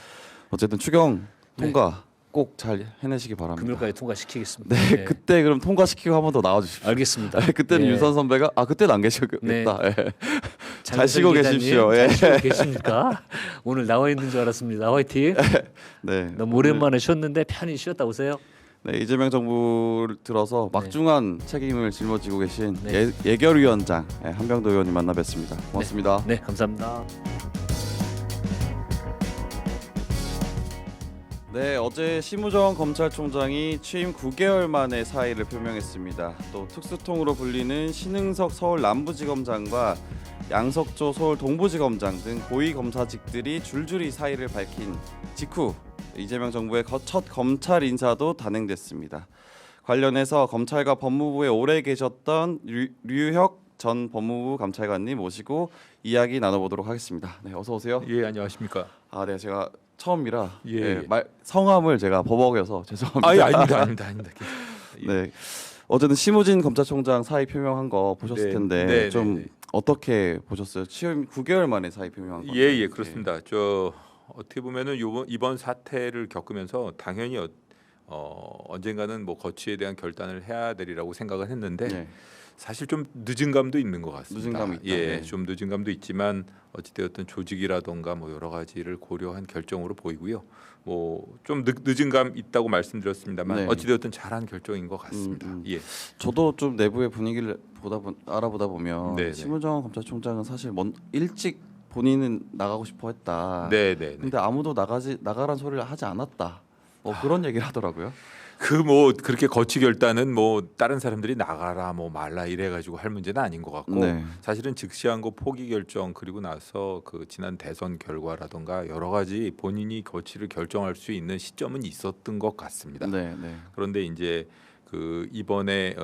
어쨌든 추경 통과 꼭 잘 해내시기 바랍니다.
금요일까지 통과시키겠습니다.
네, 그때 그럼 통과시키고 한 번 더 나와주십시오.
알겠습니다.
그때는
예.
윤선 선배가 그때는 안 계시겠다.
네.
예.
장윤선
쉬고
기자님,
계십시오.
잘
예.
쉬고 계십니까? 오늘 나와 있는 줄 알았습니다. 화이팅.
네.
너무 오랜만에 쉬었는데 편히 쉬었다 오세요.
네, 이재명 정부를 들어서 막중한 책임을 짊어지고 계신
네.
예결위원장 한병도 의원님 만나 뵙습니다. 고맙습니다.
네, 감사합니다.
네, 어제 심우정 검찰총장이 취임 9개월 만에 사의를 표명했습니다. 또 특수통으로 불리는 신흥석 서울 남부지검장과 양석조 서울 동부지검장 등 고위 검사직들이 줄줄이 사의를 밝힌 직후 이재명 정부의 첫 검찰 인사도 단행됐습니다. 관련해서 검찰과 법무부에 오래 계셨던 류혁 전 법무부 감찰관님 모시고 이야기 나눠보도록 하겠습니다. 네, 어서 오세요.
예, 안녕하십니까.
네, 제가 처음이라
예.
성함을 제가 버벅여서 죄송합니다.
아닙니다. 예.
네, 어제는 심우진 검찰총장 사의 표명한 거 보셨을
네,
텐데
네,
좀
네.
어떻게 보셨어요? 취임 9개월 만에 사의 표명한 거.
예, 그렇습니다. 저 어떻게 보면은 이번 사태를 겪으면서 당연히 언젠가는 뭐 거취에 대한 결단을 해야 되리라고 생각을 했는데
네.
사실 좀 늦은 감도 있는 것 같습니다.
늦은 감이 있다.
예,
네.
좀 늦은 감도 있지만 어찌되었든 조직이라던가 뭐 여러 가지를 고려한 결정으로 보이고요. 뭐 좀 늦은 감 있다고 말씀드렸습니다만
네.
어찌되었든 잘한 결정인 것 같습니다. 예.
저도 좀 내부의 분위기를 알아보다 보면
네, 네.
심우정 검찰총장은 사실 일찍 본인은 나가고 싶어 했다.
네.
근데 아무도 나가란 소리를 하지 않았다. 그런 얘기를 하더라고요.
그 뭐 그렇게 거취 결단은 뭐 다른 사람들이 나가라 뭐 말라 이래 가지고 할 문제는 아닌 것 같고
네.
사실은 즉시한 거 포기 결정 그리고 나서 그 지난 대선 결과라던가 여러 가지 본인이 거취를 결정할 수 있는 시점은 있었던 것 같습니다.
네.
그런데 이제 그 이번에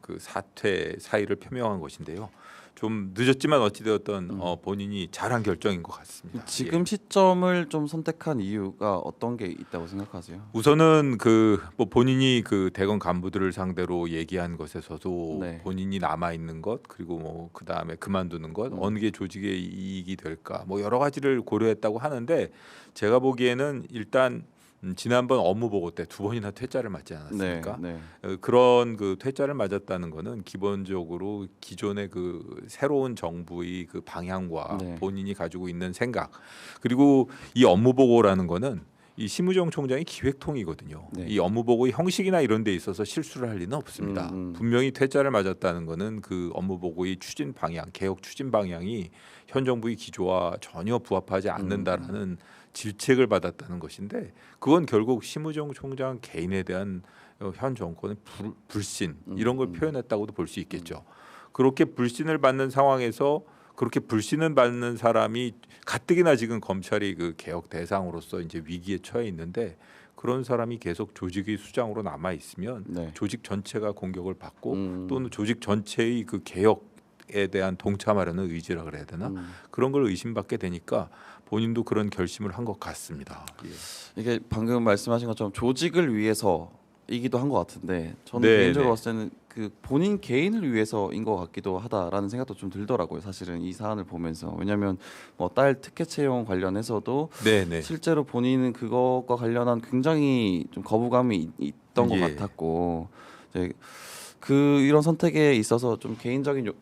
그 사의를 표명한 것인데요. 좀 늦었지만 어찌되었던 본인이 잘한 결정인 것 같습니다.
지금
예.
시점을 좀 선택한 이유가 어떤 게 있다고 생각하세요?
우선은 그 뭐 본인이 그 대검 간부들을 상대로 얘기한 것에서도
네.
본인이 남아 있는 것 그리고 뭐 그 다음에 그만두는 것 어느 게 조직의 이익이 될까 뭐 여러 가지를 고려했다고 하는데 제가 보기에는 일단 지난번 업무 보고 때 2번이나 퇴짜를 맞지 않았습니까?
네.
그런 그 퇴짜를 맞았다는 거는 기본적으로 기존의 그 새로운 정부의 그 방향과
네.
본인이 가지고 있는 생각 그리고 이 업무 보고라는 거는 이 심우정 총장이 기획통이거든요.
네.
이 업무 보고의 형식이나 이런 데 있어서 실수를 할 리는 없습니다. 분명히 퇴짜를 맞았다는 거는 그 업무 보고의 추진 방향, 개혁 추진 방향이 현 정부의 기조와 전혀 부합하지 않는다라는 질책을 받았다는 것인데 그건 결국 심우정 총장 개인에 대한 현 정권의 불신 이런 걸 표현했다고도 볼 수 있겠죠. 그렇게 불신을 받는 상황에서 그렇게 불신을 받는 사람이 가뜩이나 지금 검찰이 그 개혁 대상으로서 이제 위기에 처해 있는데 그런 사람이 계속 조직의 수장으로 남아 있으면
네.
조직 전체가 공격을 받고 또는 조직 전체의 그 개혁에 대한 동참하려는 의지라 그래야 되나 그런 걸 의심받게 되니까 본인도 그런 결심을 한 것 같습니다. 예.
이게 방금 말씀하신 것처럼 조직을 위해서이기도 한 것 같은데 저는
네,
개인적으로
네.
봤을 때는 그 본인 개인을 위해서인 것 같기도 하다라는 생각도 좀 들더라고요. 사실은 이 사안을 보면서 왜냐하면 뭐 딸 특혜 채용 관련해서도
네네.
실제로 본인은 그것과 관련한 굉장히 좀 거부감이 있던 것
예.
같았고 이제 이런 선택에 있어서 좀 개인적인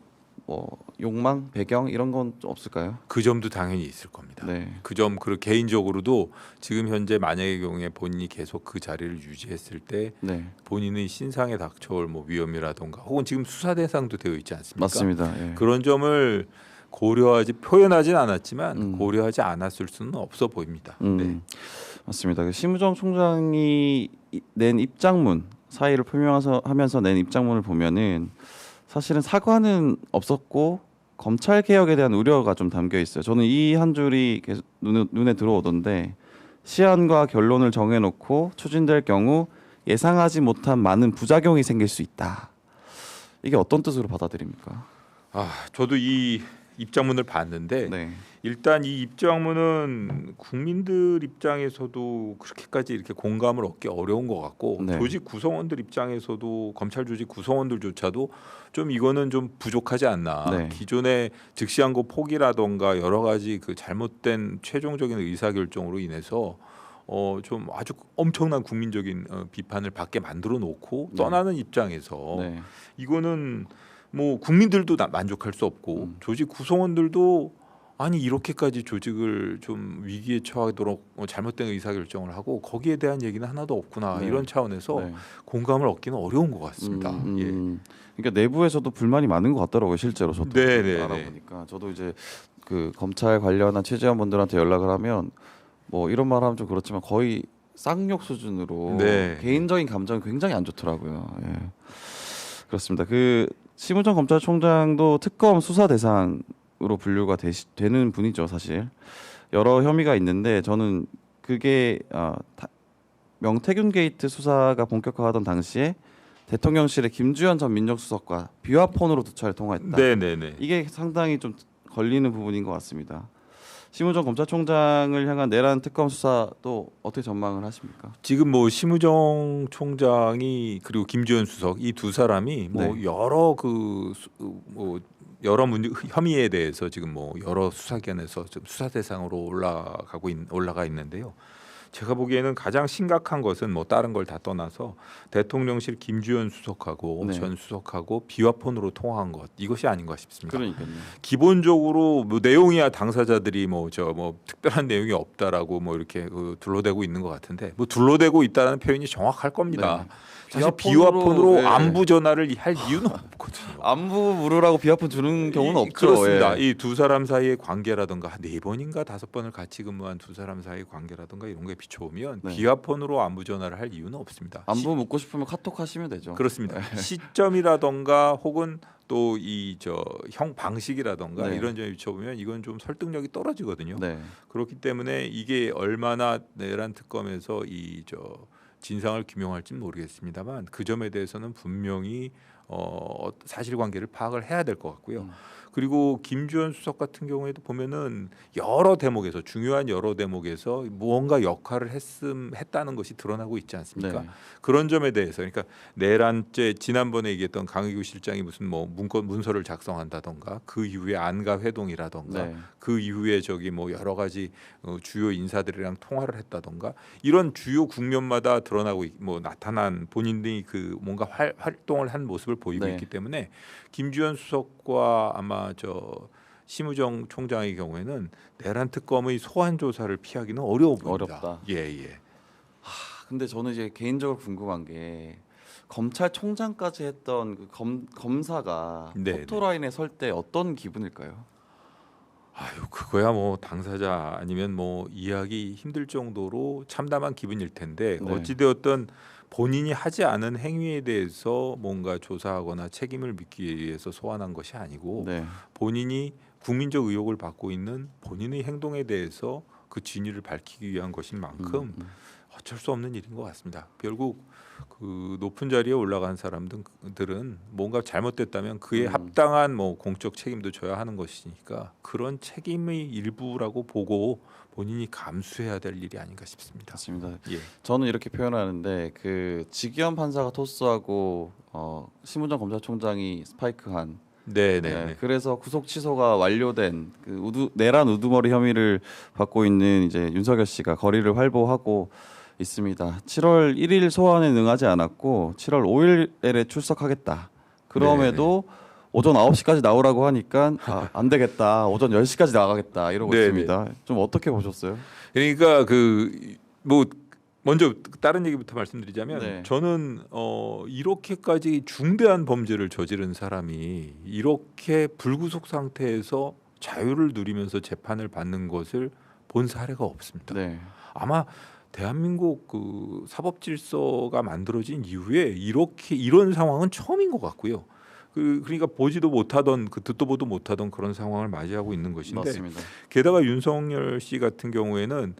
욕망, 배경 이런 건 좀 없을까요?
그 점도 당연히 있을 겁니다.
네.
그 점 그리고 개인적으로도 지금 현재 만약의 경우에 본인이 계속 그 자리를 유지했을 때
네.
본인의 신상에 닥쳐올 뭐 위험이라던가 혹은 지금 수사 대상도 되어 있지 않습니까?
맞습니다. 예.
그런 점을 표현하진 않았지만 고려하지 않았을 수는 없어 보입니다. 네.
맞습니다. 심우정 총장이 낸 입장문 사의를 표명하면서 낸 입장문을 보면은 사실은 사과는 없었고 검찰 개혁에 대한 우려가 좀 담겨 있어요. 저는 이 한 줄이 계속 눈에 들어오던데 시한과 결론을 정해놓고 추진될 경우 예상하지 못한 많은 부작용이 생길 수 있다. 이게 어떤 뜻으로 받아들입니까?
저도 이 입장문을 봤는데
네.
일단 이 입장문은 국민들 입장에서도 그렇게까지 이렇게 공감을 얻기 어려운 것 같고
네.
조직 구성원들 입장에서도 검찰 조직 구성원들조차도 좀 이거는 좀 부족하지 않나.
네.
기존에 즉시한 거 포기라던가 여러 가지 그 잘못된 최종적인 의사결정으로 인해서 좀 아주 엄청난 국민적인 비판을 받게 만들어 놓고
네.
떠나는 입장에서
네.
이거는 뭐 국민들도 만족할 수 없고 조직 구성원들도 아니 이렇게까지 조직을 좀 위기에 처하도록 잘못된 의사결정을 하고 거기에 대한 얘기는 하나도 없구나
네.
이런 차원에서
네.
공감을 얻기는 어려운 것 같습니다. 예.
그러니까 내부에서도 불만이 많은 것 같더라고요, 실제로 저도
네, 네,
알아보니까. 저도 이제 그 검찰 관련한 취재원분들한테 연락을 하면 뭐 이런 말하면 좀 그렇지만 거의 쌍욕 수준으로
네.
개인적인 감정이 굉장히 안 좋더라고요. 예. 그렇습니다. 그 심우정 검찰총장도 특검 수사 대상으로 분류가 되는 분이죠, 사실. 여러 혐의가 있는데 저는 그게 명태균 게이트 수사가 본격화하던 당시에 대통령실의 김주현 전 민정수석과 비화폰으로 두 차례 통화했다.
네네네.
이게 상당히 좀 걸리는 부분인 것 같습니다. 심우정 검찰총장을 향한 내란 특검 수사도 어떻게 전망을 하십니까?
지금 뭐 심우정 총장이 그리고 김주현 수석 이 두 사람이 뭐
네.
여러 여러 혐의에 대해서 지금 뭐 여러 수사기관에서 좀 수사 대상으로 올라가 있는데요. 제가 보기에는 가장 심각한 것은 뭐 다른 걸 다 떠나서 대통령실 김주현 수석하고
네.
전 수석하고 비화폰으로 통화한 것 이것이 아닌가 싶습니다.
그러니까요.
기본적으로 뭐 내용이야 당사자들이 뭐 특별한 내용이 없다라고 뭐 이렇게 둘러대고 있는 것 같은데 뭐 둘러대고 있다는 표현이 정확할 겁니다.
네.
사실
비화폰으로,
비화폰으로
네.
안부 전화를 할 이유는 없거든요.
안부 물으라고 비화폰 주는 경우는 없죠.
그렇습니다.
예.
이 두 사람 사이의 관계라든가 4번인가 5번을 같이 근무한 두 사람 사이의 관계라든가 이런 거에 비춰보면
네.
비화폰으로 안부 전화를 할 이유는 없습니다.
안부 묻고 싶으면 카톡 하시면 되죠.
그렇습니다. 시점이라던가 혹은 또 이 형 방식이라던가
네.
이런 점에 비춰보면 이건 좀 설득력이 떨어지거든요.
네.
그렇기 때문에 이게 얼마나 내란 특검에서 진상을 규명할지는 모르겠습니다만 그 점에 대해서는 분명히 사실관계를 파악을 해야 될 것 같고요. 그리고 김주현 수석 같은 경우에도 보면은 여러 대목에서 중요한 여러 대목에서 무언가 역할을 했다는 것이 드러나고 있지 않습니까?
네.
그런 점에 대해서 그러니까 내란죄 지난번에 얘기했던 강의구 실장이 무슨 뭐 문서를 작성한다던가 그 이후에 안가 회동이라던가
네.
그 이후에 뭐 여러 가지 주요 인사들이랑 통화를 했다던가 이런 주요 국면마다 드러나고 나타난 본인들이 그 뭔가 활동을 한 모습을 보이고
네.
있기 때문에 김주현 수석과 아마 심우정 총장의 경우에는 내란 특검의 소환 조사를 피하기는 어려워 보입니다.
어렵다.
예.
근데 저는 이제 개인적으로 궁금한 게 검찰총장까지 했던 그 검사가
네,
포토라인에 설 때 어떤 기분일까요?
아유 그거야 뭐 당사자 아니면 뭐 이해하기 힘들 정도로 참담한 기분일 텐데
네.
어찌되었든 본인이 하지 않은 행위에 대해서 뭔가 조사하거나 책임을 묻기 위해서 소환한 것이 아니고
네.
본인이 국민적 의혹을 받고 있는 본인의 행동에 대해서 그 진위를 밝히기 위한 것인 만큼 어쩔 수 없는 일인 것 같습니다. 결국 그 높은 자리에 올라간 사람들은 뭔가 잘못됐다면 그에 합당한 뭐 공적 책임도 져야 하는 것이니까 그런 책임의 일부라고 보고 본인이 감수해야 될 일이 아닌가 싶습니다.
맞습니다.
예.
저는 이렇게 표현하는데 그 지기현 판사가 토스하고 심우정 검찰총장이 스파이크한
네.
그래서 구속 취소가 완료된 그 내란 우두머리 혐의를 받고 있는 이제 윤석열 씨가 거리를 활보하고 있습니다. 7월 1일 소환에 응하지 않았고 7월 5일에 출석하겠다. 그럼에도 오전 9시까지 나오라고 하니까 안 되겠다. 오전 10시까지 나가겠다. 이러고
네네.
있습니다. 좀 어떻게 보셨어요?
그러니까 먼저 다른 얘기부터 말씀드리자면
네.
저는 이렇게까지 중대한 범죄를 저지른 사람이 이렇게 불구속 상태에서 자유를 누리면서 재판을 받는 것을 본 사례가 없습니다.
네.
아마 대한민국 그 사법 질서가 만들어진 이후에 이런 상황은 처음인 것 같고요. 그러니까 보지도 못하던 듣도 보도 못하던 그런 상황을 맞이하고 있는 것인데
맞습니다.
게다가 윤석열 씨 같은 경우에는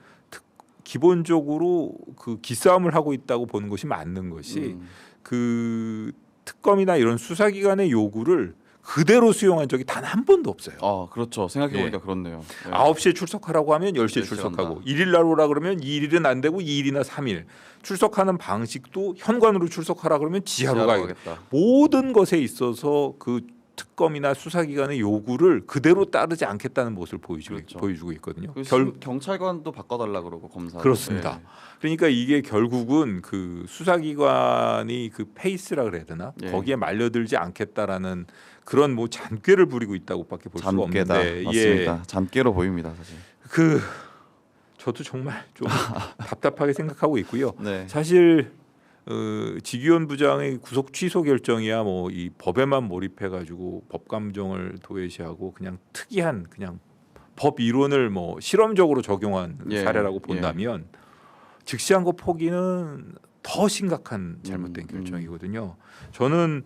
기본적으로 그 기싸움을 하고 있다고 보는 것이 맞는 것이 그 특검이나 이런 수사기관의 요구를 그대로 수용한 적이 단 한 번도 없어요.
그렇죠. 생각해보니까
예.
그렇네요. 네.
9시에 출석하라고 하면 10시에
10시에
출석하고
간다.
1일 날 오라 그러면 2일은 안 되고 2일이나 3일 출석하는 방식도 현관으로 출석하라 그러면 지하로 가겠다. 모든 것에 있어서 그 특검이나 수사기관의 요구를 그대로 따르지 않겠다는 모습을
그렇죠.
보여주고 있거든요.
경찰관도 바꿔달라 그러고 검사.
그렇습니다. 그러니까 이게 결국은 그 수사기관이 그 페이스라 그래야 되나
예.
거기에 말려들지 않겠다라는 그런 뭐 잔꾀를 부리고 있다고밖에 볼 수가
잠깨다.
없는데
맞습니다. 잠깨로 보입니다, 사실.
그 저도 정말 좀 답답하게 생각하고 있고요.
네.
사실 지기현 부장의 구속 취소 결정이야 뭐 이 법에만 몰입해가지고 법 감정을 도외시하고 그냥 특이한 그냥 법 이론을 뭐 실험적으로 적용한
예.
사례라고 본다면 즉시한 거 포기는 더 심각한 잘못된
음.
결정이거든요. 저는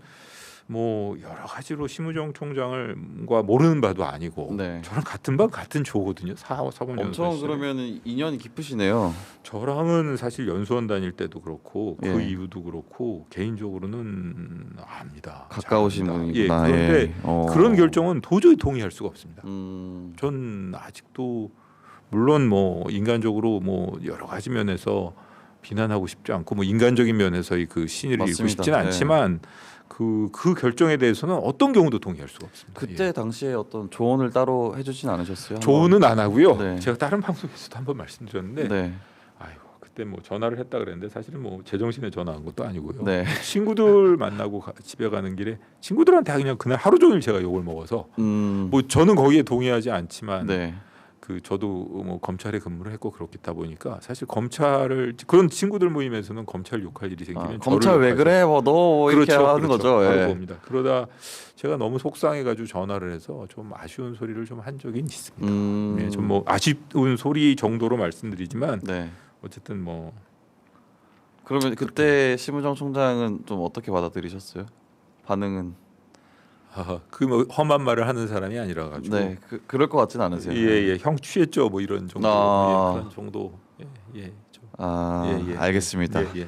뭐 여러 가지로 심우정 총장을과 모르는 바도 아니고
네.
저랑 같은 반 같은 조거든요. 사법
엄청
연수원
그러면 인연이 깊으시네요.
저랑은 사실 연수원 다닐 때도 그렇고 그
예.
이후도 그렇고 개인적으로는 압니다.
가까우신
잘 압니다.
분이구나.
예, 그런데
예.
그런 결정은 도저히 동의할 수가 없습니다.
음.
전 아직도 물론 뭐 인간적으로 뭐 여러 가지 면에서 비난하고 싶지 않고 뭐 인간적인 면에서의 그 신의를 잃고
맞습니다.
싶지는
네.
않지만 그 결정에 대해서는 어떤 경우도 동의할 수가 없습니다.
그때
예.
당시에 어떤 조언을 따로 해주진 않으셨어요?
조언은 안 하고요.
네.
제가 다른 방송에서도 한번 말씀드렸는데
네.
아이고 그때 뭐 전화를 했다 그랬는데 사실은 뭐 제정신에 전화한 것도 아니고요.
네.
친구들 만나고 집에 가는 길에 친구들한테 그냥 그날 하루 종일 제가 욕을 먹어서 뭐 저는 거기에 동의하지 않지만
네.
그 저도 뭐 검찰에 근무를 했고 그렇겠다 보니까 사실 검찰을 그런 친구들 모임에서는 검찰 욕할 일이 생기면
검찰
저를
왜
욕하죠.
그래? 뭐 너 이렇게 하는 거죠.
바로
예.
봅니다. 그러다 제가 너무 속상해가지고 전화를 해서 좀 아쉬운 소리를 좀 한 적이 있습니다. 네, 좀 뭐 아쉬운 소리 정도로 말씀드리지만
네.
어쨌든 뭐
그러면 그때 심우정 총장은 좀 어떻게 받아들이셨어요? 반응은?
그 험한 말을 하는 사람이 아니라 가지고
네, 그럴 것 같진 않으세요?
예예 형 취했죠 뭐 이런 정도 예, 그런 정도 예
알겠습니다.
예.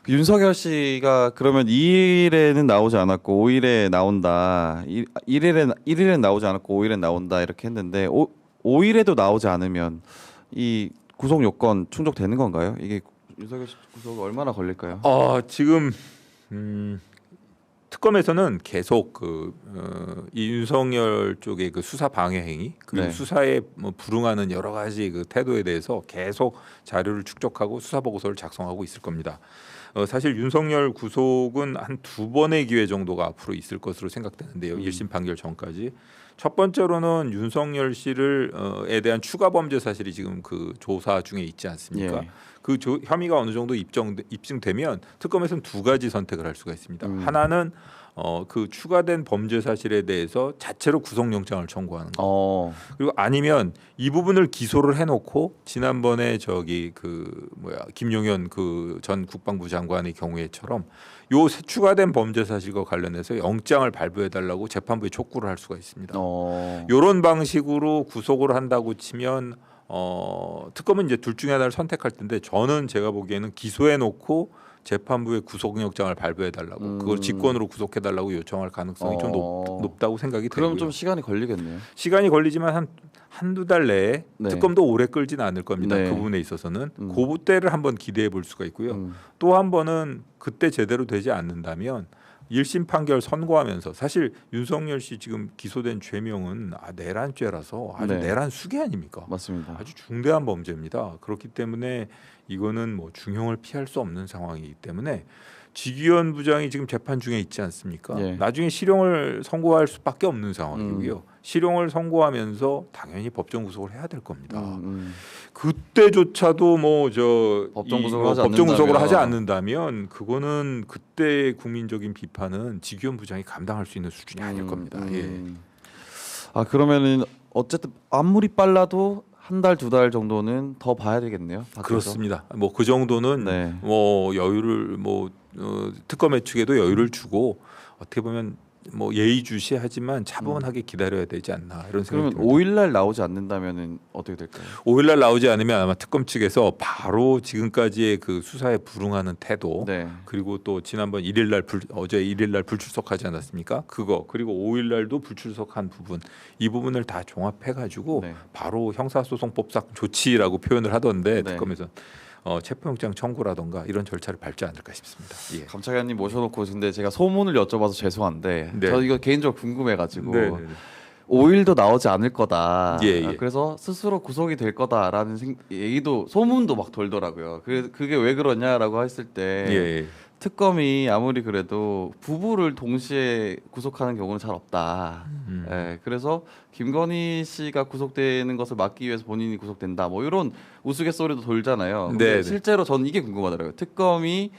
윤석열 씨가 그러면 2일에는 나오지 않았고 5일에 나온다. 1일엔 나오지 않았고 5일엔 나온다 이렇게 했는데 5일에도 나오지 않으면 이 구속 요건 충족되는 건가요? 이게 윤석열 씨 구속 얼마나 걸릴까요?
지금 특검에서는 계속 이 윤석열 쪽의 그 수사 방해 행위 그리고
네.
수사에 뭐 불응하는 여러 가지 그 태도에 대해서 계속 자료를 축적하고 수사 보고서를 작성하고 있을 겁니다. 사실 윤석열 구속은 한 2번의 기회 정도가 앞으로 있을 것으로 생각되는데요. 1심 판결 전까지. 첫 번째로는 윤석열 씨를에 대한 추가 범죄 사실이 지금 그 조사 중에 있지 않습니까?
예.
그 혐의가 어느 정도 입증되면 특검에서는 2가지 선택을 할 수가 있습니다. 하나는 그 추가된 범죄 사실에 대해서 자체로 구속영장을 청구하는 거. 그리고 아니면 이 부분을 기소를 해놓고 지난번에 김용현 그 전 국방부 장관의 경우에처럼 요 추가된 범죄 사실과 관련해서 영장을 발부해 달라고 재판부에 촉구를 할 수가 있습니다. 이런 방식으로 구속을 한다고 치면 특검은 이제 둘 중에 하나를 선택할 텐데 저는 제가 보기에는 기소해 놓고 재판부에 구속영장을 발부해 달라고 그걸 직권으로 구속해 달라고 요청할 가능성이 좀 높다고 생각이
그럼
되고요.
좀 시간이 걸리겠네요.
시간이 걸리지만 한두 달 내에
네.
특검도 오래 끌지는 않을 겁니다.
네.
그 부분에 있어서는 그때를 한번 기대해 볼 수가 있고요. 또 한 번은 그때 제대로 되지 않는다면 1심 판결 선고하면서 사실 윤석열 씨 지금 기소된 죄명은 내란죄라서 아주
네.
내란 수괴 아닙니까?
맞습니다.
아주 중대한 범죄입니다. 그렇기 때문에 이거는 뭐 중형을 피할 수 없는 상황이기 때문에 지기현 부장이 지금 재판 중에 있지 않습니까?
예.
나중에 실형을 선고할 수밖에 없는 상황이고요. 실형을 선고하면서 당연히 법정 구속을 해야 될 겁니다. 그때조차도
법정 구속을 하지
법정 구속을
않는다면.
하지 않는다면 그거는 그때 국민적인 비판은 지기현 부장이 감당할 수 있는 수준이 아닐 겁니다. 예.
그러면은 어쨌든 아무리 빨라도 한 달, 2달 정도는 더 봐야 되겠네요. 밖에서.
그렇습니다. 뭐 그 정도는
네.
뭐 여유를 특검의 측에도 여유를 주고 어떻게 보면 뭐 예의주시하지만 차분하게 기다려야 되지 않나 이런 생각이
그러면
듭니다.
5일날 나오지 않는다면은 어떻게 될까요?
5일날 나오지 않으면 아마 특검 측에서 바로 지금까지의 그 수사에 불응하는 태도
네.
그리고 또 지난번 어제 1일날 불출석하지 않았습니까? 그거 그리고 5일날도 불출석한 부분 이 부분을 다 종합해가지고
네.
바로 형사소송법상 조치라고 표현을 하던데
네.
특검에서 체포영장 청구라던가 이런 절차를 밟지 않을까 싶습니다. 예.
감찰관님 모셔놓고 근데 제가 소문을 여쭤봐서 죄송한데
네.
저 이거 개인적으로 궁금해가지고
네, 네, 네.
5일도 나오지 않을 거다.
예, 예.
그래서 스스로 구속이 될 거다라는 얘기도 소문도 막 돌더라고요. 그게 왜 그러냐라고 했을 때
예.
특검이 아무리 그래도 부부를 동시에 구속하는 경우는 잘 없다. 예, 그래서 김건희 씨가 구속되는 것을 막기 위해서 본인이 구속된다. 뭐 이런 우스갯소리도 돌잖아요. 근데
네, 네.
실제로 저는 이게 궁금하더라고요. 특검이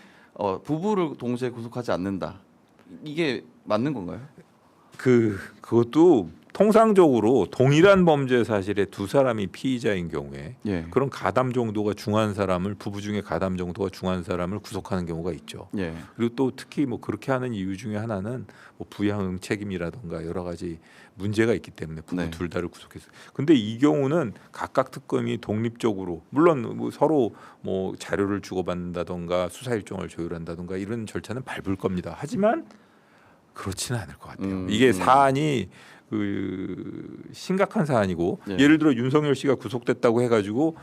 부부를 동시에 구속하지 않는다. 이게 맞는 건가요?
그것도 통상적으로 동일한 범죄 사실에 두 사람이 피의자인 경우에
예.
그런 가담 정도가 중한 사람을 부부 중에 가담 정도가 중한 사람을 구속하는 경우가 있죠.
예.
그리고 또 특히 뭐 그렇게 하는 이유 중에 하나는 뭐 부양 책임이라든가 여러 가지 문제가 있기 때문에 부부
네.
둘 다를 구속했어요. 근데 이 경우는 각각 특검이 독립적으로 물론 뭐 서로 뭐 자료를 주고받는다든가 수사 일정을 조율한다든가 이런 절차는 밟을 겁니다. 하지만 그렇지는 않을 것 같아요. 이게 사안이 심각한 사안이고
네.
예를 들어 윤석열 씨가 구속됐다고 해가지고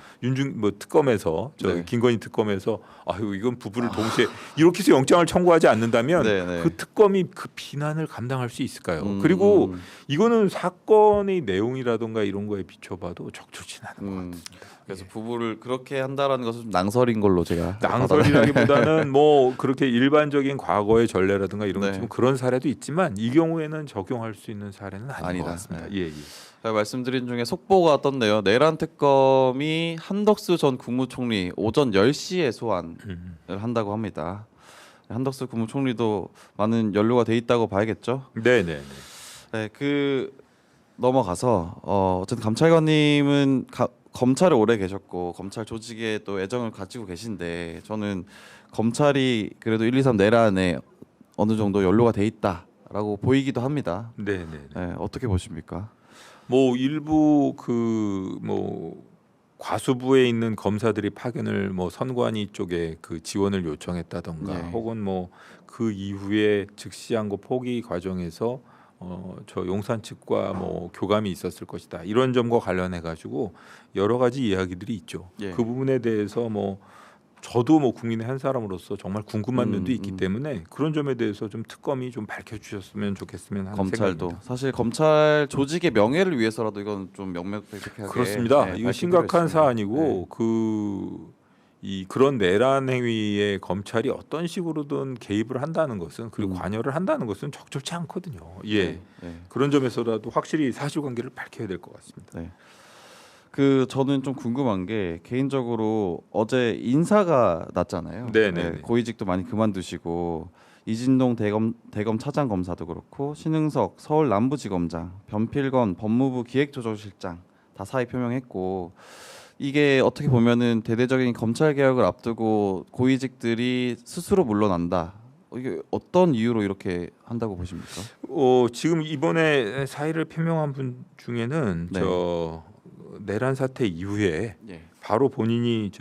특검에서
네.
김건희 특검에서 아유 이건 부부를 동시에 이렇게 해서 영장을 청구하지 않는다면
네, 네.
그 특검이 그 비난을 감당할 수 있을까요? 그리고 이거는 사건의 내용이라든가 이런 거에 비춰봐도 적절치는 않은 것 같습니다.
그래서 부부를 그렇게 한다라는 것은 좀 낭설인 걸로 제가
낭설이라기보다는 뭐 그렇게 일반적인 과거의 전례라든가 이런
네.
좀 그런 사례도 있지만 이 경우에는 적용할 수 있는 사례는 아닌
아니다.
것 같습니다.
네.
예, 예.
제가 말씀드린 중에 속보가 떴네요. 내란 특검이 한덕수 전 국무총리 오전 10시에 소환을 한다고 합니다. 한덕수 국무총리도 많은 연루가 돼 있다고 봐야겠죠.
네, 네,
네, 넘어가서 어쨌든 감찰관님은 검찰에 오래 계셨고 검찰 조직에 또 애정을 가지고 계신데 저는 검찰이 그래도 1, 2, 3 내란에 어느 정도 연루가 돼 있다라고 보이기도 합니다.
네, 네, 네.
네, 어떻게 보십니까?
뭐 일부 과수부에 있는 검사들이 파견을 뭐 선관위 쪽에 그 지원을 요청했다던가
네.
혹은 뭐 그 이후에 즉시항고 포기 과정에서 저 용산 측과 뭐 교감이 있었을 것이다 이런 점과 관련해 가지고 여러 가지 이야기들이 있죠.
예.
그 부분에 대해서 뭐 저도 뭐 국민의 한 사람으로서 정말 궁금한 면도 있기 때문에 그런 점에 대해서 좀 특검이 좀 밝혀주셨으면 좋겠으면 하는
검찰도
생각입니다.
사실 검찰 조직의 명예를 위해서라도 이건 좀 명명백백하게
그렇습니다.
네,
이거
밝힐
심각한
필요가 있습니다.
사안이고 그런 내란 행위에 검찰이 어떤 식으로든 개입을 한다는 것은 그리고 관여를 한다는 것은 적절치 않거든요. 예.
네, 네.
그런 점에서라도 확실히 사실관계를 밝혀야 될 것 같습니다.
네. 저는 좀 궁금한 게 개인적으로 어제 인사가 났잖아요.
네네네.
고위직도 많이 그만두시고 이진동 대검 차장 검사도 그렇고 신흥석 서울 남부지검장, 변필건 법무부 기획조정실장 다 사의 표명했고 이게 어떻게 보면은 대대적인 검찰 개혁을 앞두고 고위직들이 스스로 물러난다. 이게 어떤 이유로 이렇게 한다고 보십니까?
지금 이번에 사의를 표명한 분 중에는
네.
저 내란 사태 이후에
예.
바로 본인이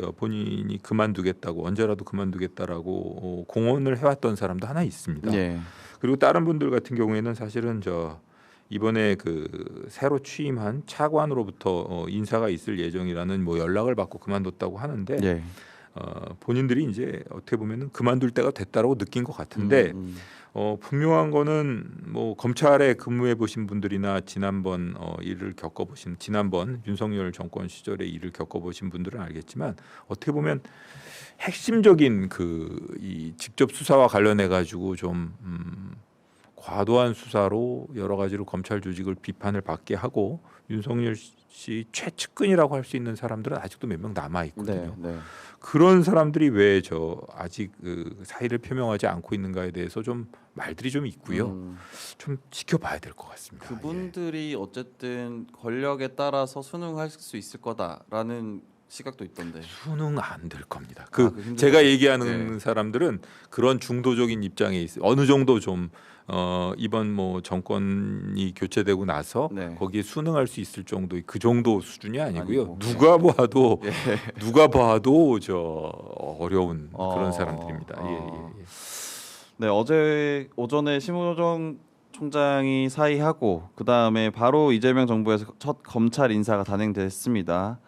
그만두겠다고 언제라도 그만두겠다라고 공언을 해왔던 사람도 하나 있습니다.
예.
그리고 다른 분들 같은 경우에는 사실은 이번에 그 새로 취임한 차관으로부터 인사가 있을 예정이라는 뭐 연락을 받고 그만뒀다고 하는데
예.
본인들이 이제 어떻게 보면은 그만둘 때가 됐다라고 느낀 것 같은데 분명한 거는 뭐 검찰에 근무해 보신 분들이나 지난번 일을 겪어보신 지난번 윤석열 정권 시절의 일을 겪어보신 분들은 알겠지만 어떻게 보면 핵심적인 이 직접 수사와 관련해 가지고 좀 과도한 수사로 여러 가지로 검찰 조직을 비판을 받게 하고 윤석열 씨 최측근이라고 할 수 있는 사람들은 아직도 몇 명 남아 있거든요.
네.
그런 사람들이 왜 아직 사의를 표명하지 않고 있는가에 대해서 좀 말들이 좀 있고요. 좀 지켜봐야 될 것 같습니다.
그분들이 어쨌든 권력에 따라서 순응할 수 있을 거다라는 시각도 있던데.
수능 안 될 겁니다.
힘들죠.
제가 얘기하는
네.
사람들은 그런 중도적인 입장에 있어요. 어느 정도 좀 이번 뭐 정권이 교체되고 나서
네.
거기에 순응할 수 있을 정도의 그 정도 수준이 아니고요.
아니고.
누가 봐도 어려운 그런 사람들입니다. 예.
네, 어제 오전에 심우정 총장이 사의하고 그 다음에 바로 이재명 정부에서 첫 검찰 인사가 단행됐습니다.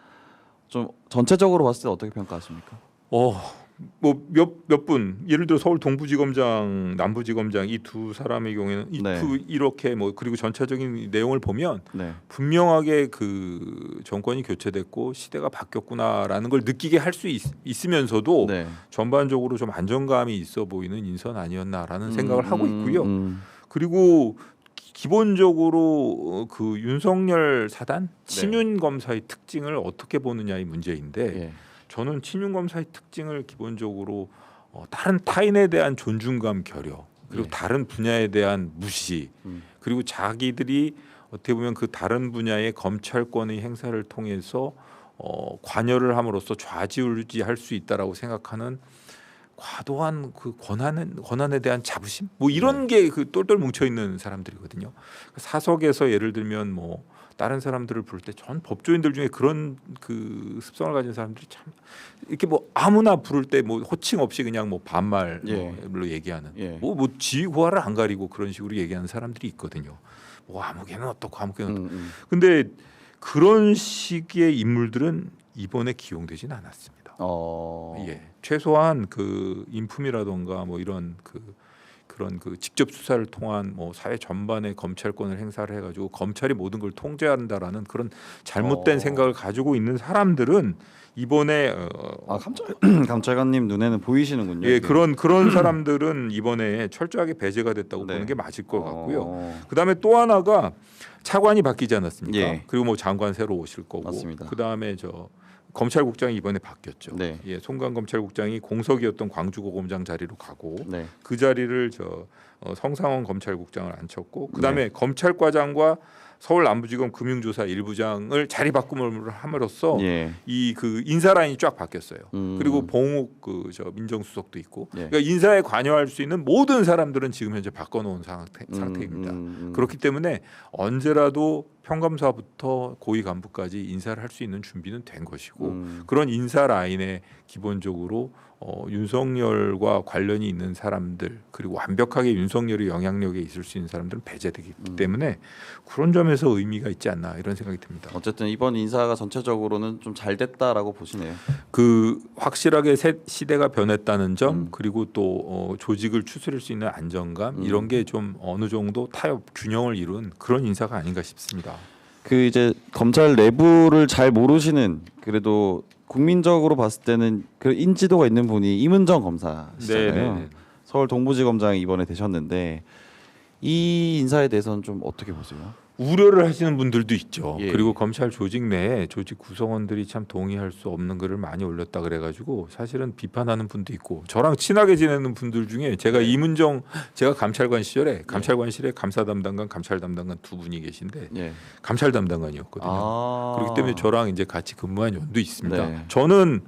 좀 전체적으로 봤을 때 어떻게 평가하십니까?
뭐 몇 분 예를 들어 서울 동부지검장, 남부지검장 이 두 사람의 경우에는
네.
이렇게 뭐 그리고 전체적인 내용을 보면
네.
분명하게 그 정권이 교체됐고 시대가 바뀌었구나라는 걸 느끼게 할 수 있으면서도
네.
전반적으로 좀 안정감이 있어 보이는 인선 아니었나라는 생각을 하고 있고요. 그리고 기본적으로 그 윤석열 사단 친윤 검사의 특징을 어떻게 보느냐의 문제인데
예.
저는 친윤 검사의 특징을 기본적으로 다른 타인에 대한 존중감 결여 그리고
예.
다른 분야에 대한 무시 그리고 자기들이 어떻게 보면 그 다른 분야의 검찰권의 행사를 통해서 관여를 함으로써 좌지우지할 수 있다라고 생각하는 과도한 그 권한에 대한 자부심 뭐 이런 게 그 똘똘 뭉쳐 있는 사람들이거든요. 사석에서 예를 들면 뭐 다른 사람들을 부를 때 전 법조인들 중에 그런 그 습성을 가진 사람들이 참 이렇게 뭐 아무나 부를 때 뭐 호칭 없이 그냥 뭐 반말로
예.
얘기하는
예.
뭐 지위 고하를 안 가리고 그런 식으로 얘기하는 사람들이 있거든요. 뭐 아무개는 어떻고 아무개는 어떻고. 근데 그런 식의 인물들은 이번에 기용되진 않았습니다. 예, 최소한 그 인품이라던가 뭐 이런 그런 그 직접 수사를 통한 뭐 사회 전반의 검찰권을 행사를 해가지고 검찰이 모든 걸 통제한다라는 그런 잘못된 생각을 가지고 있는 사람들은 이번에
감찰관님 눈에는 보이시는군요.
예,
이게.
그런 사람들은 이번에 철저하게 배제가 됐다고
네.
보는 게 맞을 것 같고요. 그다음에 또 하나가 차관이 바뀌지 않았습니까?
예.
그리고 뭐 장관 새로 오실 거고.
맞습니다.
그다음에 검찰국장이 이번에 바뀌었죠.
네.
예, 송강 검찰국장이 공석이었던 광주고검장 자리로 가고
네.
그 자리를 성상원 검찰국장을 앉혔고 그다음에 검찰과장과 서울 남부지검 금융조사 1부장을 자리 바꿈을 함으로써
예.
이 그 인사 라인이 쫙 바뀌었어요. 그리고 봉욱 민정수석도 있고
예.
그러니까 인사에 관여할 수 있는 모든 사람들은 지금 현재 바꿔놓은 상태입니다. 그렇기 때문에 언제라도 평검사부터 고위 간부까지 인사를 할 수 있는 준비는 된 것이고 그런 인사 라인에 기본적으로 윤석열과 관련이 있는 사람들 그리고 완벽하게 윤석열의 영향력에 있을 수 있는 사람들은 배제되기 때문에 그런 점에서 의미가 있지 않나 이런 생각이 듭니다.
어쨌든 이번 인사가 전체적으로는 좀 잘 됐다라고 보시네요.
그 확실하게 시대가 변했다는 점 그리고 또 조직을 추스릴 수 있는 안정감 이런 게 좀 어느 정도 타협 균형을 이룬 그런 인사가 아닌가 싶습니다.
그 이제 검찰 내부를 잘 모르시는 그래도 국민적으로 봤을 때는 그 인지도가 있는 분이 임은정 검사시잖아요.
네네네.
서울 동부지검장이 이번에 되셨는데 이 인사에 대해서는 좀 어떻게 보세요?
우려를 하시는 분들도 있죠.
예.
그리고 검찰 조직 내에 조직 구성원들이 참 동의할 수 없는 글을 많이 올렸다 그래가지고 사실은 비판하는 분도 있고 저랑 친하게 지내는 분들 중에 제가 제가 감찰관 시절에 감찰관실에 감사 담당관, 감찰 담당관 두 분이 계신데
예.
감찰 담당관이었거든요. 그렇기 때문에 저랑 이제 같이 근무한 연도 있습니다.
네.
저는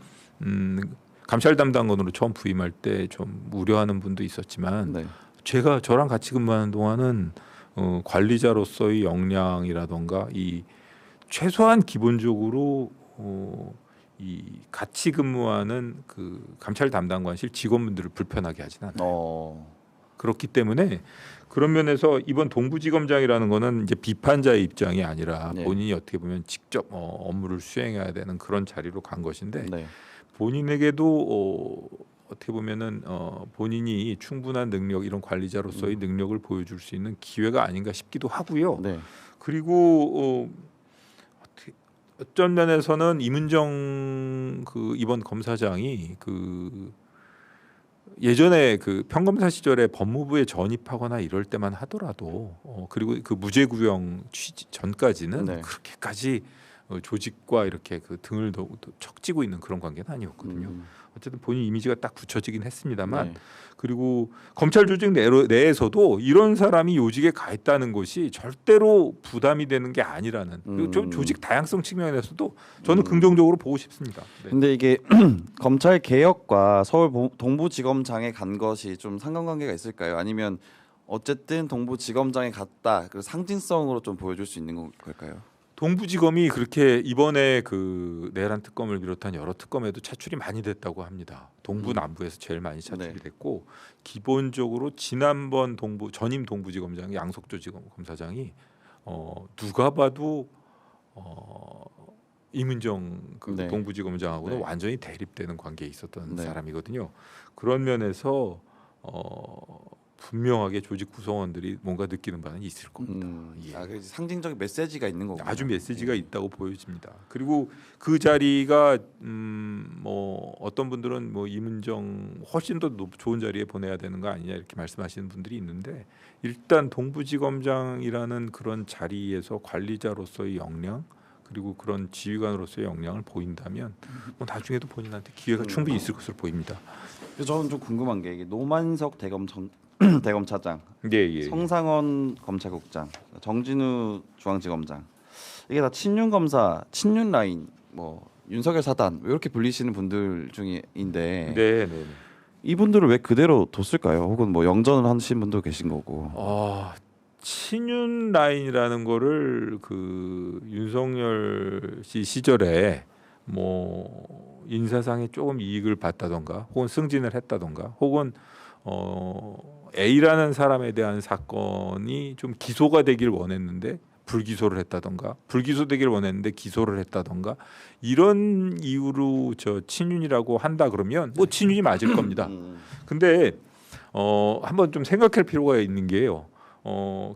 감찰 담당관으로 처음 부임할 때 좀 우려하는 분도 있었지만
네.
제가 저랑 같이 근무하는 동안은 관리자로서의 역량이라던가 이 최소한 기본적으로 이 같이 근무하는 그 감찰 담당관실 직원분들을 불편하게 하진 않아요. 그렇기 때문에 그런 면에서 이번 동부지검장이라는 거는 이제 비판자의 입장이 아니라
네.
본인이 어떻게 보면 직접 업무를 수행해야 되는 그런 자리로 간 것인데
네.
본인에게도 어떻게 보면은 본인이 충분한 능력 이런 관리자로서의 능력을 보여줄 수 있는 기회가 아닌가 싶기도 하고요.
네.
그리고 어떤 면에서는 임은정 그 이번 검사장이 그 예전에 그 평검사 시절에 법무부에 전입하거나 이럴 때만 하더라도 그리고 그 무죄구형 취지 전까지는
네.
그렇게까지 조직과 이렇게 그 등을 척지고 있는 그런 관계는 아니었거든요. 어쨌든 본인 이미지가 딱 굳혀지긴 했습니다만
네.
그리고 검찰 조직 내에서도 이런 사람이 요직에 가 있다는 것이 절대로 부담이 되는 게 아니라는 그리고 좀 조직 다양성 측면에서도 저는 긍정적으로 보고 싶습니다. 네.
근데 이게 검찰 개혁과 서울 동부지검장에 간 것이 좀 상관관계가 있을까요? 아니면 어쨌든 동부지검장에 갔다 그 상징성으로 좀 보여줄 수 있는 걸까요?
동부지검이 그렇게 이번에 그 내란 특검을 비롯한 여러 특검에도 차출이 많이 됐다고 합니다. 동부 남부에서 제일 많이 차출이
네.
됐고 기본적으로 지난번 전임 동부지검장 양석조 검사장이 누가 봐도 이문정 그
네.
동부지검장하고는
네.
완전히 대립되는 관계에 있었던
네.
사람이거든요. 그런 면에서 분명하게 조직 구성원들이 뭔가 느끼는 바는 있을 겁니다. 예.
그래서 상징적인 메시지가 있는 거군요.
아주 메시지가 있다고 보여집니다. 그리고 그 자리가 뭐 어떤 분들은 뭐 이문정 훨씬 더 좋은 자리에 보내야 되는 거 아니냐 이렇게 말씀하시는 분들이 있는데 일단 동부지검장이라는 그런 자리에서 관리자로서의 역량 그리고 그런 지휘관으로서의 역량을 보인다면 뭐 나중에도 본인한테 기회가 충분히 있을 것으로 보입니다.
저는 좀 궁금한 게 이게 노만석 대검차장,
예.
성상원 검찰국장, 정진우 중앙지검장 이게 다 친윤 검사, 친윤 라인, 뭐 윤석열 사단 이렇게 불리시는 분들 중인데
네.
이분들을 왜 그대로 뒀을까요? 혹은 뭐 영전을 하신 분도 계신 거고.
친윤 라인이라는 거를 그 윤석열 씨 시절에 뭐 인사상에 조금 이익을 봤다던가 혹은 승진을 했다던가 혹은 A라는 사람에 대한 사건이 좀 기소가 되길 원했는데 불기소를 했다던가 불기소되길 원했는데 기소를 했다던가 이런 이유로 저 친윤이라고 한다 그러면 뭐 친윤이 맞을 겁니다. 근데 한번 좀 생각할 필요가 있는 게요.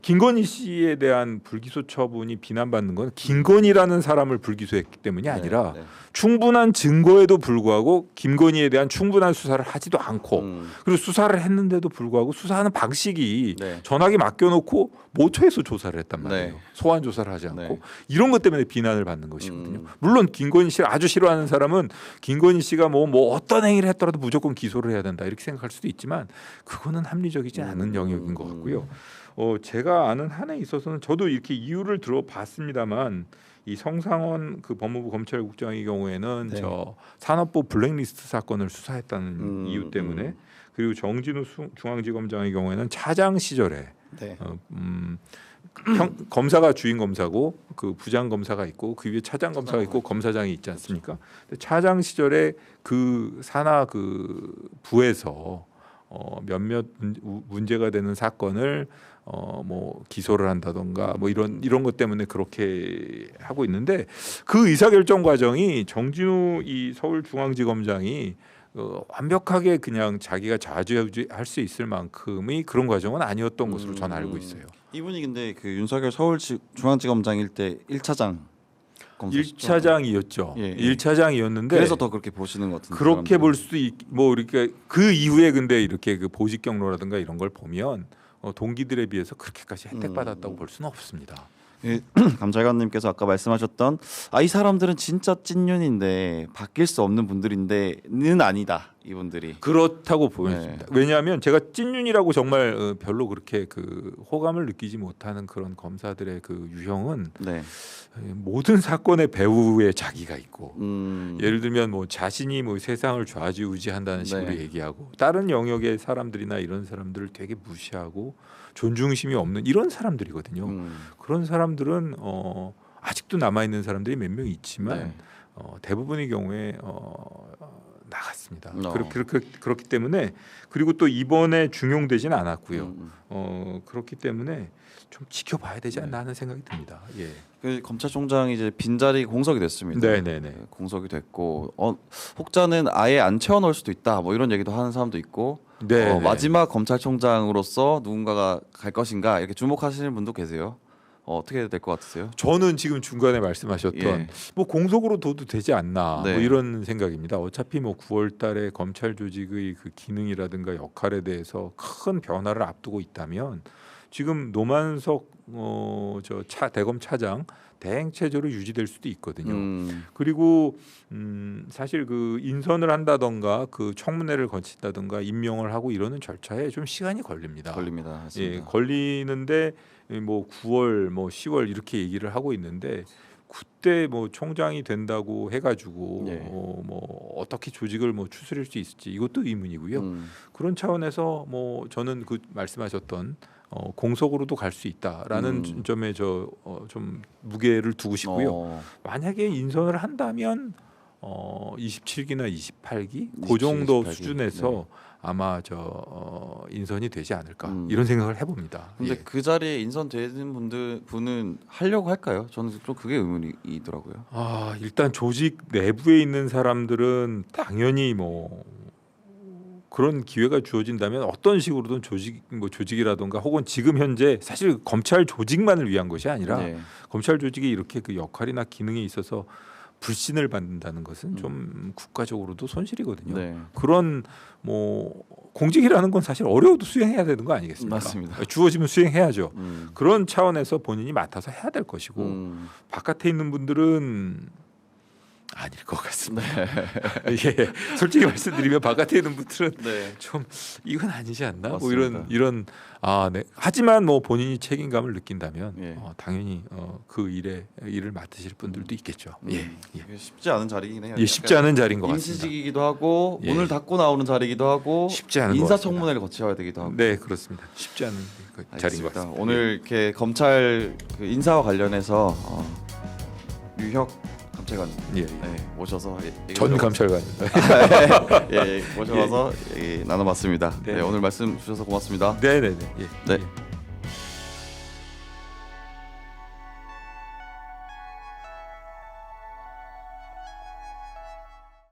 김건희 씨에 대한 불기소 처분이 비난받는 건 김건희라는 사람을 불기소했기 때문이 아니라 충분한 증거에도 불구하고 김건희에 대한 충분한 수사를 하지도 않고 그리고 수사를 했는데도 불구하고 수사하는 방식이 전화기 맡겨놓고 모처에서 조사를 했단 말이에요. 소환 조사를 하지 않고 이런 것 때문에 비난을 받는 것이거든요. 물론 김건희 씨를 아주 싫어하는 사람은 김건희 씨가 뭐 어떤 행위를 했더라도 무조건 기소를 해야 된다 이렇게 생각할 수도 있지만 그거는 합리적이지 않은 영역인 것 같고요. 제가 아는 한에 있어서는 저도 이렇게 이유를 들어봤습니다만 이 성상원 그 법무부 검찰국장의 경우에는 저 산업부 블랙리스트 사건을 수사했다는 이유 때문에 그리고 정진우 중앙지검장의 경우에는 차장 시절에 검사가 주임 검사고 그 부장 검사가 있고 그 위에 차장 검사가 있고 검사장이 있지 않습니까? 차장 시절에 그 산하 그 부에서 몇몇 문제가 되는 사건을 뭐 기소를 한다던가 뭐 이런 것 때문에 그렇게 하고 있는데 그 의사결정 과정이 정진우 이 서울중앙지검장이 완벽하게 그냥 자기가 좌지우지할 수 있을 만큼의 그런 과정은 아니었던 것으로 저는 알고 있어요.
이분이 근데 그 윤석열 서울중앙지검장일 때 1차장
1차장이었죠.
예.
1차장이었는데
그래서 더 그렇게 보시는 것 같은데.
그렇게 볼 수도 뭐 이렇게 그 이후에 근데 이렇게 그 보직 경로라든가 이런 걸 보면 동기들에 비해서 그렇게까지 혜택 받았다고 볼 수는 없습니다.
감찰관님께서 아까 말씀하셨던 이 사람들은 진짜 찐윤인데 바뀔 수 없는 분들인데는 아니다 이분들이
그렇다고 보여집니다. 왜냐하면 제가 찐윤이라고 정말 별로 그렇게 그 호감을 느끼지 못하는 그런 검사들의 그 유형은 모든 사건의 배후에 자기가 있고 예를 들면 뭐 자신이 뭐 세상을 좌지우지한다는 식으로 얘기하고 다른 영역의 사람들이나 이런 사람들을 되게 무시하고 존중심이 없는 이런 사람들이거든요. 그런 사람들은 아직도 남아 있는 사람들이 몇 명 있지만 대부분의 경우에 나갔습니다. 그렇기 때문에 그리고 또 이번에 중용되지는 않았고요. 그렇기 때문에 좀 지켜봐야 되지 않나 하는 생각이 듭니다. 예.
그 검찰총장이 이제 빈자리 공석이 됐습니다.
네네네.
공석이 됐고 혹자는 아예 안 채워넣을 수도 있다. 뭐 이런 얘기도 하는 사람도 있고 마지막 검찰총장으로서 누군가가 갈 것인가 이렇게 주목하시는 분도 계세요. 어떻게 될 것 같으세요?
저는 지금 중간에 말씀하셨던 뭐 공석으로 둬도 되지 않나 뭐 이런 생각입니다. 어차피 뭐 9월달에 검찰 조직의 그 기능이라든가 역할에 대해서 큰 변화를 앞두고 있다면 지금 노만석 대검 차장 대행 체제로 유지될 수도 있거든요. 그리고 사실 그 인선을 한다던가 그 청문회를 거친다던가 임명을 하고 이러는 절차에 좀 시간이 걸립니다.
맞습니다.
걸리는데 뭐 9월 뭐 10월 이렇게 얘기를 하고 있는데 그때 뭐 총장이 된다고 해가지고 뭐 어떻게 조직을 뭐 추스릴 수 있을지 이것도 의문이고요. 그런 차원에서 뭐 저는 그 말씀하셨던 공석으로도 갈 수 있다라는 점에 좀 무게를 두고 싶고요. 만약에 인선을 한다면 27기나 28기 그 정도
27, 28기.
수준에서 아마 인선이 되지 않을까 이런 생각을 해봅니다.
근데
예.
그 자리에 인선되는 분은 하려고 할까요? 저는 좀 그게 의문이더라고요.
일단 조직 내부에 있는 사람들은 당연히 뭐 그런 기회가 주어진다면 어떤 식으로든 조직이라든가 혹은 지금 현재 사실 검찰 조직만을 위한 것이 아니라
네.
검찰 조직이 이렇게 그 역할이나 기능에 있어서 불신을 받는다는 것은 좀 국가적으로도 손실이거든요.
네.
그런 뭐 공직이라는 건 사실 어려워도 수행해야 되는 거 아니겠습니까?
맞습니다.
주어지면 수행해야죠. 그런 차원에서 본인이 맡아서 해야 될 것이고 바깥에 있는 분들은 아닐 것 같습니다. 예, 솔직히 말씀드리면 바깥에 있는 분들은
네.
좀 이건 아니지 않나? 뭐
맞습니다.
이런 네. 하지만 뭐 본인이 책임감을 느낀다면
예.
당연히 그 일을 맡으실 분들도 있겠죠. 예.
이게 쉽지 않은 자리긴 해요.
예, 쉽지 않은 자리인 것 같습니다.
임시직이기도 하고
예.
문을 닫고 나오는 자리이기도 하고
쉽지 않은 것
인사청문회를 거쳐야 되기도 하고.
네, 그렇습니다. 쉽지 않은 그 자리인 것
알겠습니다.
같습니다.
오늘 이렇게 검찰 그 인사와 관련해서 유혁 감찰관
예.
네, 모셔서
전 감찰관입니다.
예, 모셔서 얘기 나눠봤습니다.
네.
네, 오늘 말씀 주셔서 고맙습니다.
네, 네, 네. 예.
네.
예.